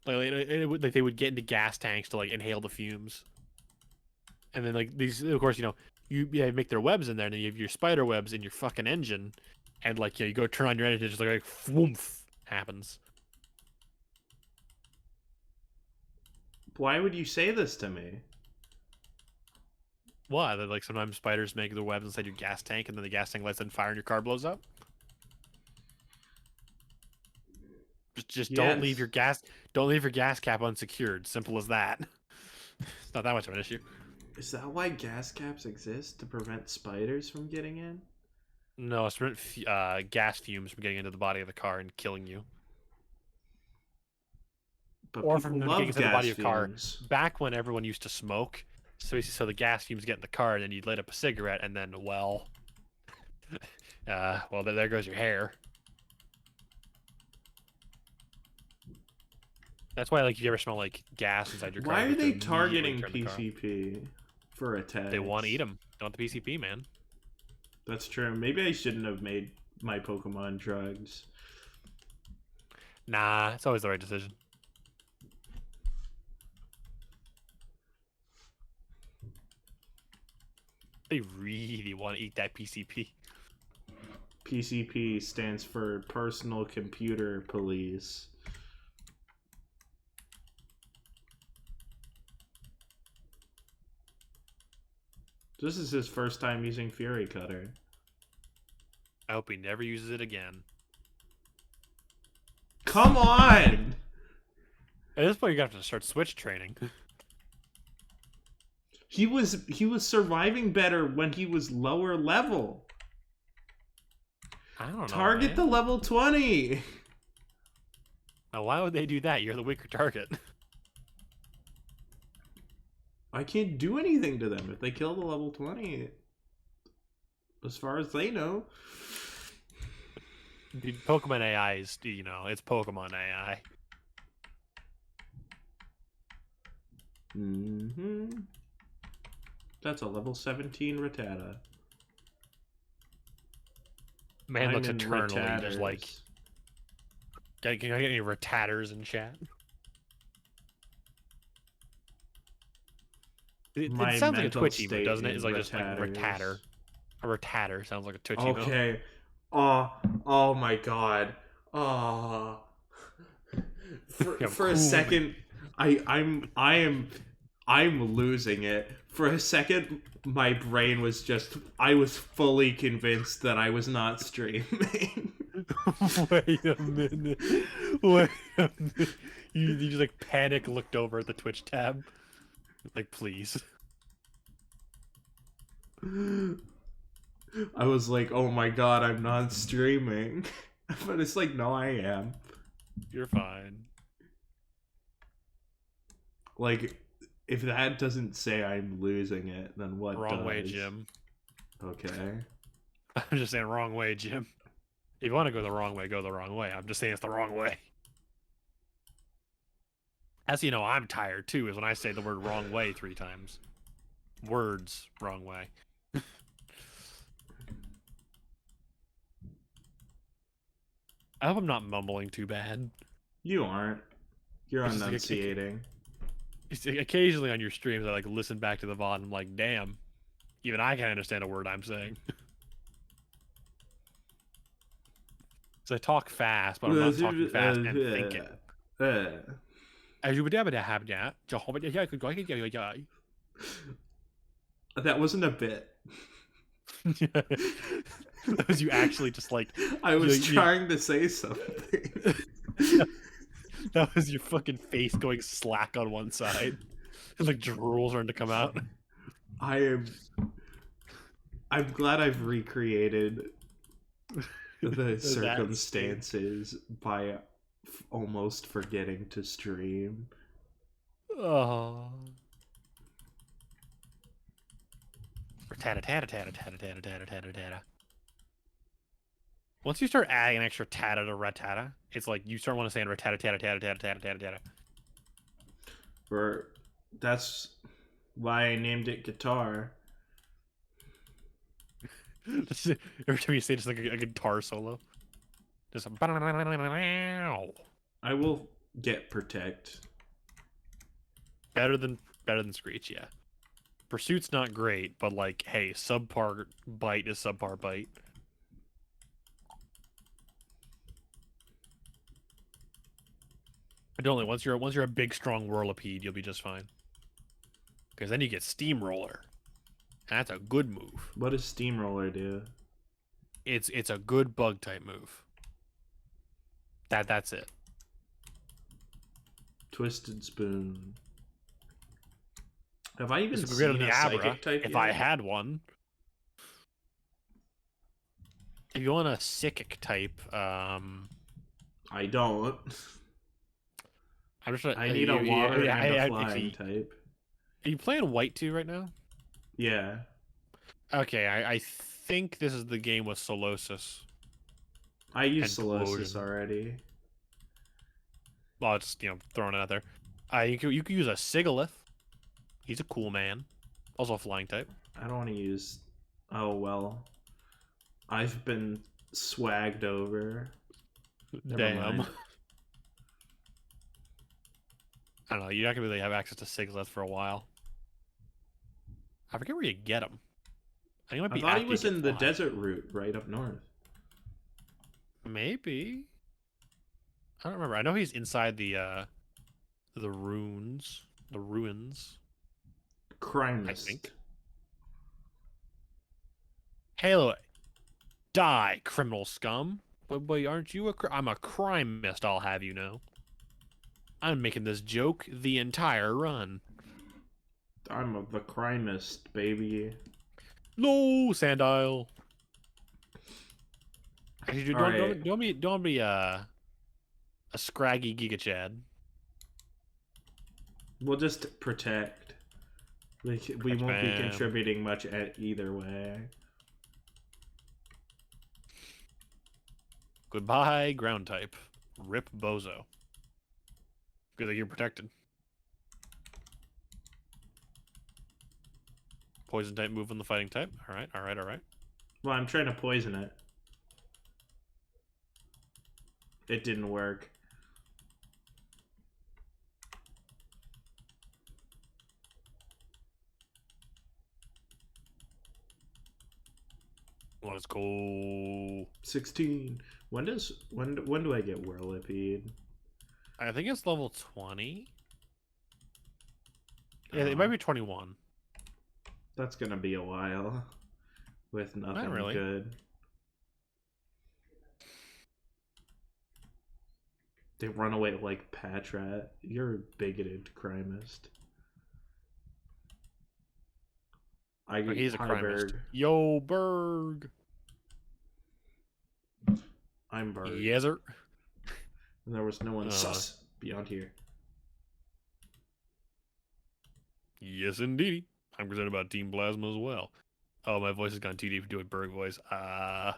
Like they would get into gas tanks to like inhale the fumes. And then like these, of course, you make their webs in there, and then you have your spider webs in your fucking engine, and like you go turn on your engine, just like whoomph happens. Why would you say this to me? Why? That like sometimes spiders make their webs inside your gas tank, and then the gas tank lights on fire, and your car blows up. Just don't leave Yes. your gas cap unsecured. Simple as that. It's not that much of an issue. Is that why gas caps exist? To prevent spiders from getting in? No, it's to prevent gas fumes from getting into the body of the car and killing you. But Or people from them love getting into the gas body of the car. fumes. Back when everyone used to smoke, so the gas fumes get in the car, and then you'd light up a cigarette, and then well, there goes your hair. That's why, like, if you ever smell like gas inside your car, Why you are have to they immediately targeting turn the car off. PCP for attacks? They want to eat them. They want the PCP, man. That's true. Maybe I shouldn't have made my Pokemon drugs. Nah, it's always the right decision. They really want to eat that PCP. PCP stands for Personal Computer Police. This is his first time using Fury Cutter. I hope he never uses it again. Come on! At this point, you're gonna have to start switch training. He was surviving better when he was lower level. I don't know. Target the level 20. Now, why would they do that? You're the weaker target. I can't do anything to them if they kill the level 20. As far as they know. Dude, Pokemon AI is, it's Pokemon AI. Mm-hmm. That's a level 17 Rattata. Man I'm looks in eternally just Rattatas. like... Can I get any Rattatters in chat? It My sounds like a mental Twitch emote, state doesn't it? is It's like just like Rattatters. Rattatter. A Rattatter sounds like a Twitch emote. Okay. Oh my god. Oh. For a cool. second, I'm losing it. For a second, my brain was I was fully convinced that I was not streaming. Wait a minute. Wait a minute. You just like panic looked over at the Twitch tab. Like, please. I was like, oh my god, I'm not streaming. But it's like, no, I am. You're fine. Like, if that doesn't say I'm losing it, then what Wrong does? way, Jim. Okay. I'm just saying wrong way, Jim. If you want to go the wrong way, go the wrong way. I'm just saying it's the wrong way. As you know, I'm tired too, is when I say the word wrong way 3 times. Words, wrong way. I hope I'm not mumbling too bad. You aren't. You're It's just like enunciating. It's like occasionally on your streams, I like listen back to the VOD and I'm like, damn, even I can't understand a word I'm saying. So I talk fast, but I'm not talking fast and thinking. That wasn't a bit. That was you actually just like... I was trying to say something. That was your fucking face going slack on one side. And like drool starting to come out. I'm glad I've recreated the circumstances by almost forgetting to stream. Oh. Ratata. Once you start adding an extra tata to ratata, it's like you start want to say ratata. Or that's why I named it guitar. Every time you say just like a guitar solo. Just a I will get protect. better than Screech, yeah. Pursuit's not great, but like, hey, subpar bite is subpar bite. But only once you're a big strong whirlipede, you'll be just fine. Because then you get Steamroller. And that's a good move. What does Steamroller do? It's a good bug type move. That's it. Twisted Spoon. Have I even This would be great on seen the a Abra psychic type if yet? I had one. If you want a psychic type, I don't. I'm just trying, I need a water and a flying actually, type. are you playing white 2 right now? Yeah. Okay, I think this is the game with Solosis. I used And Solosis Delusion. already. Well, just, throwing it out there. You could use a Sigalith. He's a cool man. Also a flying type. I don't want to use... Oh, well. I've been swagged over. Never Damn. mind. I don't know. You're not going to really have access to Sigalith for a while. I forget where you get him. I think it might be I thought he after was you in get the fly. desert route right up north. Maybe. I don't remember. I know he's inside the ruins. The ruins. Crimeist. I think. Halo, die, criminal scum. But aren't you I'm a crime mist, I'll have you know. I'm making this joke the entire run. I'm the crimeist, baby. No, Sandile. Actually, Alright. don't be a scraggy Giga Chad. We'll just protect. We won't be contributing much at either way. Goodbye, ground type. Rip Bozo. Good that you're protected. Poison type move on the fighting type. Alright. Well, I'm trying to poison it. It didn't work. Let's go. 16. When do I get Whirlipede? I think it's level 20. Yeah, it might be 21. That's gonna be a while. With nothing Not really. good. They run away like Patrat. You're a bigoted crimeist. He's a crime. Berg. Yo, Berg. I'm Berg. Yes, sir. And there was no one sus beyond here. Yes, indeed. I'm concerned about Team Plasma as well. Oh, my voice has gone too deep for doing Berg voice. I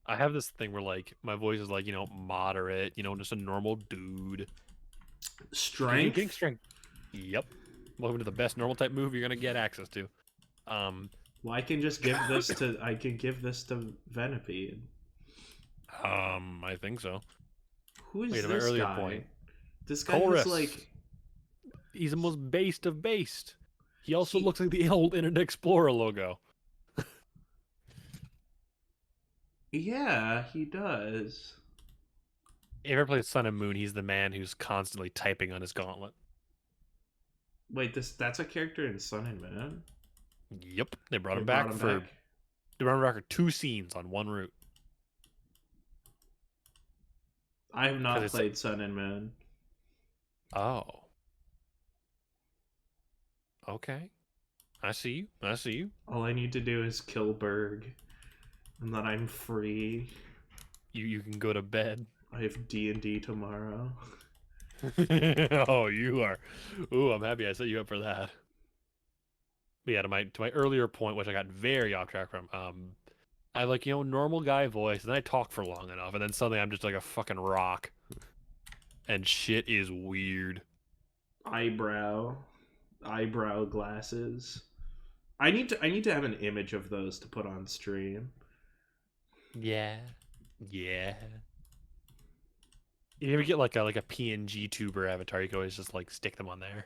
have this thing where, like, my voice is, like, moderate, just a normal dude. Strength? Getting strength. Yep. Welcome to the best normal type move you're going to get access to. Well, I can just give this to... I can give this to Venipede. I think so. Who is Wait, this earlier guy? point. This guy Colress. is like... He's the most based of based. He also looks like the old Internet Explorer logo. Yeah, he does. If you ever played Sun and Moon, he's the man who's constantly typing on his gauntlet. Wait, that's a character in Sun and Moon? Yep, they brought him back for 2 scenes on one route. I have not played Sun and Moon. Oh. Okay. I see you. All I need to do is kill Berg, and then I'm free. You can go to bed. I have D&D tomorrow. Oh, you are. Ooh, I'm happy I set you up for that. But yeah, to my earlier point, which I got very off track from. I like normal guy voice, and then I talk for long enough, and then suddenly I'm just like a fucking rock, and shit is weird. Eyebrow, eyebrow glasses. I need to have an image of those to put on stream. Yeah, yeah. You ever get like a PNG tuber avatar? You can always just like stick them on there.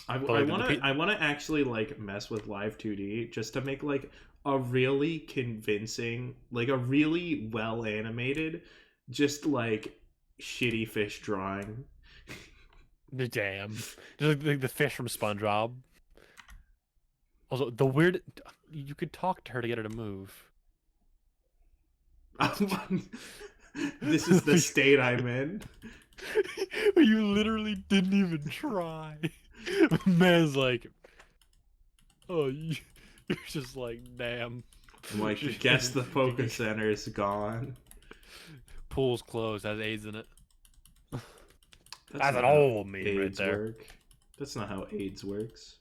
I But I like want to I want to actually like mess with Live 2D just to make like a really convincing, like a really well animated, just like shitty fish drawing. the damn, just like the fish from SpongeBob. Also, the weird, you could talk to her to get her to move. This is the state I'm in. You literally didn't even try. Man's like, oh, you're just like, damn. I'm like, guess the focus center is gone. Pool's closed, has AIDS in it. That's That's an not how old meme right AIDS there. work. That's not how AIDS works.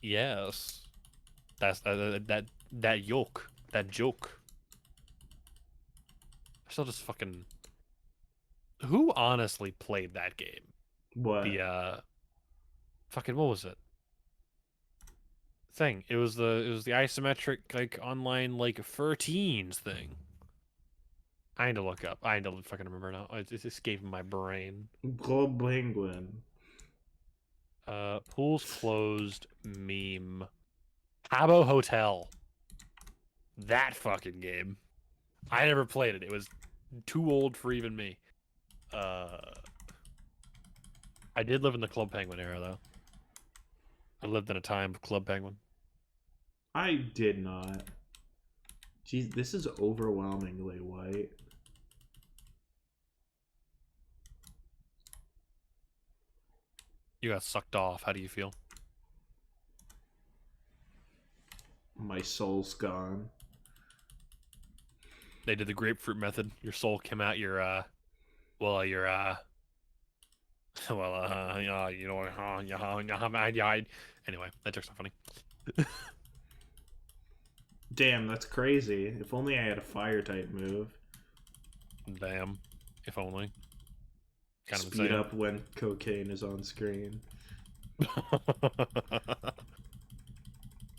Yes. That's that yoke. That joke. I still just fucking. Who honestly played that game? What? The fucking what was it? Thing. It was the isometric like online like for teens thing. I need to look up. I need to fucking remember now. It's escaping my brain. Globe Penguin. Pools closed meme. Habbo Hotel. That fucking game. I never played it. It was too old for even me. I did live in the Club Penguin era though. I lived in a time of Club Penguin. I did not. Jeez, this is overwhelmingly white. You got sucked off. How do you feel? My soul's gone. They did the grapefruit method. Your soul came out your well your anyway, that joke's not funny. Damn, that's crazy. If only I had a fire type move. Damn. If only. Kind of Speed insane. up when cocaine is on screen.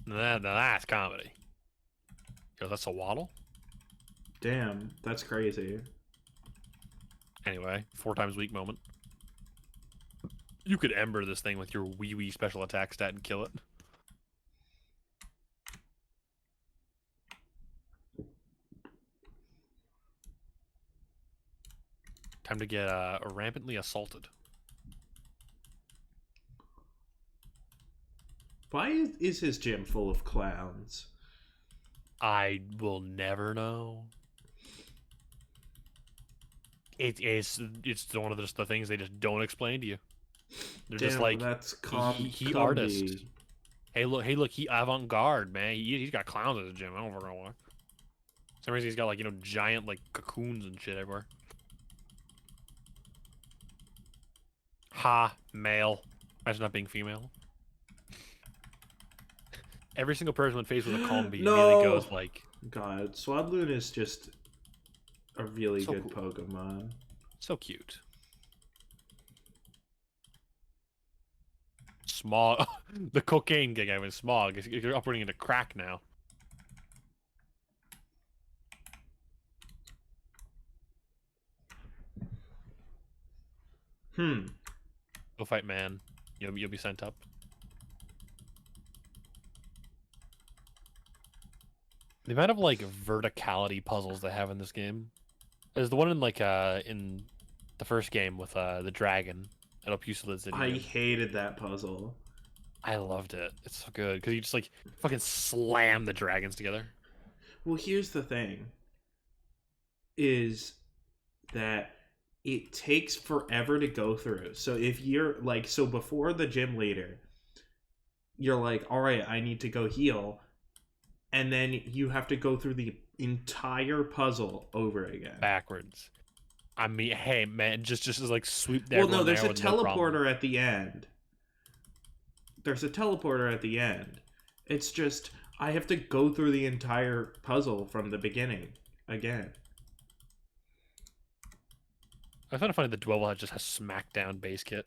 Now that's comedy. Yo, that's a waddle? Damn, that's crazy. Anyway, 4 times weak moment. You could ember this thing with your wee special attack stat and kill it. Time to get rampantly assaulted. Why is his gym full of clowns? I will never know. It's one of the things they just don't explain to you. They're Damn, just like that's he artist. Hey look, he avant-garde, man. He's got clowns at the gym. I don't fucking know why. For some reason he's got like giant like cocoons and shit everywhere. Ha, male. Imagine not being female. Every single person when faced with a calm bee immediately goes like, God, Swadloon is just a really So good cool. Pokemon. so cute. Smog. The cocaine gig I was smog. You're operating into crack now. Go fight man. You'll be sent up. The amount of like verticality puzzles they have in this game. There's the one in in the first game with the dragon at Opusula City. I hated that puzzle. I loved it. It's so good because you just like fucking slam the dragons together. Well, here's the thing. Is that it takes forever to go through. So if you're like, so before the gym leader, you're like, all right, I need to go heal. And then you have to go through the entire puzzle over again. Backwards. I mean, hey man, just like sweep Well, no, everyone there's there a with no problem. teleporter at the end. There's a teleporter at the end. It's just I have to go through the entire puzzle from the beginning again. I find it funny that Dwebble just has smackdown base kit.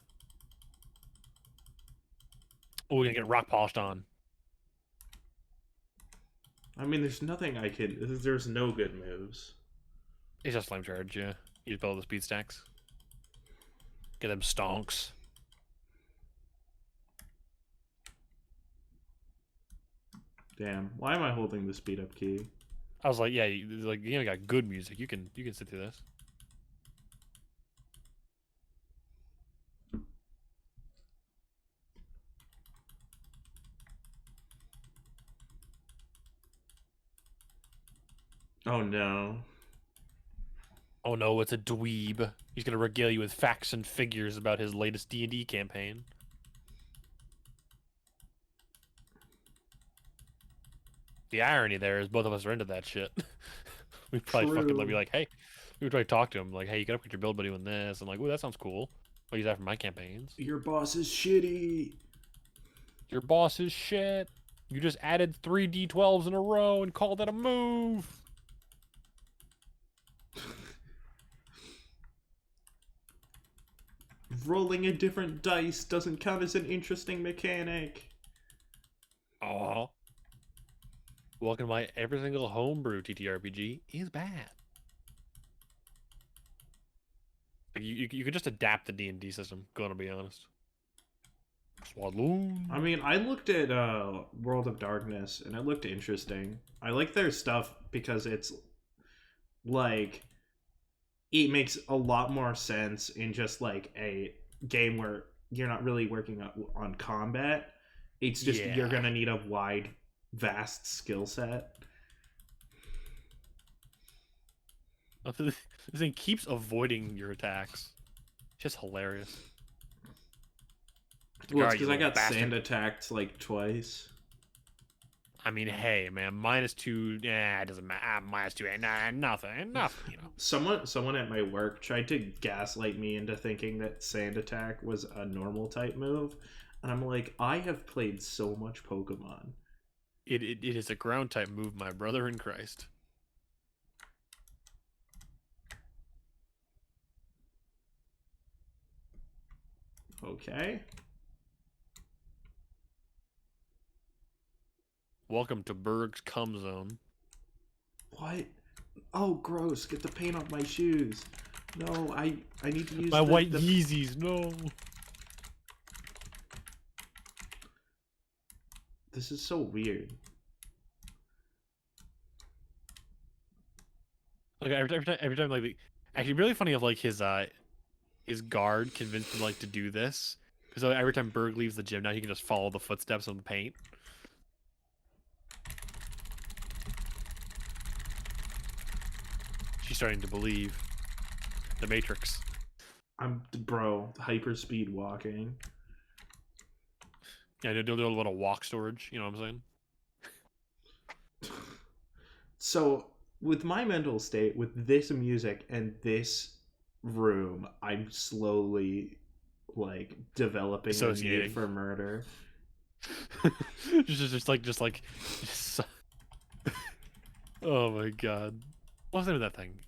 Oh, we're gonna get rock polished on. I mean, there's nothing I can. There's no good moves. It's just flame charge, yeah. You just build the speed stacks. Get them stonks. Damn, why am I holding the speed up key? I was like, yeah, like you got good music. You can sit through this. Oh no. Oh no, it's a dweeb. He's gonna regale you with facts and figures about his latest D&D campaign. The irony there is both of us are into that shit. We probably fucking be like, hey, we would probably talk to him like, hey, you gotta put your build by doing this. I'm like, oh, that sounds cool. I'll use that for my campaigns. Your boss is shitty. Your boss is shit. You just added 3 D12s in a row and called that a move. Rolling a different dice doesn't count as an interesting mechanic. Aw. Welcome to my every single homebrew TTRPG is bad. Like, you could just adapt the D&D system, gonna be honest. Swadloon. I mean, I looked at World of Darkness, and it looked interesting. I like their stuff because it's, like, it makes a lot more sense in just, like, a game where you're not really working on combat. It's just you're gonna need a wide, vast skill set. This thing keeps avoiding your attacks. It's just hilarious. Well, it's because I got sand attacked like twice. I mean, hey, man, -2. Yeah, it doesn't matter. -2. Nah, nothing. Nothing. You know. Someone at my work tried to gaslight me into thinking that sand attack was a normal type move, and I'm like, I have played so much Pokemon. It is a ground type move, my brother in Christ. Okay. Welcome to Berg's cum zone. What? Oh, gross! Get the paint off my shoes. No, I need to use my white Yeezys. No. This is so weird. Like every time, like actually, really funny of like his guard convinced him like to do this because every time Berg leaves the gym now he can just follow the footsteps of the paint. She's starting to believe the Matrix. Bro, hyperspeed walking. Yeah, do a little walk storage. You know what I'm saying? So with my mental state, with this music and this room, I'm slowly like developing a need for murder. just like. Oh my god. What's the name of that thing?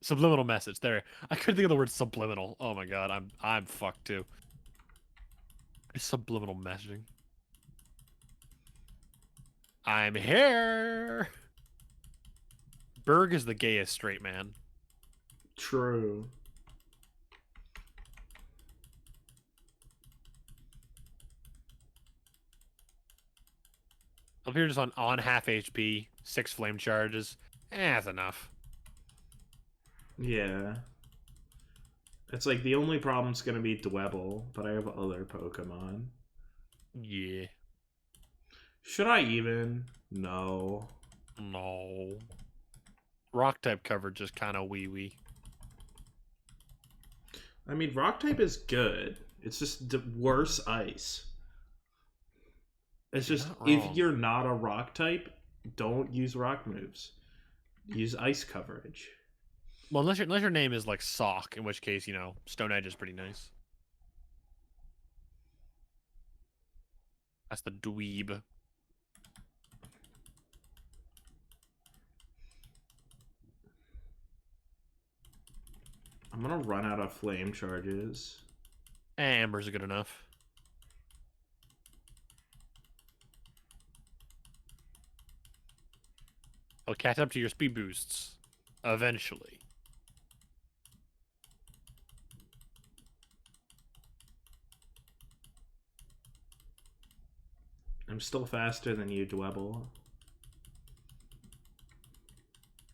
Subliminal message. There. I couldn't think of the word subliminal. Oh my god, I'm fucked too. It's subliminal messaging. I'm here. Berg is the gayest straight man. True. Up here just on half HP, 6 flame charges. That's enough. Yeah. It's like the only problem's gonna be Dwebble, but I have other Pokemon. Yeah. Should I even? No. No. Rock type coverage is kind of wee-wee. I mean, rock type is good. It's just worse ice. It's just, if you're not a rock type, don't use rock moves. Use ice coverage. Well, unless your name is like Sock, in which case, you know, Stone Edge is pretty nice. That's the dweeb. I'm gonna run out of flame charges. Amber's good enough. I'll catch up to your speed boosts. Eventually. I'm still faster than you, Dwebble.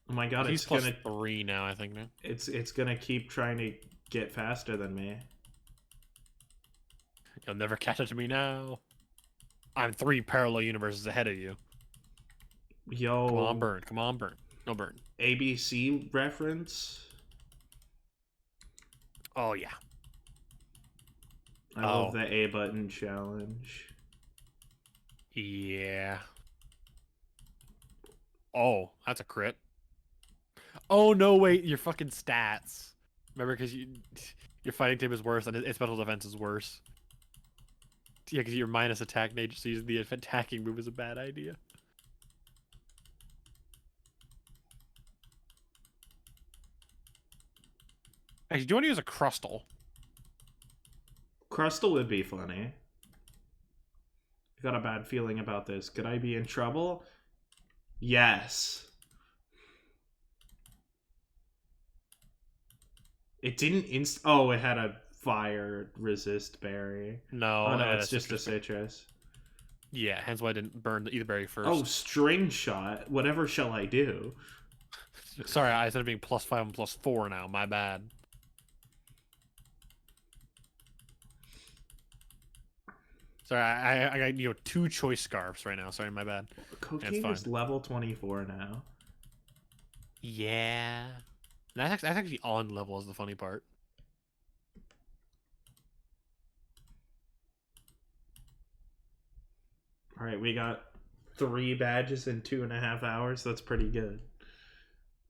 Oh my god, He's it's plus gonna 3 now, I think now. it's gonna keep trying to get faster than me. You'll never catch up to me now. I'm 3 parallel universes ahead of you. Yo. Come on, burn. Come on, burn. No burn. ABC reference? Oh, yeah. I love the A button challenge. Yeah. Oh, that's a crit. Oh, no, wait. Your fucking stats. Remember, because your fighting team is worse and its special defense is worse. Yeah, because you're minus attack nature, so using the attacking move is a bad idea. Actually, do you want to use a Crustle? Crustle would be funny. I got a bad feeling about this. Could I be in trouble? Yes. It didn't oh, it had a fire resist berry. No. Oh no, it's just a citrus. Yeah, hence why I didn't burn either berry first. Oh, string shot. Whatever shall I do? Sorry, I said being +5 and +4 now. My bad. Sorry, I got, you know, 2 choice scarves right now. Sorry, my bad. Cocaine is level 24 now. Yeah. That's actually on level is the funny part. Alright, we got 3 badges in 2.5 hours. That's pretty good.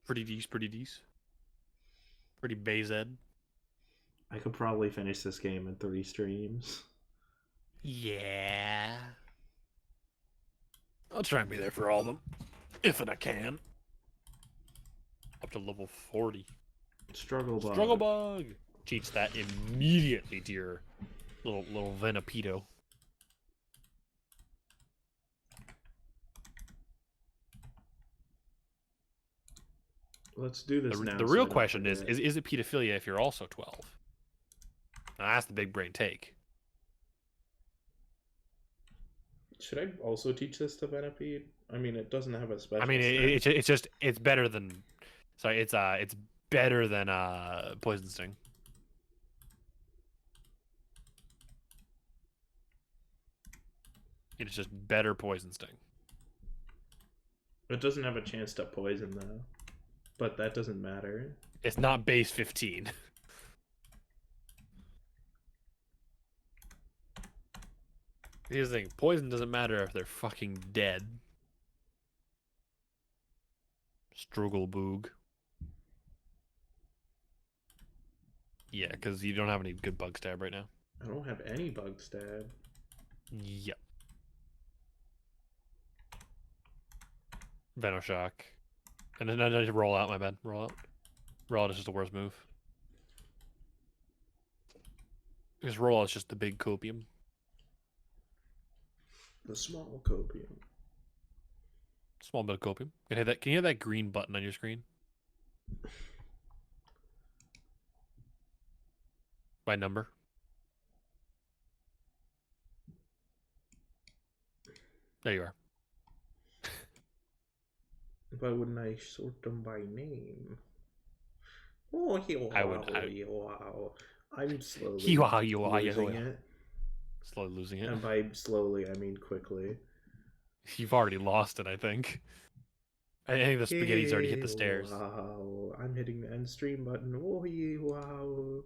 Pretty decent, pretty decent. Pretty Bayzed. I could probably finish this game in 3 streams. Yeah. I'll try and be there for all of them. If I can. Up to level 40. Struggle bug. Struggle bug! Cheats that immediately to your little Venepedo. Let's do this now. The real question is it pedophilia if you're also 12? Now, that's the big brain take. Should I also teach this to Venipede? I mean, it doesn't have a special. I mean, it's better than. Sorry, it's better than Poison Sting. It's just better Poison Sting. It doesn't have a chance to poison though, but that doesn't matter. It's not base 15. Here's the thing: poison doesn't matter if they're fucking dead. Struggleboog. Yeah, because you don't have any good bug stab right now. I don't have any bug stab. Yep. Venoshock. And then I just roll out, my bad. Roll out. Roll out is just the worst move. Because roll out is just the big copium. The small copium. Small bit of copium. Can you hit that green button on your screen? By number. There you are. Why wouldn't I sort them by name? Oh, I'm slowly losing it. Slowly losing it. And by slowly, I mean quickly. You've already lost it, I think. I think the spaghetti's already hit the stairs. Wow, I'm hitting the end stream button. Oh, wow.